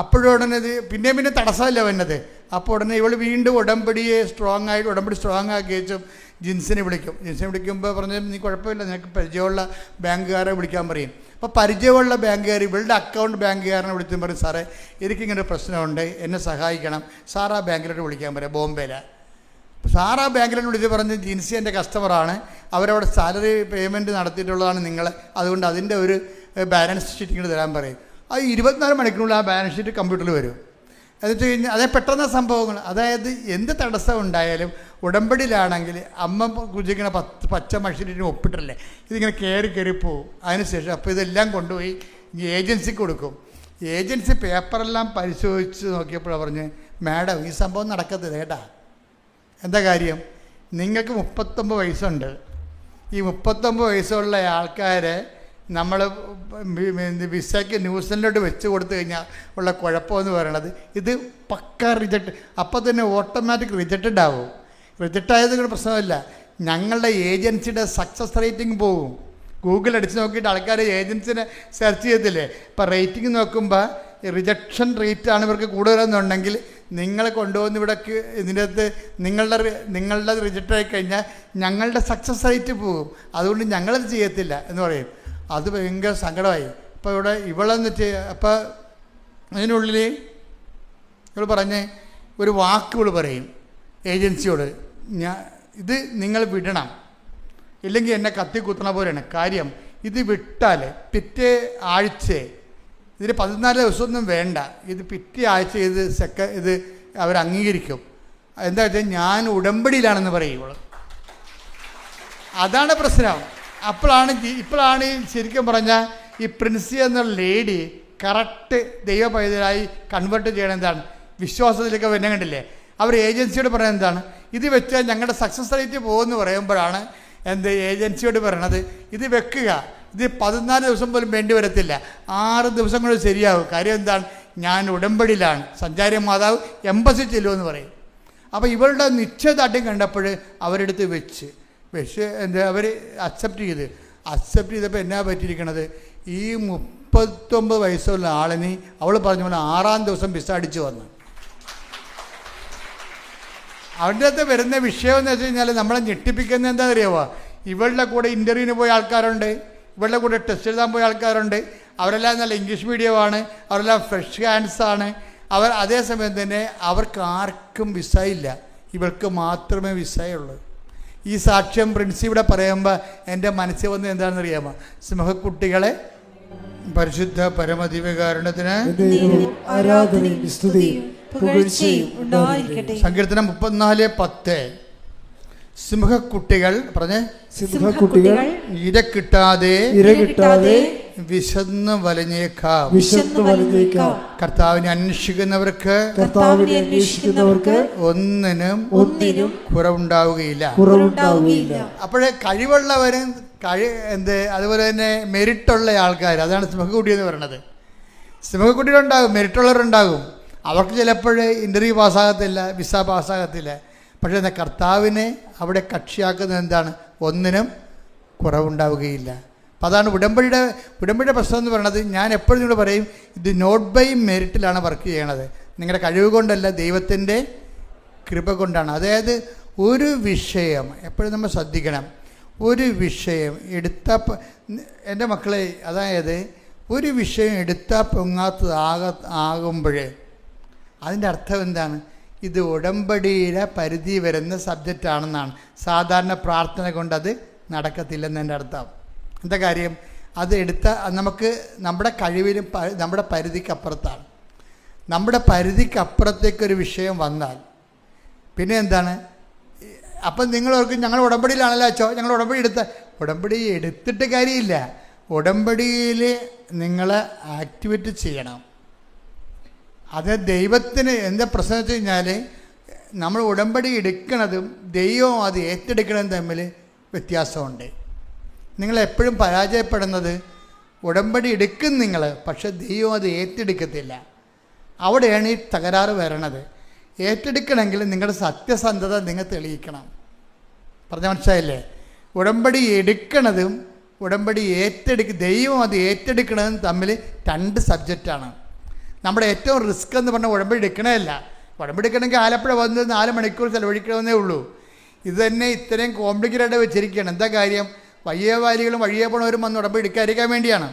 അപ്പോഴുടനെ ഇത് പിന്നെ തടസ്സമല്ല വന്നത്. അപ്പോൾ ഉടനെ ഇവൾ വീണ്ടും ഉടമ്പടി സ്ട്രോങ് ആക്കി വെച്ചും ജിൻസിനെ വിളിക്കുമ്പോൾ പറഞ്ഞ് നീ കുഴപ്പമില്ല, നിനക്ക് പരിചയമുള്ള ബാങ്കുകാരെ വിളിക്കാൻ പറയും. അപ്പോൾ പരിചയമുള്ള ബാങ്കുകാർ ഇവളുടെ അക്കൗണ്ട് ബാങ്കുകാരനെ വിളിച്ചും പറയും, സാറേ എനിക്കിങ്ങനെ ഒരു പ്രശ്നമുണ്ട്, എന്നെ സഹായിക്കണം, സാറാ ബാങ്കിലോട്ട് വിളിക്കാൻ പറയാം, ബോംബെയിലാണ്. സാറാ ബാങ്കിലോട്ട് വിളിച്ച് പറഞ്ഞ് ജിൻസി എൻ്റെ കസ്റ്റമറാണ്, അവരവിടെ സാലറി പേയ്മെൻറ്റ് നടത്തിയിട്ടുള്ളതാണ് നിങ്ങൾ, അതുകൊണ്ട് അതിൻ്റെ ഒരു ബാലൻസ് ഷീറ്റ് ഇങ്ങോട്ട് തരാൻ പറയും. അത് 24 മണിക്കൂറിനുള്ളിൽ ആ ബാലൻസ് ഷീറ്റ് കമ്പ്യൂട്ടറിൽ വരും. എന്ന് വെച്ച് കഴിഞ്ഞാൽ അതേ പെട്ടെന്ന സംഭവങ്ങൾ. അതായത് എന്ത് തടസ്സം ഉണ്ടായാലും ഉടമ്പടിയിലാണെങ്കിൽ അമ്മ കുജിക്കുന്ന പച്ച മഷീറ്റിന് ഒപ്പിട്ടല്ലേ ഇതിങ്ങനെ കയറി പോവും. അതിനുശേഷം അപ്പോൾ ഇതെല്ലാം കൊണ്ടുപോയി ഏജൻസിക്ക് കൊടുക്കും. ഏജൻസി പേപ്പറെല്ലാം പരിശോധിച്ച് നോക്കിയപ്പോഴാണ് പറഞ്ഞ്, മാഡം ഈ സംഭവം നടക്കത്തില്ല കേട്ടാ. എന്താ കാര്യം? നിങ്ങൾക്ക് 39 വയസ്സുണ്ട്. ഈ 39 വയസ്സുള്ള ആൾക്കാരെ നമ്മൾ വിസയ്ക്ക് ന്യൂസിലൻഡിലോട്ട് വെച്ച് കൊടുത്തു കഴിഞ്ഞാൽ ഉള്ള കുഴപ്പമെന്ന് പറയണത് ഇത് പക്ക റിജക്റ്റ്, അപ്പോൾ തന്നെ ഓട്ടോമാറ്റിക് റിജക്റ്റഡ് ആവും. റിജക്റ്റായത് കൊണ്ട് പ്രശ്നമില്ല, ഞങ്ങളുടെ ഏജൻസിയുടെ സക്സസ് റേറ്റിംഗ് പോകും. ഗൂഗിൾ അടിച്ച് നോക്കിയിട്ട് ആൾക്കാർ ഏജൻസിനെ സെർച്ച് ചെയ്യത്തില്ലേ, ഇപ്പോൾ റേറ്റിംഗ് നോക്കുമ്പോൾ റിജക്ഷൻ റേറ്റാണ് ഇവർക്ക് കൂടുതലെന്നുണ്ടെങ്കിൽ നിങ്ങൾ കൊണ്ടുവന്ന് ഇവിടേക്ക് ഇതിൻ്റെ അകത്ത് നിങ്ങളുടെ റിജക്റ്റ് ആയി കഴിഞ്ഞാൽ ഞങ്ങളുടെ സക്സസ് റേറ്റ് പോകും, അതുകൊണ്ട് ഞങ്ങളത് ചെയ്യത്തില്ല എന്ന് പറയും. അത് ഭയങ്കര സങ്കടമായി. അപ്പോൾ ഇവിടെ ഇവളെന്ന് വെച്ച് അപ്പോൾ അതിനുള്ളിൽ ഇവൾ പറഞ്ഞ് ഒരു വാക്കുകൾ പറയും ഏജൻസിയോട്, ഇത് നിങ്ങൾ വിടണം, ഇല്ലെങ്കിൽ എന്നെ കത്തി കുത്തണ പോലെയാണ് കാര്യം. ഇത് വിട്ടാൽ പിറ്റേ ആഴ്ച ഇതിന് 14 ദിവസമൊന്നും വേണ്ട, ഇത് പിറ്റേ ആഴ്ച ഇത് അവർ അംഗീകരിക്കും. എന്താ വെച്ചാൽ ഞാൻ ഉടമ്പടിയിലാണെന്ന് പറയും ഇവൾ. അതാണ് പ്രശ്നം. ഇപ്പോഴാണ് ശരിക്കും പറഞ്ഞാൽ ഈ പ്രിൻസി എന്ന ലേഡി കറക്റ്റ് ദൈവ പൈതലായി കൺവേർട്ട് ചെയ്യണം. എന്താണ് വിശ്വാസത്തിലൊക്കെ വരുന്ന കണ്ടില്ലേ, അവർ ഏജൻസിയോട് പറയുന്നത് എന്താണ്, ഇത് വെച്ചാൽ ഞങ്ങളുടെ സക്സസ് റേറ്റ് പോകുമെന്ന് പറയുമ്പോഴാണ് ഏജൻസിയോട് പറയണത് ഇത് വെക്കുക, ഇത് 14 ദിവസം പോലും വേണ്ടി വരത്തില്ല, 6 ദിവസം കൊണ്ട് ശരിയാവും. കാര്യം എന്താണ്, ഞാൻ ഉടമ്പടിയിലാണ്, സഞ്ചാരി മാതാവ് എംബസി ചെല്ലുമെന്ന് പറയും. അപ്പോൾ ഇവളുടെ നിശ്ചയദാർഢ്യം കണ്ടപ്പോൾ അവരെടുത്ത് വെച്ച് അവർ അക്സെപ്റ്റ് ചെയ്തപ്പോൾ എന്നാ പറ്റിയിരിക്കണത്, ഈ 39 വയസ്സുള്ള ആളിന് അവൾ പറഞ്ഞ പോലെ 6-ാം ദിവസം വിസ അടിച്ചു വന്നു. അവരുടെ അകത്ത് വരുന്ന വിഷയം എന്ന് വെച്ച് കഴിഞ്ഞാൽ നമ്മളെ ഞെട്ടിപ്പിക്കുന്നത് എന്താ അറിയാമോ, ഇവളുടെ കൂടെ ഇൻ്റർവ്യൂവിന് പോയ ആൾക്കാരുണ്ട്, ഇവളുടെ കൂടെ ടെസ്റ്റ് എഴുതാൻ പോയ ആൾക്കാരുണ്ട്, അവരെല്ലാം നല്ല ഇംഗ്ലീഷ് മീഡിയമാണ്, അവരെല്ലാം ഫ്രഷ് ഹാൻഡ്സാണ്. അതേസമയം തന്നെ അവർക്ക് ആർക്കും വിസ ഇല്ല, ഇവൾക്ക് മാത്രമേ വിസയുള്ളൂ. ഈ സാക്ഷ്യം പ്രിൻസിവിടെ പറയുമ്പോൾ എൻ്റെ മനസ്സിൽ വന്ന് എന്താണെന്ന് അറിയാമോ, സിംഹക്കുട്ടികളെ പരിശുദ്ധ പരമദിവ്യകാരുണ്യത്തിന് സങ്കീർത്തനം 34:10 സിംഹക്കുട്ടികൾ പറഞ്ഞേ, സിംഹക്കുട്ടികൾ ഇര കിട്ടാതെ വിശന്ന് വലഞ്ഞേക്കാം. കർത്താവിനെ അന്വേഷിക്കുന്നവർക്ക് ഒന്നിനും കുറവുണ്ടാവുകയില്ല. അപ്പോഴേ കഴിവുള്ളവരും അതുപോലെ തന്നെ മെരിറ്റുള്ള ആൾക്കാർ, അതാണ് സിംഹക്കുട്ടി എന്ന് പറയുന്നത്. സിംഹക്കുട്ടികളുണ്ടാകും, മെരിറ്റുള്ളവരുണ്ടാകും. അവർക്ക് ചിലപ്പോൾ ഇൻ്റർവ്യൂ പാസ്സാകത്തില്ല, വിസ പാസ്സാകത്തില്ല. പക്ഷേ കർത്താവിനെ അവിടെ കക്ഷിയാക്കുന്നത് എന്താണ്, ഒന്നിനും കുറവുണ്ടാവുകയില്ല. അപ്പം അതാണ് ഉടമ്പടിയുടെ പ്രശ്നം എന്ന് പറയുന്നത്. ഞാൻ എപ്പോഴും നിങ്ങളോട് പറയും, ഇത് നോട്ട് ബൈ മെറിറ്റിലാണ് വർക്ക് ചെയ്യണത്. നിങ്ങളുടെ കഴിവ് കൊണ്ടല്ല, ദൈവത്തിൻ്റെ കൃപ കൊണ്ടാണ്. അതായത് ഒരു വിഷയം എപ്പോഴും നമ്മൾ ശ്രദ്ധിക്കണം. ഒരു വിഷയം എടുത്താൽ എൻ്റെ മക്കളെ, അതായത് ഒരു വിഷയം എടുത്താൽ പൊങ്ങാത്തതാകുമ്പോഴേ അതിൻ്റെ അർത്ഥം എന്താണ്? ഇത് ഉടമ്പടിയുടെ പരിധി വരുന്ന സബ്ജക്റ്റാണെന്നാണ്. സാധാരണ പ്രാർത്ഥന കൊണ്ടത് നടക്കത്തില്ലെന്ന് എൻ്റെ അർത്ഥം. എന്താ കാര്യം? അത് എടുത്താൽ നമുക്ക് നമ്മുടെ കഴിവിലും നമ്മുടെ പരിധിക്കപ്പുറത്താണ്. നമ്മുടെ പരിധിക്കപ്പുറത്തേക്കൊരു വിഷയം വന്നാൽ പിന്നെ എന്താണ്? അപ്പം നിങ്ങളോർക്കും ഞങ്ങൾ ഉടമ്പടിയിലാണല്ലോ അച്ചോ, ഞങ്ങൾ ഉടമ്പടി എടുത്തിട്ട് കാര്യമില്ല. ഉടമ്പടിയിൽ നിങ്ങൾ ആക്ടിവേറ്റ് ചെയ്യണം. അത് ദൈവത്തിന് എന്താ പ്രശ്നം വെച്ച് കഴിഞ്ഞാൽ, നമ്മൾ ഉടമ്പടി എടുക്കുന്നതും ദൈവം അത് ഏറ്റെടുക്കുന്നതും തമ്മിൽ വ്യത്യാസമുണ്ട്. നിങ്ങളെപ്പോഴും പരാജയപ്പെടുന്നത് ഉടമ്പടി എടുക്കും നിങ്ങൾ, പക്ഷെ ദൈവം അത് ഏറ്റെടുക്കത്തില്ല. അവിടെയാണ് ഈ തകരാറ് വരണത്. ഏറ്റെടുക്കണമെങ്കിൽ നിങ്ങളുടെ സത്യസന്ധത നിങ്ങൾ തെളിയിക്കണം. പറഞ്ഞ മനസ്സിലായില്ലേ? ഉടമ്പടി എടുക്കണതും ഉടമ്പടി ദൈവം അത് ഏറ്റെടുക്കണതും തമ്മിൽ രണ്ട് സബ്ജക്റ്റാണ്. നമ്മുടെ ഏറ്റവും റിസ്ക് എന്ന് പറഞ്ഞാൽ ഉടമ്പടി എടുക്കണമല്ല. ഉടമ്പടി എടുക്കണമെങ്കിൽ ആലപ്പുഴ വന്ന് 4 മണിക്കൂർ ചിലവഴിക്കണമെന്നേ ഉള്ളൂ. ഇത് തന്നെ ഇത്രയും കോംപ്ലിക്കേറ്റഡ് വെച്ചിരിക്കുകയാണ്. എന്താ കാര്യം? വയ്യാവേലികളും വഴിയെ പോണവരും വന്ന് ഉടമ്പടി എടുക്കാതിരിക്കാൻ വേണ്ടിയാണ്.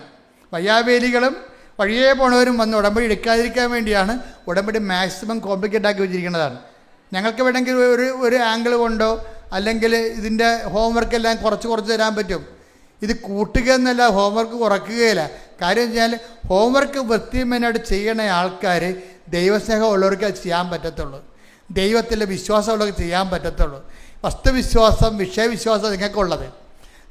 വയ്യാവേലികളും വഴിയെ പോണവരും വന്ന് ഉടമ്പടി എടുക്കാതിരിക്കാൻ വേണ്ടിയാണ് ഉടമ്പടി മാക്സിമം കോംപ്ലിക്കേറ്റ് ആക്കി വെച്ചിരിക്കുന്നതാണ്. ഞങ്ങൾക്ക് വേണമെങ്കിൽ ഒരു ആംഗിൾ കൊണ്ടോ അല്ലെങ്കിൽ ഇതിൻ്റെ ഹോംവർക്കെല്ലാം കുറച്ച് തരാൻ പറ്റും. ഇത് കൂട്ടുക എന്നല്ല, ഹോംവർക്ക് കുറയ്ക്കുകയില്ല. കാര്യം വെച്ചാൽ ഹോംവർക്ക് വൃത്തിമേനായിട്ട് ചെയ്യണ ആൾക്കാർ ദൈവസ്നേഹം ഉള്ളവർക്ക് അത് ചെയ്യാൻ പറ്റത്തുള്ളൂ. ദൈവത്തിൻ്റെ വിശ്വാസമുള്ളവർക്ക് ചെയ്യാൻ പറ്റത്തുള്ളൂ. വസ്തുവിശ്വാസം, വിഷയവിശ്വാസം നിങ്ങൾക്കുള്ളത്,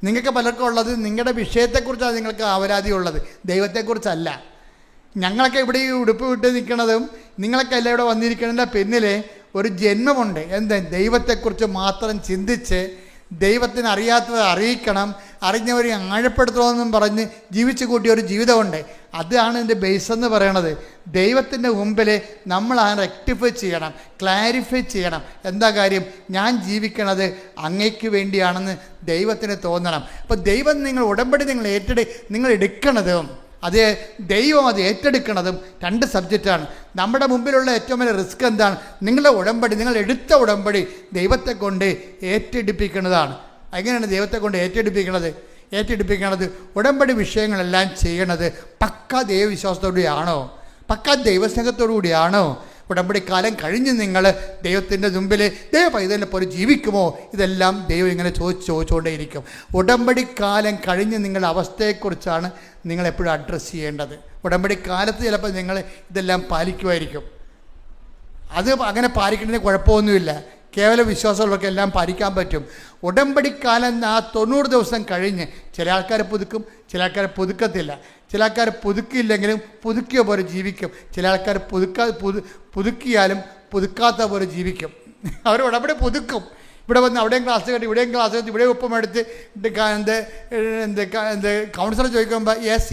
നിങ്ങൾക്ക് പലർക്കും ഉള്ളത് നിങ്ങളുടെ വിഷയത്തെക്കുറിച്ചാണ് നിങ്ങൾക്ക് ആവരാതി ഉള്ളത്, ദൈവത്തെക്കുറിച്ചല്ല. ഞങ്ങളൊക്കെ ഇവിടെ ഈ ഉടുപ്പ് വിട്ട് നിൽക്കുന്നതും നിങ്ങളൊക്കെ എല്ലാം ഇവിടെ വന്നിരിക്കുന്നതിൻ്റെ പിന്നിലെ ഒരു ജന്മമുണ്ട്. എന്താ? ദൈവത്തെക്കുറിച്ച് മാത്രം ചിന്തിച്ച് ദൈവത്തിന് അറിയാത്തത് അറിയിക്കണം, അറിഞ്ഞവരെ ആഴപ്പെടുത്തണമെന്നും പറഞ്ഞ് ജീവിച്ചു കൂട്ടിയ ഒരു ജീവിതമുണ്ട്. അതാണ് എൻ്റെ ബേസ് എന്ന് പറയണത്. ദൈവത്തിൻ്റെ മുമ്പിൽ നമ്മൾ ആ റെക്ടിഫൈ ചെയ്യണം, ക്ലാരിഫൈ ചെയ്യണം. എന്താ കാര്യം? ഞാൻ ജീവിക്കണത് അങ്ങയ്ക്ക് വേണ്ടിയാണെന്ന് ദൈവത്തിന് തോന്നണം. അപ്പോൾ ദൈവം നിങ്ങൾ ഉടമ്പടി നിങ്ങൾ എടുക്കണതും അത് ദൈവം അത് ഏറ്റെടുക്കണതും രണ്ട് സബ്ജക്റ്റാണ്. നമ്മുടെ മുമ്പിലുള്ള ഏറ്റവും വലിയ റിസ്ക് എന്താണ്? നിങ്ങളുടെ ഉടമ്പടി, നിങ്ങൾ എടുത്ത ഉടമ്പടി ദൈവത്തെ കൊണ്ട് ഏറ്റെടുപ്പിക്കുന്നതാണ്. എങ്ങനെയാണ് ദൈവത്തെ കൊണ്ട് ഏറ്റെടുപ്പിക്കണത്? ഉടമ്പടി വിഷയങ്ങളെല്ലാം ചെയ്യണത് പക്കാ ദൈവവിശ്വാസത്തോടുകൂടിയാണോ? പക്കാ ദൈവസ്നേഹത്തോടുകൂടിയാണോ? ഉടമ്പടിക്കാലം കഴിഞ്ഞ് നിങ്ങൾ ദൈവത്തിൻ്റെ മുമ്പിൽ ദൈവ പൈതലിനെ പോലെ ജീവിക്കുമോ? ഇതെല്ലാം ദൈവം ഇങ്ങനെ ചോദിച്ചുകൊണ്ടേയിരിക്കും. ഉടമ്പടിക്കാലം കഴിഞ്ഞ് നിങ്ങളുടെ അവസ്ഥയെക്കുറിച്ചാണ് നിങ്ങളെപ്പോഴും അഡ്രസ്സ് ചെയ്യേണ്ടത്. ഉടമ്പടിക്കാലത്ത് ചിലപ്പോൾ നിങ്ങൾ ഇതെല്ലാം പാലിക്കുമായിരിക്കും. അത് അങ്ങനെ പാലിക്കുന്നതിന് കുഴപ്പമൊന്നുമില്ല. കേവല വിശ്വാസമുള്ളവർക്ക് എല്ലാം പാലിക്കാൻ പറ്റും. ഉടമ്പടിക്കാലം ആ 90 ദിവസം കഴിഞ്ഞ് ചില ആൾക്കാർ പുതുക്കും, ചില ആൾക്കാർ പുതുക്കത്തില്ല. ചില ആൾക്കാർ പുതുക്കിയില്ലെങ്കിലും പുതുക്കിയ പോലെ ജീവിക്കും. ചില ആൾക്കാർ പുതുക്കിയാലും പുതുക്കാത്ത പോലെ ജീവിക്കും. അവർ ഉടമ്പടി പുതുക്കും. ഇവിടെ വന്ന് അവിടെയും ക്ലാസ് കേട്ട് ഇവിടെയും ക്ലാസ് കേട്ട് ഇവിടെയും ഒപ്പം എടുത്ത് കൗൺസിലർ ചോദിക്കുമ്പോൾ യെസ്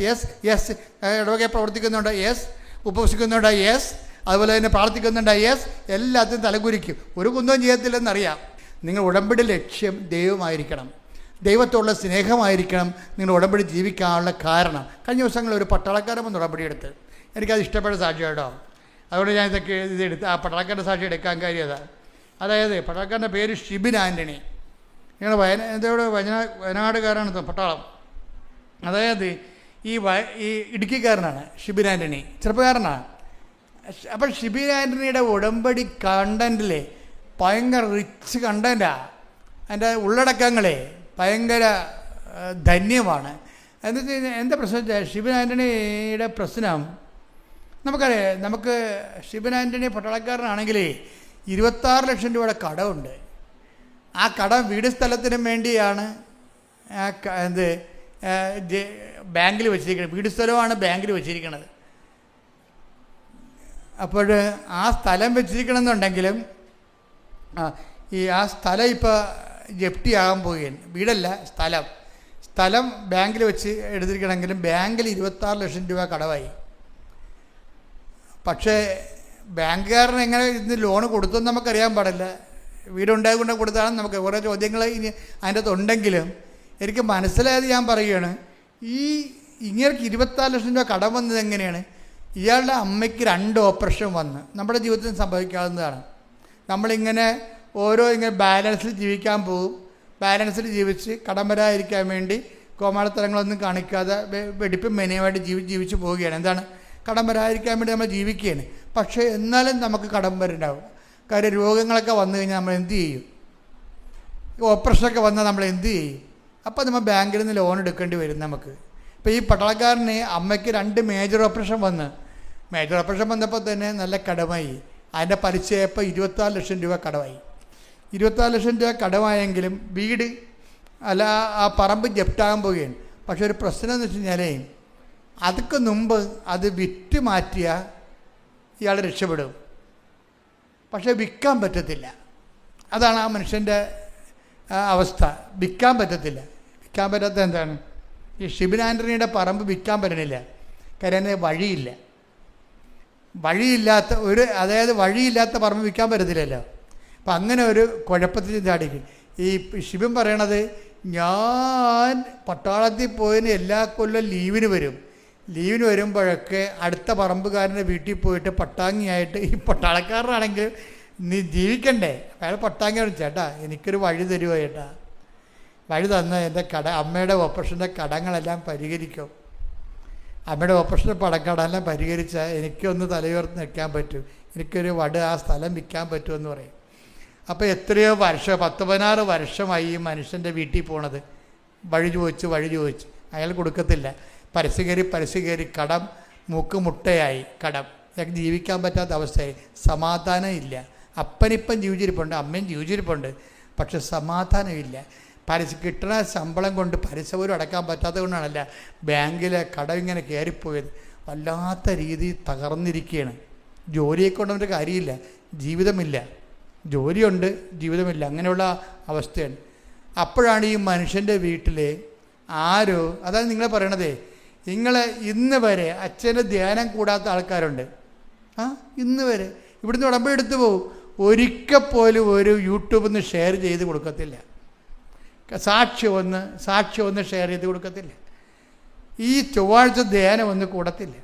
ഇടവകെ പ്രവർത്തിക്കുന്നുണ്ട്, യെസ് ഉപവസിക്കുന്നുണ്ട്, യെസ് അതുപോലെ തന്നെ പ്രാർത്ഥിക്കുന്നുണ്ട്, യെസ് എല്ലാത്തിനും തലകുരിക്കും. ഒരു കുന്തവും ചെയ്യത്തില്ലെന്നറിയാം. നിങ്ങൾ ഉടമ്പടി ലക്ഷ്യം ദൈവമായിരിക്കണം, ദൈവത്തോടുള്ള സ്നേഹമായിരിക്കണം നിങ്ങൾ ഉടമ്പടി ജീവിക്കാനുള്ള കാരണം. കഴിഞ്ഞ ദിവസങ്ങളിൽ ഒരു പട്ടാളക്കാരൻ വന്ന് ഉടമ്പടി എടുത്ത് എനിക്കത് ഇഷ്ടപ്പെട്ട സാക്ഷി കേട്ടോ. അതുകൊണ്ട് ഞാൻ ഇതൊക്കെ ഇതെടുത്ത് ആ പട്ടാളക്കാരൻ്റെ സാക്ഷി എടുക്കാൻ കാര്യം അതാണ്. അതായത് പട്ടാളക്കാരൻ്റെ പേര് ഷിബിൻ ആൻ്റണി. ഞങ്ങൾ വയനാടുകാരാണ് പട്ടാളം. അതായത് ഈ ഇടുക്കിക്കാരനാണ് ഷിബിൻ ആൻ്റണി, ചെറുപ്പക്കാരനാണ്. അപ്പോൾ ഷിബിൻ ആൻ്റണിയുടെ ഉടമ്പടി കണ്ടൻറ്റിൽ ഭയങ്കര റിച്ച് കണ്ടൻറ്റാണ്. അതിൻ്റെ ഉള്ളടക്കങ്ങളെ ഭയങ്കര ധന്യമാണ്. എന്ന് വെച്ച് കഴിഞ്ഞാൽ എന്താ പ്രശ്നം വെച്ചാൽ ഷിബിൻ ആൻ്റണിയുടെ പ്രശ്നം നമുക്കറിയാം. നമുക്ക് ഷിബിൻ ആൻ്റണി പട്ടാളക്കാരനാണെങ്കിൽ 26 ലക്ഷം രൂപയുടെ കടമുണ്ട്. ആ കടം വീട് സ്ഥലത്തിനും വേണ്ടിയാണ് ബാങ്കിൽ വെച്ചിരിക്കുന്നത്. വീട് സ്ഥലമാണ് ബാങ്കിൽ വെച്ചിരിക്കുന്നത്. അപ്പോൾ ആ സ്ഥലം വെച്ചിരിക്കണമെന്നുണ്ടെങ്കിലും ആ സ്ഥലം ഇപ്പോൾ ജപ്തിയാകാൻ പോവുകയാണ്. വീടല്ല, സ്ഥലം ബാങ്കിൽ വെച്ച് എടുത്തിരിക്കണമെങ്കിലും ബാങ്കിൽ 26 ലക്ഷം രൂപ കടമായി. പക്ഷേ ബാങ്കുകാരൻ എങ്ങനെ ഇന്ന് ലോണ് കൊടുത്തെന്ന് നമുക്കറിയാൻ പാടില്ല. വീടുണ്ടായിക്കൊണ്ട് കൊടുത്താണ് നമുക്ക് കുറേ ചോദ്യങ്ങൾ ഇനി അതിൻ്റെ അകത്തുണ്ടെങ്കിലും എനിക്ക് മനസ്സിലായത് ഞാൻ പറയുകയാണ്. ഇങ്ങനെയൊക്കെ 26 ലക്ഷം രൂപ കടം വന്നത് എങ്ങനെയാണ്? ഇയാളുടെ അമ്മയ്ക്ക് 2 ഓപ്പറേഷൻ വന്ന്. നമ്മുടെ ജീവിതത്തിൽ സംഭവിക്കാവുന്നതാണ്. നമ്മളിങ്ങനെ ഇങ്ങനെ ബാലൻസിൽ ജീവിക്കാൻ പോകും. ബാലൻസിൽ ജീവിച്ച് കടം വരാതിരിക്കാൻ വേണ്ടി കോമാളിത്തരങ്ങളൊന്നും കാണിക്കാതെ വെടിപ്പും മെനയുമായിട്ട് ജീവിച്ച് പോവുകയാണ്. എന്താണ്? കടം വരാതിരിക്കാൻ വേണ്ടി നമ്മൾ ജീവിക്കുകയാണ്. പക്ഷേ എന്നാലും നമുക്ക് കടം വരുന്നുണ്ടാവും. കാര്യം രോഗങ്ങളൊക്കെ വന്നു കഴിഞ്ഞാൽ നമ്മൾ എന്ത് ചെയ്യും? ഓപ്പറേഷനൊക്കെ വന്നാൽ നമ്മൾ എന്ത് ചെയ്യും? അപ്പോൾ നമ്മൾ ബാങ്കിൽ നിന്ന് ലോൺ എടുക്കേണ്ടി വരും നമുക്ക്. ഇപ്പോൾ ഈ പട്ടാളക്കാരന് അമ്മയ്ക്ക് 2 മേജർ ഓപ്പറേഷൻ വന്ന്. മേജർ ഓപ്പറേഷൻ വന്നപ്പോൾ തന്നെ നല്ല കടമായി. അതിൻ്റെ പലിശയപ്പോൾ 24 ലക്ഷം രൂപ കടമായി. 24 ലക്ഷം രൂപ കടമായെങ്കിലും വീട് അല്ല ആ പറമ്പ് ജപ്റ്റാകാൻ പോവുകയാണ്. പക്ഷെ ഒരു പ്രശ്നം എന്ന് വെച്ച് കഴിഞ്ഞാൽ അതൊക്കെ മുമ്പ് അത് വിറ്റ് മാറ്റിയാൽ ഇയാൾ രക്ഷപ്പെടും. പക്ഷേ വിൽക്കാൻ പറ്റത്തില്ല. അതാണ് ആ മനുഷ്യൻ്റെ അവസ്ഥ. വിൽക്കാൻ പറ്റത്തില്ല. വിൽക്കാൻ പറ്റാത്ത എന്താണ്? ഈ ഷിബിൻ ആൻ്റണിയുടെ പറമ്പ് വിൽക്കാൻ പറ്റണില്ല. കാര്യം വഴിയില്ല. വഴിയില്ലാത്ത പറമ്പ് വിൽക്കാൻ പറ്റത്തില്ലല്ലോ. അപ്പം അങ്ങനെ ഒരു കുഴപ്പത്തിൽ ചാടിക്കും. ഈ ഷിബിൻ പറയണത്, ഞാൻ പട്ടാളത്തിൽ പോയതിന് എല്ലാ കൊല്ലം ലീവിന് വരുമ്പോഴൊക്കെ അടുത്ത പറമ്പുകാരൻ്റെ വീട്ടിൽ പോയിട്ട് പട്ടാങ്ങിയായിട്ട്, ഈ പട്ടാളക്കാരനാണെങ്കിൽ നീ ജീവിക്കണ്ടേ, അയാൾ പട്ടാങ്ങി ചേട്ടാ എനിക്കൊരു വഴി തരുമോ ചേട്ടാ, വഴി തന്ന എൻ്റെ അമ്മയുടെ ഓപ്പറേഷൻ്റെ കടങ്ങളെല്ലാം പരിഹരിക്കും. അമ്മയുടെ ഓപ്പറേഷൻ്റെ കടമെല്ലാം പരിഹരിച്ചാൽ എനിക്കൊന്ന് തലയുയർത്തി നിൽക്കാൻ പറ്റും, എനിക്കൊരു ആ സ്ഥലം വിൽക്കാൻ പറ്റുമെന്ന് പറയും. അപ്പോൾ എത്രയോ വർഷം, 10-16 വർഷമായി ഈ മനുഷ്യൻ്റെ വീട്ടിൽ പോണത്. വഴി ചോദിച്ച് അയാൾ കൊടുക്കത്തില്ല. പരസ്യം കയറി കടം മൂക്ക് മുട്ടയായി. കടം ജീവിക്കാൻ പറ്റാത്ത അവസ്ഥയായി. സമാധാനം ഇല്ല. അപ്പനിപ്പം ജീവിച്ചിരിപ്പുണ്ട്, അമ്മയും ജീവിച്ചിരിപ്പുണ്ട്, പക്ഷെ സമാധാനമില്ല. കിട്ടുന്ന ശമ്പളം കൊണ്ട് പലിശപോലും അടക്കാൻ പറ്റാത്തത് കൊണ്ടാണല്ല ബാങ്കിലെ കടം ഇങ്ങനെ കയറിപ്പോയത്. വല്ലാത്ത രീതിയിൽ തകർന്നിരിക്കുകയാണ്. ജോലിയെ കൊണ്ടൊരു കാര്യമില്ല, ജീവിതമില്ല. ജോലിയുണ്ട്, ജീവിതമില്ല. അങ്ങനെയുള്ള അവസ്ഥയാണ്. അപ്പോഴാണ് ഈ മനുഷ്യൻ്റെ വീട്ടിൽ അതാണ് നിങ്ങളെ പറയണതേ, നിങ്ങൾ ഇന്ന് വരെ അച്ഛൻ്റെ ധ്യാനം കൂടാത്ത ആൾക്കാരുണ്ട്. ഇന്ന് വരെ ഇവിടുന്ന് ഉടമ്പടി എടുത്തു പോകും. ഒരിക്കൽ പോലും ഒരു യൂട്യൂബിൽ നിന്ന് ഷെയർ ചെയ്ത് കൊടുക്കത്തില്ല. സാക്ഷി ഒന്ന് ഷെയർ ചെയ്ത് കൊടുക്കത്തില്ല. ഈ ചൊവ്വാഴ്ച ധ്യാനം ഒന്ന് കൂടത്തില്ല.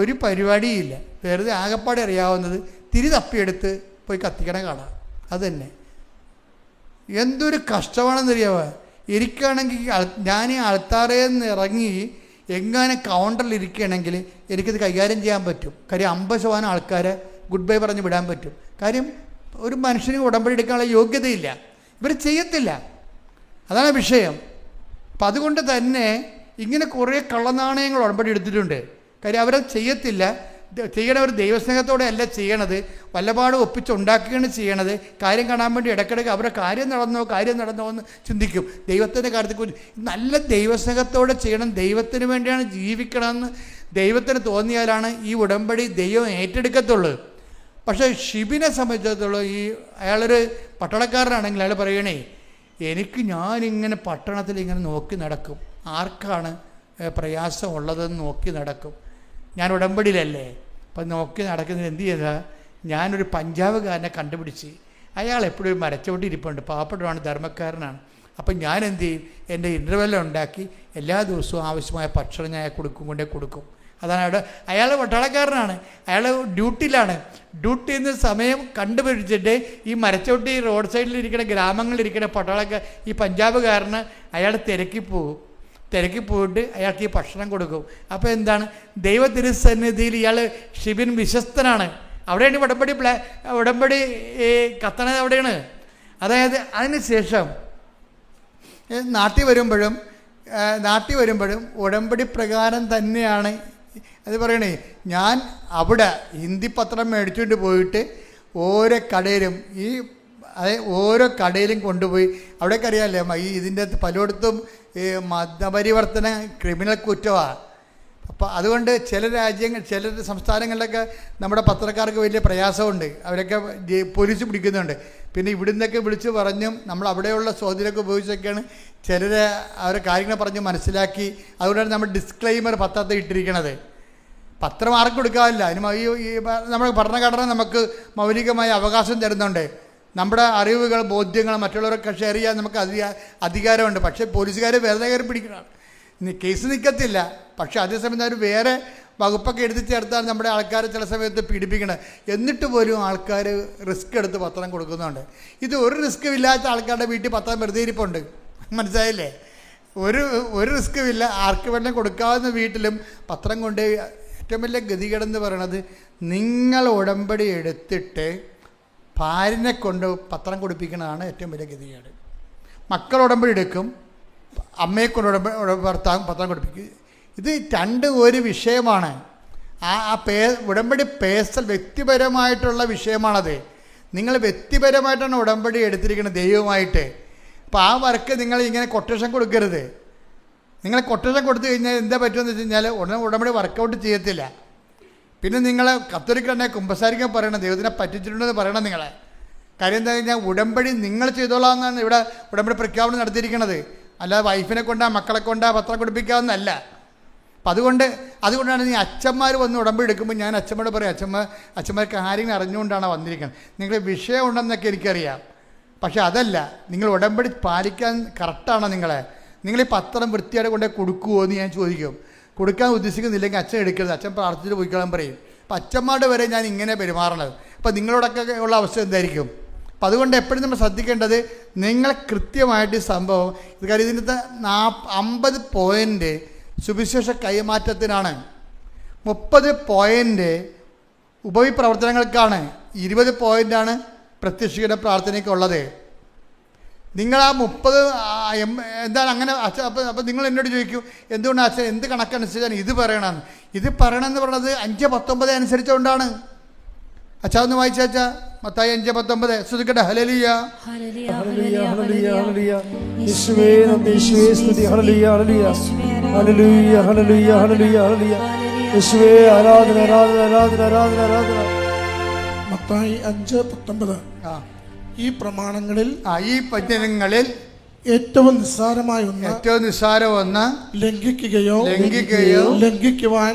ഒരു പരിപാടിയില്ല. വെറുതെ ആകപ്പാടെ അറിയാവുന്നത് തിരി തപ്പിയെടുത്ത് പോയി കത്തിക്കണ കാണാം. അതുതന്നെ എന്തൊരു കഷ്ടമാണെന്നറിയാമോ. എനിക്കാണെങ്കിൽ ഞാൻ ഈ ആൾത്താറയിൽ നിന്ന് ഇറങ്ങി എങ്ങനെ കൗണ്ടറിൽ ഇരിക്കുകയാണെങ്കിൽ എനിക്കത് കൈകാര്യം ചെയ്യാൻ പറ്റും. കാര്യം 50% ആൾക്കാരെ ഗുഡ് ബൈ പറഞ്ഞ് വിടാൻ പറ്റും. കാര്യം ഒരു മനുഷ്യന് ഉടമ്പടി എടുക്കാനുള്ള യോഗ്യതയില്ല, ഇവർ ചെയ്യത്തില്ല. അതാണ് വിഷയം. അപ്പം അതുകൊണ്ട് തന്നെ ഇങ്ങനെ കുറേ കള്ളനാണയങ്ങൾ ഉടമ്പടി എടുത്തിട്ടുണ്ട്. കാര്യം അവരത് ചെയ്യത്തില്ല. ചെയ്യണവർ ദൈവസ്നേഹത്തോടെ അല്ല ചെയ്യണത്, വല്ലപാടും ഒപ്പിച്ചുണ്ടാക്കുകയാണ് ചെയ്യണത്. കാര്യം കാണാൻ വേണ്ടി ഇടയ്ക്കിടയ്ക്ക് അവരുടെ കാര്യം നടന്നോ എന്ന് ചിന്തിക്കും. ദൈവത്തിൻ്റെ കാര്യത്തെക്കുറിച്ച് നല്ല ദൈവസ്നേഹത്തോടെ ചെയ്യണം, ദൈവത്തിന് വേണ്ടിയാണ് ജീവിക്കണമെന്ന് ദൈവത്തിന് തോന്നിയാലാണ് ഈ ഉടമ്പടി ദൈവം ഏറ്റെടുക്കത്തുള്ളൂ. പക്ഷേ ഷിബിനെ സംബന്ധിച്ചിടത്തോളം അയാളൊരു പട്ടാളക്കാരനാണെങ്കിൽ അയാൾ പറയണേ, ഞാനിങ്ങനെ പട്ടണത്തിൽ ഇങ്ങനെ നോക്കി നടക്കും, ആർക്കാണ് പ്രയാസം ഉള്ളതെന്ന് നോക്കി നടക്കും. ഞാൻ ഉടമ്പടിയിലല്ലേ. അപ്പം നോക്കി നടക്കുന്നതിന് എന്ത് ചെയ്താൽ ഞാനൊരു പഞ്ചാബുകാരനെ കണ്ടുപിടിച്ച്, അയാൾ എപ്പോഴും മരച്ചോട്ടി ഇരിപ്പുണ്ട്, പാവപ്പെട്ടവനാണ്, ധർമ്മക്കാരനാണ്. അപ്പം ഞാൻ എന്ത് ചെയ്യും, എൻ്റെ ഇൻ്റർവെല്ല് ഉണ്ടാക്കി എല്ലാ ദിവസവും ആവശ്യമായ ഭക്ഷണം ഞാൻ കൊടുക്കും. അതാണ് അയാൾ പട്ടാളക്കാരനാണ്, അയാൾ ഡ്യൂട്ടിയിലാണ്. ഡ്യൂട്ടിയിൽ നിന്ന് സമയം കണ്ടുപിടിച്ചിട്ട് ഈ മരച്ചോട്ടി റോഡ് സൈഡിലിരിക്കുന്ന ഗ്രാമങ്ങളിലിരിക്കുന്ന ഈ പഞ്ചാബുകാരന് അയാൾ തിരക്കി പോയിട്ട് അയാൾക്ക് ഈ ഭക്ഷണം കൊടുക്കും. അപ്പോൾ എന്താണ്, ദൈവ തിരുസന്നിധിയിൽ ഇയാൾ ഷിബിൻ വിശ്വസ്തനാണ്. അവിടെയാണ് ഉടമ്പടി കത്തണത് അവിടെയാണ്. അതായത് അതിന് ശേഷം നാട്ടിൽ വരുമ്പോഴും ഉടമ്പടി പ്രകാരം തന്നെയാണ് അത് പറയണേ. ഞാൻ അവിടെ ഹിന്ദി പത്രം മേടിച്ചുകൊണ്ട് പോയിട്ട് ഓരോ കടയിലും കൊണ്ടുപോയി, അവിടേക്ക് അറിയാമല്ലേ ഇതിൻ്റെ പലയിടത്തും മതപരിവർത്തന ക്രിമിനൽ കുറ്റമാണ്. അപ്പോൾ അതുകൊണ്ട് ചില സംസ്ഥാനങ്ങളിലൊക്കെ നമ്മുടെ പത്രക്കാർക്ക് വലിയ പ്രയാസമുണ്ട്, അവരൊക്കെ പോലീസ് പിടിക്കുന്നുണ്ട്. പിന്നെ ഇവിടുന്നൊക്കെ വിളിച്ച് പറഞ്ഞും നമ്മൾ അവിടെയുള്ള സ്വാധീനമൊക്കെ ഉപയോഗിച്ചൊക്കെയാണ് അവരെ കാര്യങ്ങൾ പറഞ്ഞ് മനസ്സിലാക്കി. അതുകൊണ്ടാണ് നമ്മൾ ഡിസ്ക്ലെയിമർ പത്രത്തിൽ ഇട്ടിരിക്കണത്. പത്രം ആർക്കും കൊടുക്കാറില്ല. നമ്മുടെ ഭരണഘടന നമുക്ക് മൗലികമായ അവകാശം തരുന്നുണ്ട്. നമ്മുടെ അറിവുകൾ, ബോധ്യങ്ങൾ മറ്റുള്ളവരൊക്കെ ഷെയർ ചെയ്യാൻ നമുക്ക് അധികാരമുണ്ട്. പക്ഷേ പോലീസുകാർ വെറുതെ കയറി പിടിക്കണം, കേസ് നിൽക്കത്തില്ല. പക്ഷേ അതേസമയം അവർ വേറെ വകുപ്പൊക്കെ എഴുതി ചേർത്താൽ നമ്മുടെ ആൾക്കാർ ചില സമയത്ത് പീഡിപ്പിക്കണം. എന്നിട്ട് പോലും ആൾക്കാർ റിസ്ക് എടുത്ത് പത്രം കൊടുക്കുന്നുണ്ട്. ഇത് ഒരു റിസ്ക്കും ഇല്ലാത്ത ആൾക്കാരുടെ വീട്ടിൽ പത്രം വെറുതെ ഇരിപ്പുണ്ട്. മനസ്സിലായില്ലേ? ഒരു റിസ്ക്കും ഇല്ല, ആർക്ക് വേണം കൊടുക്കാവുന്ന വീട്ടിലും പത്രം കൊണ്ട്. ഏറ്റവും വലിയ ഗതികേടെന്ന് പറയണത്, നിങ്ങൾ ഉടമ്പടി എടുത്തിട്ട് ഭാര്യനെ കൊണ്ട് പത്രം കൊടുപ്പിക്കണതാണ് ഏറ്റവും വലിയ ഗതികേട്. മക്കൾ ഉടമ്പടി എടുക്കും, അമ്മയെ കൊണ്ട് ഭർത്താവ് പത്രം കൊടുപ്പിക്കും. ഇത് രണ്ട് ഒരു വിഷയമാണ്. ഉടമ്പടി പേഴ്സണൽ വ്യക്തിപരമായിട്ടുള്ള വിഷയമാണത്. നിങ്ങൾ വ്യക്തിപരമായിട്ടാണ് ഉടമ്പടി എടുത്തിരിക്കുന്നത് ദൈവമായിട്ട്. അപ്പോൾ ആ വർക്ക് നിങ്ങൾ ഇങ്ങനെ കൊട്ടേഷൻ കൊടുക്കരുത്. നിങ്ങൾ കൊട്ടേഷൻ കൊടുത്തു കഴിഞ്ഞാൽ എന്താ പറ്റുമെന്ന് വെച്ച് കഴിഞ്ഞാൽ ഉടമ്പടി വർക്കൗട്ട് ചെയ്യത്തില്ല. പിന്നെ നിങ്ങൾ കത്തോലിക്കന്നെ കുമ്പസാരിക്കാൻ പറയണം, ദൈവത്തിനെ പറ്റിച്ചിട്ടുണ്ടെന്ന് പറയണം നിങ്ങളെ. കാര്യം എന്താ കഴിഞ്ഞാൽ ഉടമ്പടി നിങ്ങൾ ചെയ്തോളാമെന്നാണ് ഇവിടെ ഉടമ്പടി പ്രഖ്യാപനം നടത്തിയിരിക്കുന്നത്. അല്ലാതെ വൈഫിനെ കൊണ്ടാ മക്കളെ കൊണ്ടാ പത്രം കൊടുപ്പിക്കാമെന്നല്ല. അപ്പം അതുകൊണ്ടാണ് നീ അച്ഛന്മാർ വന്ന് ഉടമ്പടി എടുക്കുമ്പോൾ ഞാൻ അച്ഛന്മാരോട് പറയും, അച്ഛന്മാർ കാര്യങ്ങൾ അറിഞ്ഞുകൊണ്ടാണ് വന്നിരിക്കുന്നത്. നിങ്ങൾ വിഷയം ഉണ്ടെന്നൊക്കെ എനിക്കറിയാം, പക്ഷെ അതല്ല, നിങ്ങൾ ഉടമ്പടി പാലിക്കാൻ കറക്റ്റാണോ നിങ്ങൾ ഈ പത്രം വൃത്തിയായിട്ട് കൊണ്ടേ കൊടുക്കുമോ എന്ന് ഞാൻ ചോദിക്കും. കൊടുക്കാൻ ഉദ്ദേശിക്കുന്നില്ലെങ്കിൽ അച്ഛൻ എടുക്കരുത്, അച്ഛൻ പ്രാർത്ഥിച്ചിട്ട് പോയിക്കളാൻ പറയും. അപ്പം അച്ഛന്മാരുടെ വരെ ഞാൻ ഇങ്ങനെ പെരുമാറണത്. അപ്പം നിങ്ങളോടൊക്കെ ഉള്ള അവസ്ഥ എന്തായിരിക്കും? അപ്പം അതുകൊണ്ട് എപ്പോഴും നമ്മൾ ശ്രദ്ധിക്കേണ്ടത്, നിങ്ങൾ കൃത്യമായിട്ട് സംഭവം ഇത് കാര്യം ഇതിൻ്റെ 50 പോയിൻ്റ് സുവിശേഷ കൈമാറ്റത്തിനാണ്, 30 പോയിൻ്റ് ഉപവിപ്രവർത്തനങ്ങൾക്കാണ്, 20 പോയിൻ്റാണ് പ്രത്യക്ഷീകരണ പ്രാർത്ഥനയ്ക്കുള്ളത്. നിങ്ങൾ ആ 30 എന്താണ് അങ്ങനെ അച്ഛൻ? അപ്പോൾ നിങ്ങൾ എന്നോട് ചോദിക്കും, എന്തുകൊണ്ട് അച്ഛൻ എന്ത് കണക്കനുസരിച്ചാണ് ഇത് പറയണമെന്ന്? ഇത് പറയണമെന്ന് പറയുന്നത് 5:19 അനുസരിച്ചുകൊണ്ടാണ്. അച്ഛാ ഒന്ന് വായിച്ചാ മത്തായി 5:19 ശ്രദ്ധിക്കട്ടെ. ഹല്ലേലൂയ ഹല്ലേലൂയ ഹല്ലേലൂയ ഹല്ലേലൂയ യേശുവേ നന്ദി, യേശുവേ സ്തുതി. ഹല്ലേലൂയ ഹല്ലേലൂയ ഹല്ലേലൂയ ഹല്ലേലൂയ ഹല്ലേലൂയ ഹല്ലേലൂയ യേശുവേ ആരാധന ആരാധന ആരാധന ആരാധന ആരാധന. മത്തായി 5:19. ഈ പ്രമാണങ്ങളിൽ ഈ വചനങ്ങളിൽ ഏറ്റവും നിസ്സാരമായ ഒന്ന് ലംഘിക്കുകയോ ലംഘിക്കുവാൻ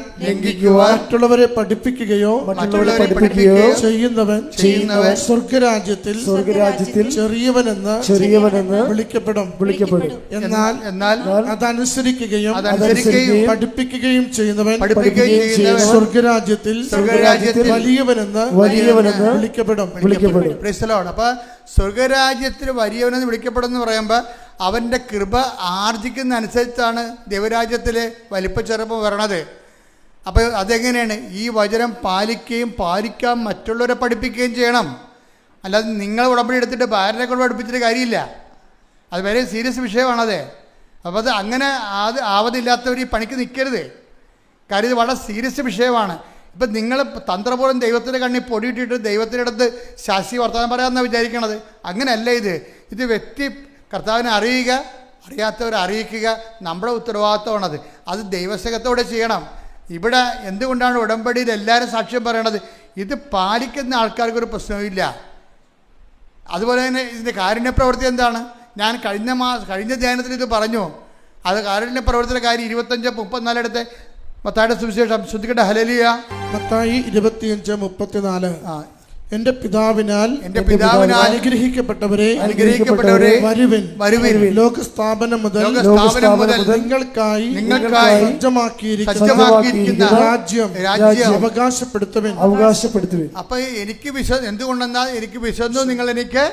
മറ്റുള്ളവരെ പഠിപ്പിക്കുകയോ ചെയ്യുന്നവൻ സ്വർഗരാജ്യത്തിൽ ചെറിയവനെന്ന് വിളിക്കപ്പെടും. എന്നാൽ അതനുസരിക്കുകയും പഠിപ്പിക്കുകയും ചെയ്യുന്നവൻ സ്വർഗരാജ്യത്തിൽ വലിയവനെന്ന് വിളിക്കപ്പെടും. അപ്പോൾ സ്വർഗരാജ്യത്തിൽ വലിയവനെന്ന് വിളിക്കപ്പെടും എന്ന് പറയുമ്പോൾ അവൻ്റെ കൃപ ആർജിക്കുന്ന അനുസരിച്ചാണ് ദൈവരാജ്യത്തിലെ വലിപ്പച്ചെറുപ്പം വരണത്. അപ്പോൾ അതെങ്ങനെയാണ്? ഈ വചനം പാലിക്കാൻ മറ്റുള്ളവരെ പഠിപ്പിക്കുകയും ചെയ്യണം. അല്ലാതെ നിങ്ങൾ ഉടമ്പടി എടുത്തിട്ട് ഭാര്യനെ കൊണ്ട് പഠിപ്പിച്ചിട്ട് കാര്യമില്ല. അത് വളരെ സീരിയസ് വിഷയമാണത്. അപ്പോൾ അത് അങ്ങനെ ആവതില്ലാത്തവർ ഈ പണിക്ക് നിൽക്കരുത്. കാര്യം ഇത് വളരെ സീരിയസ് വിഷയമാണ്. ഇപ്പം നിങ്ങൾ തന്ത്രപൂർവ്വം ദൈവത്തിൻ്റെ കണ്ണിൽ പൊടിയിട്ടിട്ട് ദൈവത്തിൻ്റെ അടുത്ത് ശാസ്ത്രീയ വർത്തമാനം പറയാമെന്നാണ് വിചാരിക്കണത്. അങ്ങനെയല്ല ഇത് വ്യക്തി കർത്താവിനെ അറിയുക, അറിയാത്തവരെ അറിയിക്കുക നമ്മുടെ ഉത്തരവാദിത്തമാണത്. അത് ദൈവസേവകത്തോടെ ചെയ്യണം. ഇവിടെ എന്തുകൊണ്ടാണ് ഉടമ്പടിയിൽ എല്ലാവരും സാക്ഷ്യം പറയണത്? ഇത് പാലിക്കുന്ന ആൾക്കാർക്കൊരു പ്രശ്നവുമില്ല. അതുപോലെ തന്നെ ഇതിൻ്റെ കാരുണ്യ പ്രവൃത്തി എന്താണ്? ഞാൻ കഴിഞ്ഞ ധ്യാനത്തിൽ ഇത് പറഞ്ഞു. അത് കാരുണ്യ പ്രവൃത്തിയുടെ കാര്യം 25:34 എടുത്ത് മത്തായിയുടെ സുവിശേഷം ശ്രദ്ധിക്കട്ടെ. ഹല്ലേലൂയ. മത്തായി 25:34. എന്റെ പിതാവിനാൽ അനുഗ്രഹിക്കപ്പെട്ടവരെ വരുവിൻ. ലോകസ്ഥാപനം മുതൽ നിങ്ങൾക്കായി സജ്ജമാക്കിയിരിക്കുന്ന രാജ്യം അവകാശപ്പെടുത്തുവിൻ. അപ്പൊ എനിക്ക് എന്തുകൊണ്ടെന്നാൽ എനിക്ക് വിശന്നു, നിങ്ങൾ എനിക്ക്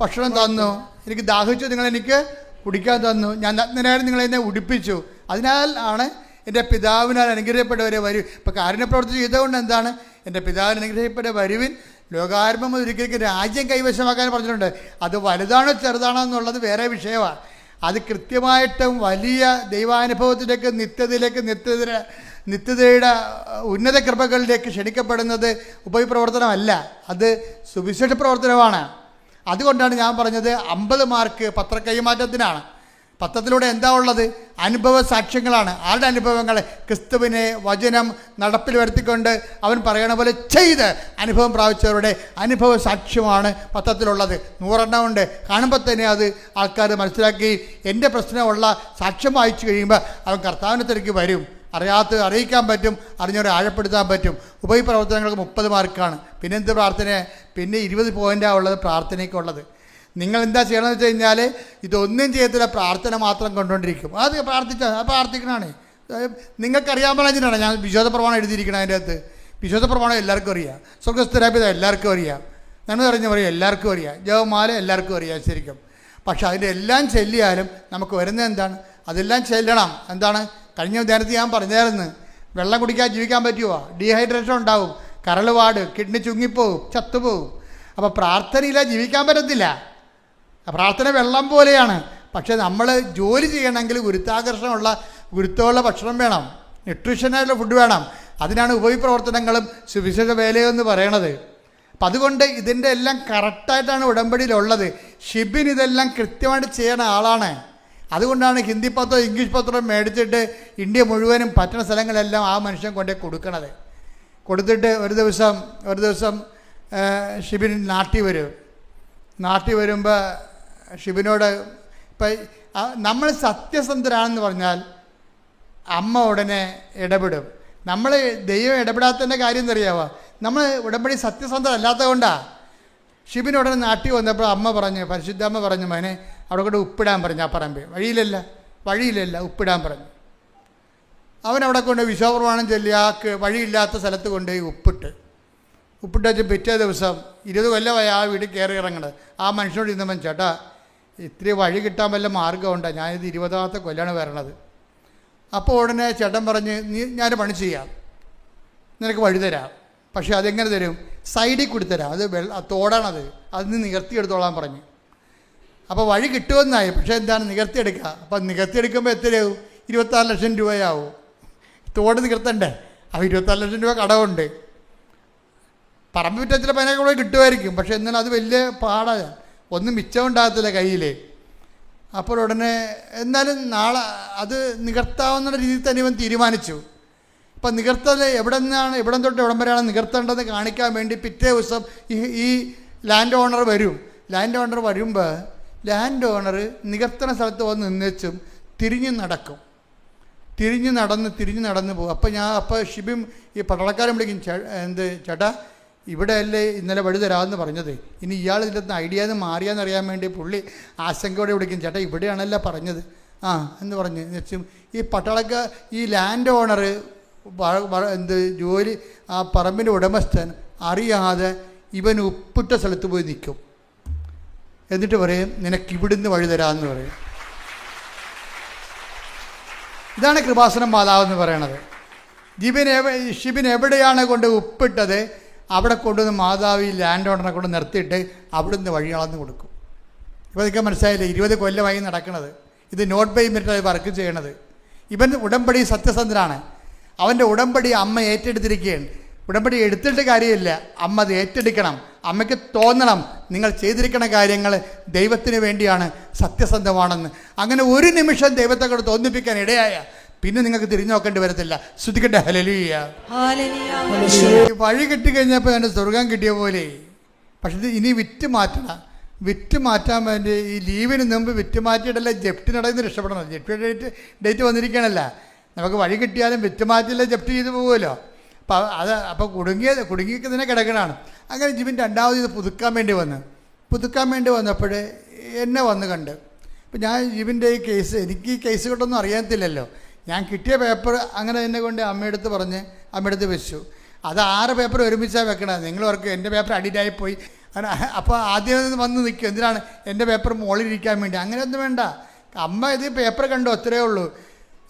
ഭക്ഷണം തന്നു, എനിക്ക് ദാഹിച്ചു, നിങ്ങൾ എനിക്ക് കുടിക്കാൻ തന്നു, ഞാൻ നഗ്നനായി നിങ്ങൾ എന്നെ ഉടുപ്പിച്ചു. അതിനാൽ ആണ് എൻ്റെ പിതാവിനാൽ അനുഗ്രഹിക്കപ്പെട്ടവരെ വരും. ഇപ്പം കാരുണ്യപ്രവൃത്തി ചെയ്തുകൊണ്ട് എന്താണ്? എൻ്റെ പിതാവിന് അനുഗ്രഹിക്കപ്പെട്ട വരുവിൻ, ലോകാരംഭം ഒരിക്കലും രാജ്യം കൈവശമാക്കാൻ പറഞ്ഞിട്ടുണ്ട്. അത് വലുതാണോ ചെറുതാണോ എന്നുള്ളത് വേറെ വിഷയമാണ്. അത് കൃത്യമായിട്ടും വലിയ ദൈവാനുഭവത്തിലേക്ക് നിത്യതയുടെ ഉന്നത കൃപകളിലേക്ക് ക്ഷണിക്കപ്പെടുന്നത് ഉപവിപ്രവർത്തനമല്ല, അത് സുവിശേഷ പ്രവർത്തനമാണ്. അതുകൊണ്ടാണ് ഞാൻ പറഞ്ഞത് 50 മാർക്ക് പത്ര കൈമാറ്റത്തിനാണ്. പത്രത്തിലൂടെ എന്താ ഉള്ളത്? അനുഭവ സാക്ഷ്യങ്ങളാണ്. ആരുടെ അനുഭവങ്ങൾ? ക്രിസ്തുവിനെ വചനം നടപ്പിൽ വരുത്തിക്കൊണ്ട് അവൻ പറയണ പോലെ ചെയ്ത് അനുഭവം പ്രാപിച്ചവരുടെ അനുഭവ സാക്ഷ്യമാണ് പത്രത്തിലുള്ളത്. 100 എണ്ണം ഉണ്ട്. കാണുമ്പോൾ തന്നെ അത് ആൾക്കാർ മനസ്സിലാക്കി എൻ്റെ പ്രശ്നമുള്ള സാക്ഷ്യം വായിച്ചു കഴിയുമ്പോൾ അവൻ കർത്താവിനെ തിരക്കി വരും. അറിയിക്കാൻ പറ്റും, അറിഞ്ഞവരെ ആഴപ്പെടുത്താൻ പറ്റും. ഉപവിപ്രവർത്തനങ്ങൾക്ക് 30 മാർക്കാണ്. പിന്നെ എന്ത് പ്രാർത്ഥന? പിന്നെ 20 പോയിൻ്റാണ് ഉള്ളത് പ്രാർത്ഥനയ്ക്കുള്ളത്. നിങ്ങൾ എന്താ ചെയ്യണമെന്ന് വെച്ച് കഴിഞ്ഞാൽ ഇതൊന്നും ചെയ്യത്തില്ല, പ്രാർത്ഥന മാത്രം കൊണ്ടുകൊണ്ടിരിക്കും. അത് പ്രാർത്ഥിക്കണമാണ്. നിങ്ങൾക്കറിയാൻ പറഞ്ഞിട്ടാണ് ഞാൻ വിശ്വാസ പ്രമാണം എഴുതിയിരിക്കണം. അതിൻ്റെ അകത്ത് വിശ്വാസ പ്രമാണം എല്ലാവർക്കും അറിയാം, സ്വർഗസ്ഥരാപിത എല്ലാവർക്കും അറിയാം, നന്മ അറിഞ്ഞ പറയും എല്ലാവർക്കും അറിയാം, ജപമാല എല്ലാവർക്കും അറിയാം ശരിക്കും. പക്ഷെ അതിൻ്റെ എല്ലാം ചെല്ലിയാലും നമുക്ക് വരുന്നത് എന്താണ്? അതെല്ലാം ചെല്ലണം. എന്താണ്? കഴിഞ്ഞ നേരത്തെ ഞാൻ പറഞ്ഞായിരുന്നു, വെള്ളം കുടിക്കാൻ ജീവിക്കാൻ പറ്റുമോ? ഡീഹൈഡ്രേഷൻ ഉണ്ടാവും, കരളുപാട്, കിഡ്നി ചുങ്ങിപ്പോവും, ചത്തുപോവും. അപ്പോൾ പ്രാർത്ഥനയില്ല ജീവിക്കാൻ പറ്റത്തില്ല. പ്രാർത്ഥന വെള്ളം പോലെയാണ്. പക്ഷേ നമ്മൾ ജോലി ചെയ്യണമെങ്കിൽ ഗുരുത്വമുള്ള ഭക്ഷണം വേണം, ന്യൂട്രീഷനായിട്ടുള്ള ഫുഡ് വേണം. അതിനാണ് ഉപവിപ്രവർത്തനങ്ങളും സുവിശേഷ വേലയെന്ന് പറയണത്. അപ്പം അതുകൊണ്ട് ഇതിൻ്റെ എല്ലാം കറക്റ്റായിട്ടാണ് ഉടമ്പടിയിലുള്ളത്. ഷിബിൻ ഇതെല്ലാം കൃത്യമായിട്ട് ചെയ്യുന്ന ആളാണ്. അതുകൊണ്ടാണ് ഹിന്ദി പത്രവും ഇംഗ്ലീഷ് പത്രവും മേടിച്ചിട്ട് ഇന്ത്യ മുഴുവനും പറ്റുന്ന സ്ഥലങ്ങളെല്ലാം ആ മനുഷ്യൻ കൊണ്ടേ കൊടുക്കണത്. കൊടുത്തിട്ട് ഒരു ദിവസം ഷിബിൻ നാട്ടിൽ വരുമ്പോൾ ഷിബിനോട് ഇപ്പം നമ്മൾ സത്യസന്ധരാണെന്ന് പറഞ്ഞാൽ അമ്മ ഉടനെ ഇടപെടും. നമ്മൾ ദൈവം ഇടപെടാത്തതിൻ്റെ കാര്യം എന്തറിയാവോ? നമ്മൾ ഉടമ്പടി സത്യസന്ധരല്ലാത്തത് കൊണ്ടാണ്. ഷിബിൻ ഉടനെ നാട്ടിൽ വന്നപ്പോൾ പരിശുദ്ധമ്മ പറഞ്ഞു, മോനെ അവിടെ കൊണ്ട് ഉപ്പിടാൻ പറഞ്ഞു. ആ പറമ്പ് വഴിയിലല്ല ഉപ്പിടാൻ പറഞ്ഞു. അവനവിടെ കൊണ്ട് വിശ്വാസപ്രമാണം ചൊല്ലി ആ വഴിയില്ലാത്ത സ്ഥലത്ത് കൊണ്ടുപോയി ഉപ്പിട്ട് വെച്ച് പിറ്റേ ദിവസം 20 കൊല്ലമായി ആ വീട്ടിൽ കയറി ഇറങ്ങണത്. ആ മനുഷ്യനോട് ഇന്നവൻ, ചേട്ടാ ഇത്തിരി വഴി കിട്ടാൻ വല്ല മാർഗ്ഗമുണ്ടോ? ഞാനിത് 20ാമത്തെ കൊല്ലമാണ് വരണത്. അപ്പോൾ ഉടനെ ചേട്ടൻ പറഞ്ഞ്, ഞാൻ പണി ചെയ്യാം, നിനക്ക് വഴി തരാം. പക്ഷേ അതെങ്ങനെ തരും? സൈഡിൽ കൂടി തരാം. അത് തോടാണത്, അതിന് നികർത്തിയെടുത്തോളാൻ പറഞ്ഞു. അപ്പോൾ വഴി കിട്ടുമെന്നായി. പക്ഷേ എന്താണ്? നികർത്തിയെടുക്കുക. അപ്പം നികർത്തിയെടുക്കുമ്പോൾ എത്രയാവും? 26 ലക്ഷം രൂപയാവും. തോട് നികർത്തണ്ടേ? അപ്പോൾ 26 ലക്ഷം രൂപ കടമുണ്ട്. പറമ്പ് വിറ്റത്തിൽ 15 കൂടെ കിട്ടുമായിരിക്കും. പക്ഷേ എന്നാലും അത് വലിയ പാടാണ്, ഒന്നും മിച്ചമുണ്ടാകത്തില്ല കയ്യിൽ. അപ്പോൾ ഉടനെ എന്നാലും നാളെ അത് നികർത്താവുന്ന രീതിയിൽ തന്നെ ഇവൻ തീരുമാനിച്ചു. അപ്പം നികർത്തൽ എവിടെ തൊട്ട് എവിടം വരെയാണ് നികർത്തേണ്ടതെന്ന് കാണിക്കാൻ വേണ്ടി പിറ്റേ ദിവസം ഈ ലാൻഡ് ഓണർ വരും. ലാൻഡ് ഓണർ വരുമ്പോൾ ലാൻഡ് ഓണർ നികർത്തണ സ്ഥലത്ത് വന്ന് നിന്നേച്ചും തിരിഞ്ഞ് നടന്ന് പോകും. അപ്പോൾ ഷിബിം ഈ പട്ടാളക്കാരൻ വിളിക്കും, ചേട്ടാ ഇവിടെയല്ലേ ഇന്നലെ വഴി തരാമെന്ന് പറഞ്ഞത്, ഇനി ഇയാൾ ഇതിൻ്റെ ഐഡിയാന്ന് മാറിയാന്നറിയാൻ വേണ്ടി പുള്ളി ആശങ്കയോടെ വിളിക്കും, ചേട്ടാ ഇവിടെയാണല്ലോ പറഞ്ഞത് എന്ന് പറഞ്ഞ് വെച്ചും ഈ ലാൻഡ് ഓണർ ജോലി ആ പറമ്പിൻ്റെ ഉടമസ്ഥൻ അറിയാതെ ഇവൻ ഉപ്പിട്ട സ്ഥലത്ത് പോയി നിൽക്കും. എന്നിട്ട് പറയും, നിനക്ക് ഇവിടുന്ന് വഴി തരാമെന്ന് പറയും. ഇതാണ് കൃപാസനം മാതാവെന്ന് പറയണത്. ഷിബിൻ എവിടെയാണ് കൊണ്ട് ഉപ്പിട്ടത് അവിടെ കൊണ്ടുവന്ന് മാതാവ് ഈ ലാൻഡ് ഓണറിനെ കൊണ്ട് നിർത്തിയിട്ട് അവിടുന്ന് വഴി അളന്ന് കൊടുക്കും. ഇപ്പോൾ ഇതൊക്കെ മനസ്സിലായില്ലേ? 20 കൊല്ലമായി നടക്കുന്നത്. ഇത് നോട്ട് ബൈ മെറിറ്റ് വർക്ക് ചെയ്യണത്. ഇവൻ ഉടമ്പടി സത്യസന്ധനാണ്. അവൻ്റെ ഉടമ്പടി അമ്മ ഏറ്റെടുത്തിരിക്കുകയാണ്. ഉടമ്പടി എടുത്തിട്ട് കാര്യമില്ല, അമ്മ അത് ഏറ്റെടുക്കണം. അമ്മയ്ക്ക് തോന്നണം നിങ്ങൾ ചെയ്തിരിക്കുന്ന കാര്യങ്ങൾ ദൈവത്തിന് വേണ്ടിയാണ്, സത്യസന്ധമാണെന്ന്. അങ്ങനെ ഒരു നിമിഷം ദൈവത്തെ കൊണ്ട് തോന്നിപ്പിക്കാൻ ഇടയായ പിന്നെ നിങ്ങൾക്ക് തിരിഞ്ഞു നോക്കേണ്ടി വരത്തില്ല. ശ്രുതിക്കട്ടെ ഹല്ലേലൂയ. വഴി കിട്ടിക്കഴിഞ്ഞപ്പോൾ എൻ്റെ സ്വർഗം കിട്ടിയ പോലെ. പക്ഷെ ഇത് ഇനി വിറ്റ് മാറ്റാൻ വേണ്ടി ഈ ലീവിന് മുമ്പ് വിറ്റ് മാറ്റിയിട്ടല്ല ജപ്റ്റിനടന്ന് രക്ഷപ്പെടണം. ജപ്റ്റി ഡേറ്റ് വന്നിരിക്കണല്ല. നമുക്ക് വഴി കിട്ടിയാലും വിറ്റ് മാറ്റില്ല ജപ്റ്റ് ചെയ്ത് പോകുമല്ലോ. അപ്പോൾ കുടുങ്ങിയൊക്കെ കിടക്കണതാണ്. അങ്ങനെ ജിബിൻ രണ്ടാമത് ഇത് പുതുക്കാൻ വേണ്ടി വന്നപ്പോൾ എന്നെ വന്ന് കണ്ട്. അപ്പോൾ ഞാൻ ജിബിൻ്റെ ഈ കേസ്, എനിക്ക് ഈ കേസ് കൊണ്ടൊന്നും അറിയത്തില്ലല്ലോ. ഞാൻ കിട്ടിയ പേപ്പർ അങ്ങനെ എന്നെ കൊണ്ട് അമ്മയെടുത്ത് വെച്ചു. അത് 6 പേപ്പർ ഒരുമിച്ചാണ് വെക്കണത്. നിങ്ങൾ ഓർക്ക് എൻ്റെ പേപ്പർ അഡിറ്റായിപ്പോയി. അപ്പോൾ ആദ്യം വന്ന് നിൽക്കും, എന്തിനാണ് എൻ്റെ പേപ്പർ മുകളിലിരിക്കാൻ വേണ്ടി. അങ്ങനെയൊന്നും വേണ്ട. അമ്മ ഇത് പേപ്പർ കണ്ടു, അത്രയേ ഉള്ളൂ.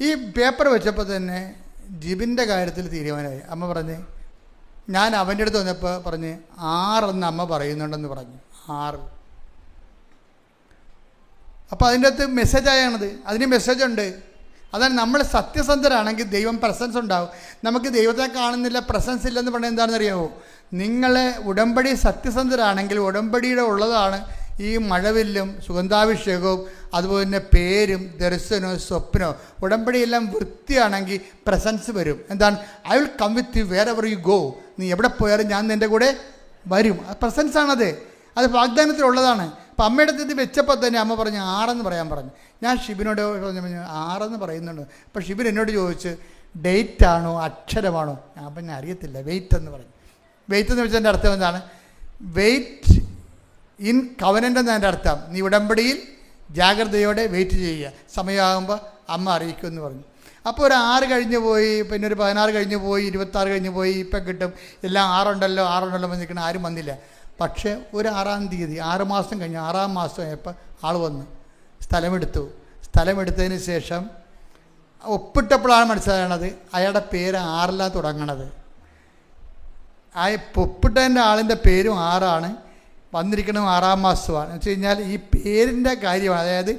ഈ പേപ്പർ വെച്ചപ്പോൾ തന്നെ ജിബിൻ്റെ കാര്യത്തിൽ തീരുമാനമായി. അമ്മ പറഞ്ഞ്, ഞാൻ അവൻ്റെ അടുത്ത് വന്നപ്പോൾ പറഞ്ഞ് 6 എന്ന് അമ്മ പറയുന്നുണ്ടെന്ന് പറഞ്ഞു. 6. അപ്പോൾ അതിൻ്റെ അകത്ത് മെസ്സേജായാണത്. അതിന് മെസ്സേജുണ്ട്. അതാണ് നമ്മൾ സത്യസന്ധരാണെങ്കിൽ ദൈവം പ്രസൻസ് ഉണ്ടാവും. നമുക്ക് ദൈവത്തെ കാണുന്നില്ല, പ്രസൻസ് ഇല്ലെന്ന് പറഞ്ഞാൽ എന്താണെന്ന് അറിയാമോ? നിങ്ങളെ ഉടമ്പടി സത്യസന്ധരാണെങ്കിൽ ഉടമ്പടിയുടെ ഉള്ളതാണ് ഈ മഴവില്ലും സുഗന്ധാഭിഷേകവും അതുപോലെ തന്നെ പേരും ദർശനവും സ്വപ്നവും. ഉടമ്പടിയെല്ലാം വൃത്തിയാണെങ്കിൽ പ്രസൻസ് വരും. എന്താണ്? I will come with you wherever you go. നീ എവിടെ പോയാലും ഞാൻ നിൻ്റെ കൂടെ വരും. പ്രസൻസാണത്. അത് വാഗ്ദാനത്തിലുള്ളതാണ്. അപ്പം അമ്മയുടെ ഇത് വെച്ചപ്പോൾ തന്നെ അമ്മ പറഞ്ഞു 6 എന്ന് പറയാൻ പറഞ്ഞു. ഞാൻ ഷിബിനോട് പറഞ്ഞു 6 എന്ന് പറയുന്നുണ്ട്. അപ്പോൾ ഷിബിൻ എന്നോട് ചോദിച്ച് ഡേറ്റാണോ അക്ഷരമാണോ? അപ്പം ഞാൻ അറിയത്തില്ല, വെയിറ്റ് എന്ന് പറഞ്ഞു. വെയിറ്റ് എന്ന് വെച്ചതിൻ്റെ അർത്ഥം എന്താണ്? വെയിറ്റ് ഇൻ കവനൻ്റ് എന്നതിൻ്റെ അർത്ഥം നീ ഉടമ്പടിയിൽ ജാഗ്രതയോടെ വെയിറ്റ് ചെയ്യുക, സമയമാകുമ്പോൾ അമ്മ അറിയിക്കുമെന്ന് പറഞ്ഞു. അപ്പോൾ ഒരു 6 കഴിഞ്ഞ് പോയി, പിന്നെ ഒരു 16 കഴിഞ്ഞ് പോയി, 26 കഴിഞ്ഞ് പോയി, ഇപ്പം കിട്ടും, എല്ലാം 6 ഉണ്ടല്ലോ നിൽക്കണം, ആരും വന്നില്ല. പക്ഷേ ഒരു 6-ാം തീയതി 6 മാസം കഴിഞ്ഞ് 6-ാം മാസം ആയപ്പോൾ ആൾ വന്നു, സ്ഥലമെടുത്തതിന് ശേഷം ഒപ്പിട്ടപ്പോഴാണ് മനസ്സിലാകണത് അയാളുടെ പേര് 6-ലാണ് തുടങ്ങണത്. ആ ഒപ്പിട്ടതിൻ്റെ ആളിൻ്റെ പേരും 6-ആണ്, വന്നിരിക്കുന്നതും 6-ാം മാസമാണ്. എന്ന് വെച്ച് കഴിഞ്ഞാൽ ഈ പേരിൻ്റെ കാര്യമാണ്. അതായത്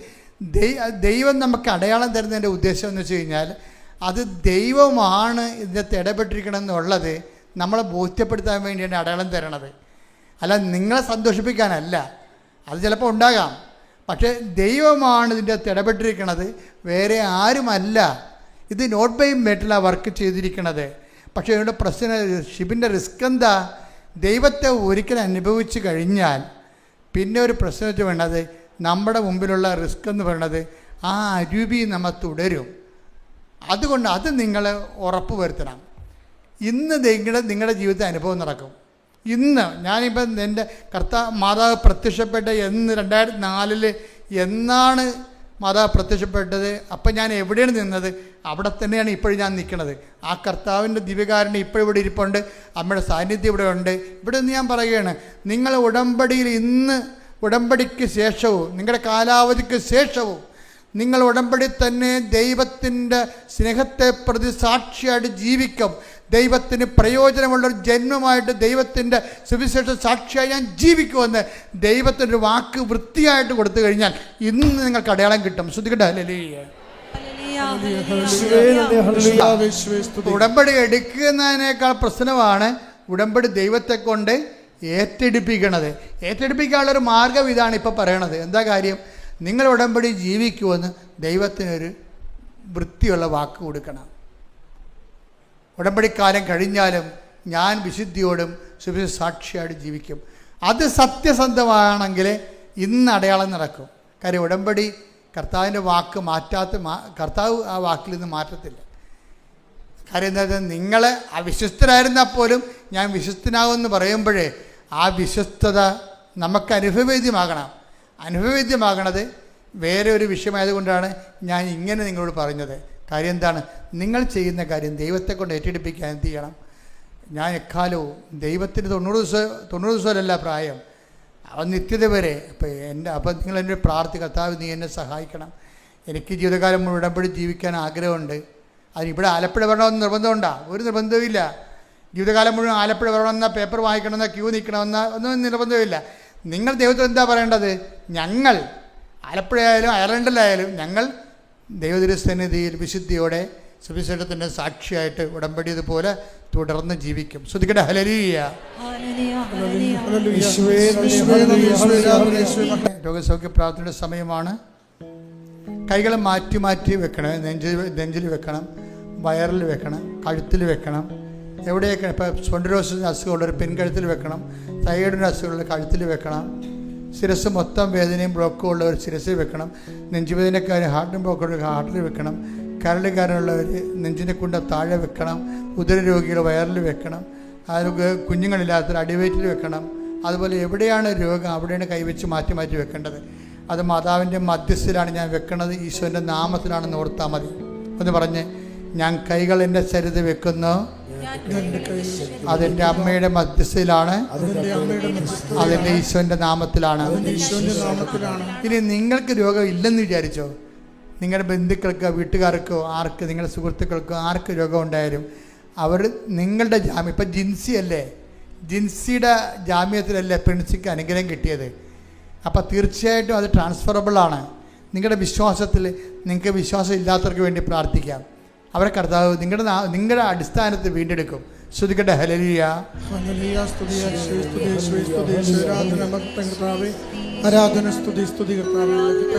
ദൈവം നമുക്ക് അടയാളം തരുന്നതിൻ്റെ ഉദ്ദേശം എന്ന് വെച്ച് കഴിഞ്ഞാൽ അത് ദൈവമാണ് ഇതിനകത്ത് ഇടപെട്ടിരിക്കണമെന്നുള്ളത് നമ്മളെ ബോധ്യപ്പെടുത്താൻ വേണ്ടിയാണ് അടയാളം തരണത്. അല്ല നിങ്ങളെ സന്തോഷിപ്പിക്കാനല്ല, അത് ചിലപ്പോൾ ഉണ്ടാകാം. പക്ഷേ ദൈവമാണ് ഇതിൻ്റെ അകത്ത് ഇടപെട്ടിരിക്കുന്നത്, വേറെ ആരുമല്ല. ഇത് നോട്ട് ബൈ മെറ്റലാണ് വർക്ക് ചെയ്തിരിക്കുന്നത്. പക്ഷേ ഇതിൻ്റെ പ്രശ്നം, ഷിബിൻ്റെ റിസ്ക് എന്താ? ദൈവത്തെ ഒരിക്കലും അനുഭവിച്ച് കഴിഞ്ഞാൽ പിന്നെ ഒരു പ്രശ്നം വെച്ച് വേണ്ടത്, നമ്മുടെ മുമ്പിലുള്ള റിസ്ക് എന്ന് പറയുന്നത് ആ അരൂപി നമ്മൾ തുടരും. അതുകൊണ്ട് അത് നിങ്ങൾ ഉറപ്പ് വരുത്തണം. ഇന്ന് നിങ്ങളുടെ ജീവിതത്തിൽ അനുഭവം നടക്കും. ഇന്ന് ഞാനിപ്പം എൻ്റെ മാതാവ് പ്രത്യക്ഷപ്പെട്ട 2004 എന്നാണ് മാതാവ് പ്രത്യക്ഷപ്പെട്ടത്. അപ്പം ഞാൻ എവിടെയാണ് നിന്നത്? അവിടെ തന്നെയാണ് ഇപ്പോഴും ഞാൻ നിൽക്കുന്നത്. ആ കർത്താവിൻ്റെ ദിവ്യകാരുണ്യം ഇപ്പോഴും ഇവിടെ ഇരിപ്പുണ്ട്, അമ്മയുടെ സാന്നിധ്യം ഇവിടെ ഉണ്ട്. ഇവിടെ നിന്ന് ഞാൻ പറയുകയാണ്, നിങ്ങൾ ഉടമ്പടിയിൽ ഇന്ന്, ഉടമ്പടിക്ക് ശേഷവും നിങ്ങളുടെ കാലാവധിക്ക് ശേഷവും നിങ്ങൾ ഉടമ്പടി തന്നെ ദൈവത്തിൻ്റെ സ്നേഹത്തെ പ്രതി സാക്ഷിയായിട്ട് ജീവിക്കും. ദൈവത്തിന് പ്രയോജനമുള്ളൊരു ജന്മമായിട്ട് ദൈവത്തിൻ്റെ സുവിശേഷ സാക്ഷിയായി ഞാൻ ജീവിക്കുമെന്ന് ദൈവത്തിൻ്റെ വാക്ക് വൃത്തിയായിട്ട് കൊടുത്തു കഴിഞ്ഞാൽ ഇന്ന് നിങ്ങൾക്ക് അടയാളം കിട്ടും. ശ്രദ്ധിക്കട്ടെ. ഉടമ്പടി എടുക്കുന്നതിനേക്കാൾ പ്രശ്നമാണ് ഉടമ്പടി ദൈവത്തെ കൊണ്ട് ഏറ്റെടുപ്പിക്കണത്. ഏറ്റെടുപ്പിക്കാനുള്ളൊരു മാർഗം ഇതാണ് ഇപ്പോൾ പറയണത്. എന്താ കാര്യം? നിങ്ങൾ ഉടമ്പടി ജീവിക്കുമെന്ന് ദൈവത്തിനൊരു വൃത്തിയുള്ള വാക്ക് കൊടുക്കണം. ഉടമ്പടിക്കാലം കഴിഞ്ഞാലും ഞാൻ വിശുദ്ധിയോടും സുവിശേഷ സാക്ഷിയായിട്ട് ജീവിക്കും. അത് സത്യസന്ധമാണെങ്കിൽ ഇന്ന് അടയാളം നടക്കും. കാര്യം ഉടമ്പടി കർത്താവിൻ്റെ വാക്ക് കർത്താവ് ആ വാക്കിൽ നിന്ന് മാറ്റത്തില്ല. കാര്യം എന്താ വെച്ചാൽ നിങ്ങൾ അവിശ്വസ്തരായിരുന്നാൽ പോലും ഞാൻ വിശ്വസ്തനാകുമെന്ന് പറയുമ്പോഴേ ആ വിശ്വസ്തത നമുക്ക് അനുഭവവേദ്യമാകണത് വേറെ ഒരു വിഷയമായതുകൊണ്ടാണ് ഞാൻ ഇങ്ങനെ നിങ്ങളോട് പറഞ്ഞത്. കാര്യം എന്താണ്? നിങ്ങൾ ചെയ്യുന്ന കാര്യം ദൈവത്തെ കൊണ്ട് ഏറ്റെടുപ്പിക്കാൻ എന്ത് ചെയ്യണം? ഞാൻ എക്കാലവും ദൈവത്തിന് 90 ദിവസമല്ല പ്രായം, അവൻ നിത്യത വരെ. അപ്പം നിങ്ങൾ എൻ്റെ കർത്താവ് നീ എന്നെ സഹായിക്കണം. എനിക്ക് ജീവിതകാലം മുഴുവൻ ഉടമ്പടി ജീവിക്കാൻ ആഗ്രഹമുണ്ട്. അതിനിവിടെ ആലപ്പുഴ വരണമെന്ന് നിർബന്ധമുണ്ടോ? ഒരു നിർബന്ധവുമില്ല. ജീവിതകാലം മുഴുവൻ ആലപ്പുഴ വരണമെന്ന, പേപ്പർ വായിക്കണമെന്ന, ക്യൂ നിൽക്കണമെന്ന ഒന്നും നിർബന്ധമില്ല. നിങ്ങൾ ദൈവത്തിൽ എന്താ പറയേണ്ടത്? ഞങ്ങൾ ആലപ്പുഴയായാലും അയർലൻഡിലായാലും ഞങ്ങൾ ദൈവതിരുസന്നിധിയിൽ വിശുദ്ധിയോടെ സുവിശേഷത്തിൻ്റെ സാക്ഷിയായിട്ട് ഉടമ്പടി ഇതുപോലെ തുടർന്ന് ജീവിക്കും. ശ്രദ്ധിക്കട്ടെ. ഹല്ലേലൂയ. രോഗസൗഖ്യ പ്രാർത്ഥനയുടെ സമയമാണ്. കൈകൾ മാറ്റി മാറ്റി വെക്കണം. നെഞ്ചിൽ വെക്കണം, വയറിൽ വെക്കണം, കഴുത്തിൽ വെക്കണം. എവിടെയൊക്കെ ഇപ്പോൾ സ്പോണ്ടിലോസിസ് അസുഖമുള്ളൊരു പിൻകഴുത്തിൽ വെക്കണം, തൈറോയിഡിൻ്റെ അസുഖമുള്ള കഴുത്തിൽ വെക്കണം. ശിരസ് മൊത്തം വേദനയും ബ്ലോക്കും ഉള്ളവർ ശിരസിൽ വെക്കണം. നെഞ്ചുവേദനക്കാർ ഹാർട്ടിന് ബ്ലോക്കുള്ള ഹാർട്ടിൽ വെക്കണം. കരളുകാരനുള്ളവർ നെഞ്ചിനെ കൊണ്ട് താഴെ വെക്കണം. ഉദരരോഗികൾ വയറിൽ വെക്കണം. ആരോഗ്യ കുഞ്ഞുങ്ങളില്ലാത്തവർ അടിവയറ്റിൽ വെക്കണം. അതുപോലെ എവിടെയാണ് രോഗം അവിടെയാണ് കൈവച്ച് മാറ്റി മാറ്റി വെക്കേണ്ടത്. അത് മാതാവിൻ്റെ മധ്യസ്ഥയിലാണ് ഞാൻ വെക്കുന്നത്, ഈശോൻ്റെ നാമത്തിലാണെന്ന് ഓർത്താൽ മതി. എന്ന് പറഞ്ഞ് ഞാൻ കൈകൾ എൻ്റെ ശരീരത്തിൽ വെക്കുന്നു, അതെൻ്റെ അമ്മയുടെ മധ്യസ്ഥയിലാണ്, അതെൻ്റെ ഈശോൻ്റെ നാമത്തിലാണ്. ഇനി നിങ്ങൾക്ക് രോഗം ഇല്ലെന്ന് വിചാരിച്ചോ, നിങ്ങളുടെ ബന്ധുക്കൾക്കോ വീട്ടുകാർക്കോ ആർക്ക്, നിങ്ങളുടെ സുഹൃത്തുക്കൾക്കോ ആർക്ക് രോഗം ഉണ്ടായാലും അവർ നിങ്ങളുടെ ജാമ്യം, ഇപ്പം ജിൻസി അല്ലേ, ജിൻസിയുടെ ജാമ്യത്തിലല്ലേ പ്രിൻസിക്ക് അനുഗ്രഹം കിട്ടിയത്. അപ്പോൾ തീർച്ചയായിട്ടും അത് ട്രാൻസ്ഫറബിളാണ്. നിങ്ങളുടെ വിശ്വാസത്തിൽ നിങ്ങൾക്ക് വിശ്വാസം ഇല്ലാത്തവർക്ക് വേണ്ടി പ്രാർത്ഥിക്കാം. അവരെ കർത്താവ് നിങ്ങളുടെ അടിസ്ഥാനത്തിൽ വീണ്ടെടുക്കും. ശ്രദ്ധിക്കട്ടെ. ഹല്ലേലൂയ.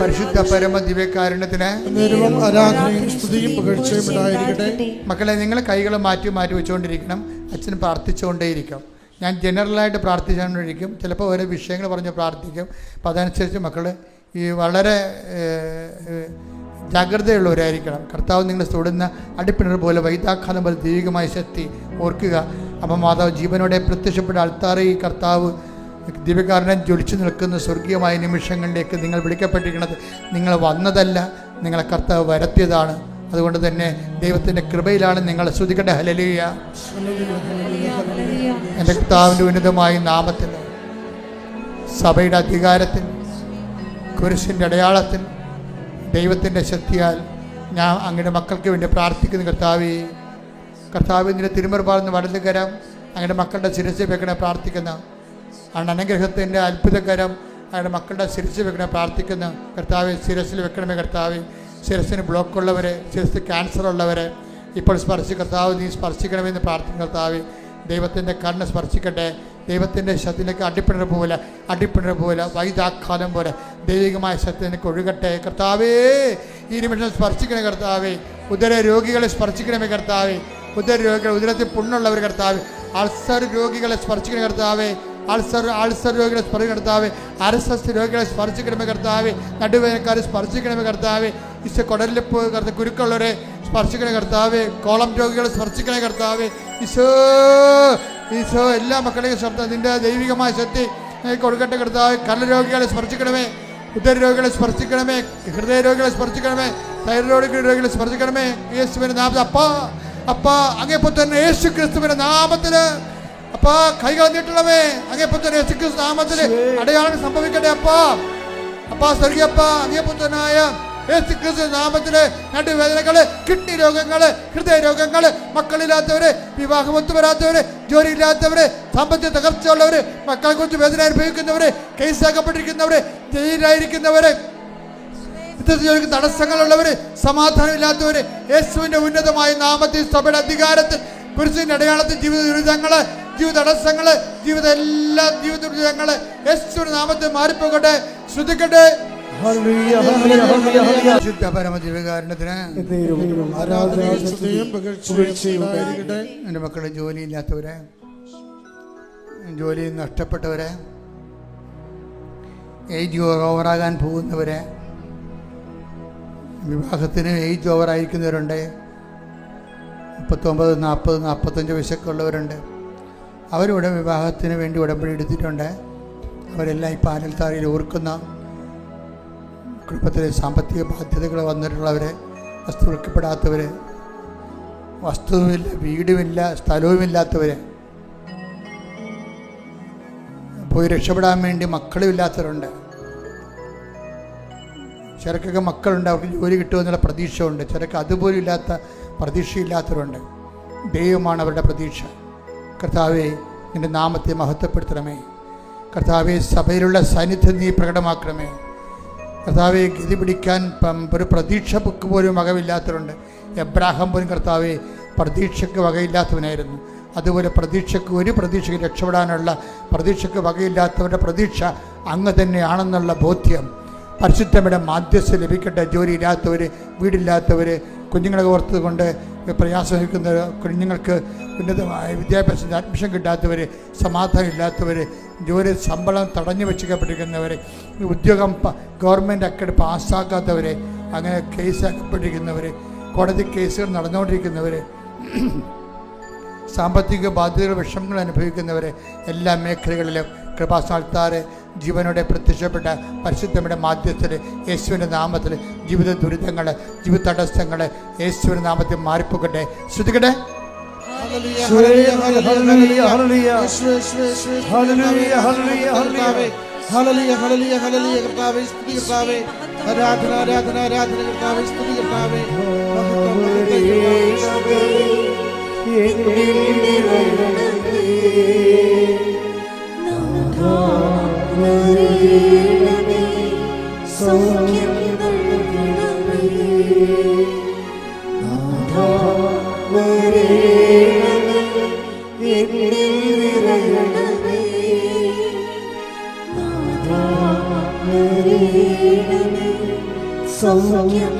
പരിശുദ്ധ പരമ ദിവ്യകാരുണ്യത്തിന് മക്കളെ, നിങ്ങൾ കൈകൾ മാറ്റി മാറ്റി വെച്ചുകൊണ്ടിരിക്കണം. അച്ഛൻ പ്രാർത്ഥിച്ചുകൊണ്ടേയിരിക്കും. ഞാൻ ജനറലായിട്ട് പ്രാർത്ഥിച്ചുകൊണ്ടിരിക്കും. ചിലപ്പോൾ ഓരോ വിഷയങ്ങൾ പറഞ്ഞ് പ്രാർത്ഥിക്കും. അപ്പം അതനുസരിച്ച് മക്കൾ ഈ വളരെ ജാഗ്രതയുള്ളവരായിരിക്കണം. കർത്താവ് നിങ്ങൾ തൊടുന്ന അടിപ്പിണർ പോലെ വൈതാഖാലം പോലെ ദൈവികമായ ശക്തി ഓർക്കുക. അപ്പം മാതാവ് ജീവനോടെ പ്രത്യക്ഷപ്പെട്ട അൾത്താറിൽ കർത്താവ് ദിവ്യകാരുണ്യം ജ്വലിച്ചു നിൽക്കുന്ന സ്വർഗീയമായ നിമിഷങ്ങളിലേക്ക് നിങ്ങൾ വിളിക്കപ്പെട്ടിരിക്കുന്നത് നിങ്ങൾ വന്നതല്ല, നിങ്ങളെ കർത്താവ് വരുത്തിയതാണ്. അതുകൊണ്ട് തന്നെ ദൈവത്തിൻ്റെ കൃപയിലാണ് നിങ്ങൾ സ്തുതിക്കട്ടെ. ഹല്ലേലൂയ. എൻ്റെ കർത്താവിൻ്റെ ഉന്നതമായ നാമത്തിൽ, സഭയുടെ അധികാരത്തിൽ, കുരിശിൻ്റെ അടയാളത്തിൽ, ദൈവത്തിൻ്റെ ശക്തിയാൽ ഞാൻ അങ്ങയുടെ മക്കൾക്ക് വേണ്ടി പ്രാർത്ഥിക്കുന്നു. കർത്താവ് നിന്റെ തിരുമുറുപാർന്ന് വലതുകരം അങ്ങയുടെ മക്കളുടെ ശിരസ് വെക്കണേ പ്രാർത്ഥിക്കുന്ന അനുഗ്രഹത്തിൻ്റെ അത്ഭുതകരം അങ്ങയുടെ മക്കളുടെ ശിരസ് വെക്കണേ പ്രാർത്ഥിക്കുന്ന കർത്താവ് ശിരസിൽ വെക്കണമേ. കർത്താവ് ശിരസിന് ബ്ലോക്കുള്ളവരെ, ശിരസ് ക്യാൻസർ ഉള്ളവരെ ഇപ്പോൾ കർത്താവ് നീ സ്പർശിക്കണമെന്ന് പ്രാർത്ഥിക്കുന്ന കർത്താവ് ദൈവത്തിൻ്റെ കണ്ണ് സ്പർശിക്കട്ടെ. ദൈവത്തിൻ്റെ ശക്തിയിലേക്ക് അടിപ്പിണർ പോലെ വൈദാക്കാലം പോലെ ദൈവികമായ ശക്തിയിലേക്ക് ഒഴുകട്ടെ. കർത്താവേ ഈ നിമിഷം സ്പർശിക്കണേ കർത്താവേ. ഉദര രോഗികളെ സ്പർശിക്കണമേ കർത്താവേ. ഉദര രോഗികൾ, ഉദരത്തിൽ പുണ്ണുള്ളവർ കർത്താവ്, അൾസർ രോഗികളെ സ്പർശിക്കണേ കർത്താവേ. അൾസർ രോഗികളെ സ്പർശിക്കണേ കർത്താവേ. അരസസ് രോഗികളെ സ്പർശിക്കണമേ കർത്താവേ. നടുവേദനക്കാരെ സ്പർശിക്കണമേ കർത്താവേ. കുടലിപ്പ് കുരുക്കുള്ളവരെ സ്പർശിക്കണേ കർത്താവേ. കോളം രോഗികളെ സ്പർശിക്കണേ കർത്താവേ. ഈശോ എല്ലാ മക്കളെയും ശബ്ദ നിന്റെ ദൈവികമായ ശക്തി കൊടുക്കട്ടെ കർത്താവേ. കരരോഗികളെ സ്പർശിക്കണമേ, ഉദര രോഗികളെ സ്പർശിക്കണമേ, ഹൃദയ രോഗികളെ സ്പർശിക്കണമേ, തൈറോയ്ഡ് രോഗികളെ സ്പർശിക്കണമേ. യേശുവിന്റെ നാമത്തിൽ അപ്പാ അങ്ങേപ്പുത്രൻ യേശു ക്രിസ്തുവിന്റെ നാമത്തിൽ അപ്പാ കൈകൾ നീട്ടണമേ. അങ്ങേപ്പുത്രൻ യേശു ക്രിസ്തു നാമത്തിൽ അടയാളം സംഭവിക്കട്ടെ. അപ്പാ സ്വർഗീയപ്പാ അങ്ങേപ്പുത്രനായ യേശു ക്രിസ്തു നാമത്തില് നടുവേദനകള്, കിഡ്നി രോഗങ്ങള്, ഹൃദയ രോഗങ്ങള്, മക്കളില്ലാത്തവര്, വിവാഹമൊത്തു വരാത്തവര്, ജോലിയില്ലാത്തവര്, സാമ്പത്തിക തകർച്ചയുള്ളവര്, മക്കളെ കുറിച്ച് വേദന അനുഭവിക്കുന്നവര്, കേസാക്കപ്പെട്ടിരിക്കുന്നവര്, ജയിലിലായിരിക്കുന്നവര്, തടസ്സങ്ങളുള്ളവര്, സമാധാനമില്ലാത്തവര്, യേശുവിന്റെ ഉന്നതമായ നാമത്തിൽ സഭയുടെ അധികാരത്തിൽ കുരിശിന്റെ അടയാളത്തിൽ ജീവിത ദുരിതങ്ങള്, ജീവിത തടസ്സങ്ങള്, എല്ലാ ജീവിത ദുരിതങ്ങള് യേശുവിന്റെ നാമത്തിൽ മാറിപ്പോകട്ടെ. ശ്രദ്ധിക്കട്ടെ. എൻ്റെ മക്കളെ ജോലിയില്ലാത്തവരെ, ജോലി നഷ്ടപ്പെട്ടവരെ, ഏജ് ഓവറാകാൻ പോകുന്നവരെ, വിവാഹത്തിന് ഏജ് ഓവറായിരിക്കുന്നവരുണ്ട്, 39, 40, 45 വയസ്സൊക്കെ ഉള്ളവരുണ്ട്. അവരിവിടെ വിവാഹത്തിന് വേണ്ടി ഉടമ്പടി എടുത്തിട്ടുണ്ട്. അവരെല്ലാം ഈ പാനൽത്താരയിൽ ഓർക്കുന്ന കുടുംബത്തിലെ സാമ്പത്തിക ബാധ്യതകൾ വന്നിട്ടുള്ളവർ, വസ്തു വിൽക്കപ്പെടാത്തവർ, വസ്തുവുമില്ല, വീടുമില്ല, സ്ഥലവുമില്ലാത്തവർ, പോയി രക്ഷപ്പെടാൻ വേണ്ടി മക്കളുമില്ലാത്തവരുണ്ട്. ചിലക്കൊക്കെ മക്കളുണ്ട്, അവർക്ക് ജോലി കിട്ടുമെന്നുള്ള പ്രതീക്ഷ ഉണ്ട്. ചിലർക്ക് അതുപോലും ഇല്ലാത്ത പ്രതീക്ഷയില്ലാത്തവരുണ്ട്. ദൈവമാണ് അവരുടെ പ്രതീക്ഷ. കർത്താവെ നിൻ്റെ നാമത്തെ മഹത്വപ്പെടുത്തണമേ. കർത്താവെ സഭയിലുള്ള സാന്നിധ്യം നീ പ്രകടമാക്കണമേ. കർത്താവെ ഗതി പിടിക്കാൻ ഒരു പ്രതീക്ഷ ബുക്ക് പോലും വകയില്ലാത്തവരുണ്ട്. എബ്രാഹാം പോലും കർത്താവെ പ്രതീക്ഷയ്ക്ക് വകയില്ലാത്തവനായിരുന്നു. അതുപോലെ ഒരു പ്രതീക്ഷയ്ക്ക് രക്ഷപ്പെടാനുള്ള പ്രതീക്ഷയ്ക്ക് വകയില്ലാത്തവരുടെ പ്രതീക്ഷ അങ്ങ് തന്നെയാണെന്നുള്ള ബോധ്യം പരിശുദ്ധയുടെ മാധ്യസ്ഥ ലഭിക്കട്ടെ. ജോലിയില്ലാത്തവർ, വീടില്ലാത്തവർ, കുഞ്ഞുങ്ങളെ ഓർത്തുകൊണ്ട് പ്രയാസം നിൽക്കുന്നവർ, കുഞ്ഞുങ്ങൾക്ക് ഉന്നതമായ വിദ്യാഭ്യാസത്തിന് അഡ്മിഷൻ കിട്ടാത്തവർ, സമാധാനം ഇല്ലാത്തവർ, ജോലി ശമ്പളം തടഞ്ഞു വെച്ചിരിക്കുന്നവർ, ഉദ്യോഗം ഗവൺമെൻറ് അക്കാദമി പാസ്സാക്കാത്തവർ, അങ്ങനെ കേസാക്കപ്പെട്ടിരിക്കുന്നവർ, കോടതി കേസുകൾ നടന്നുകൊണ്ടിരിക്കുന്നവർ, സാമ്പത്തിക ബാധ്യതകൾ വിഷമങ്ങൾ അനുഭവിക്കുന്നവർ, എല്ലാ മേഖലകളിലും കൃപാസ്ഥാനത്താറ് ജീവനോടെ പ്രത്യക്ഷപ്പെട്ട പരിശുദ്ധയുടെ മാധ്യത്തിൽ യേശുവിൻ്റെ നാമത്തിൽ ജീവിത ദുരിതങ്ങൾ, ജീവിത തടസ്സങ്ങൾ യേശുവിൻ്റെ നാമത്തിൽ മാറിപ്പോകട്ടെ. ശ്രദ്ധിക്കട്ടെ. സൗഖ്യം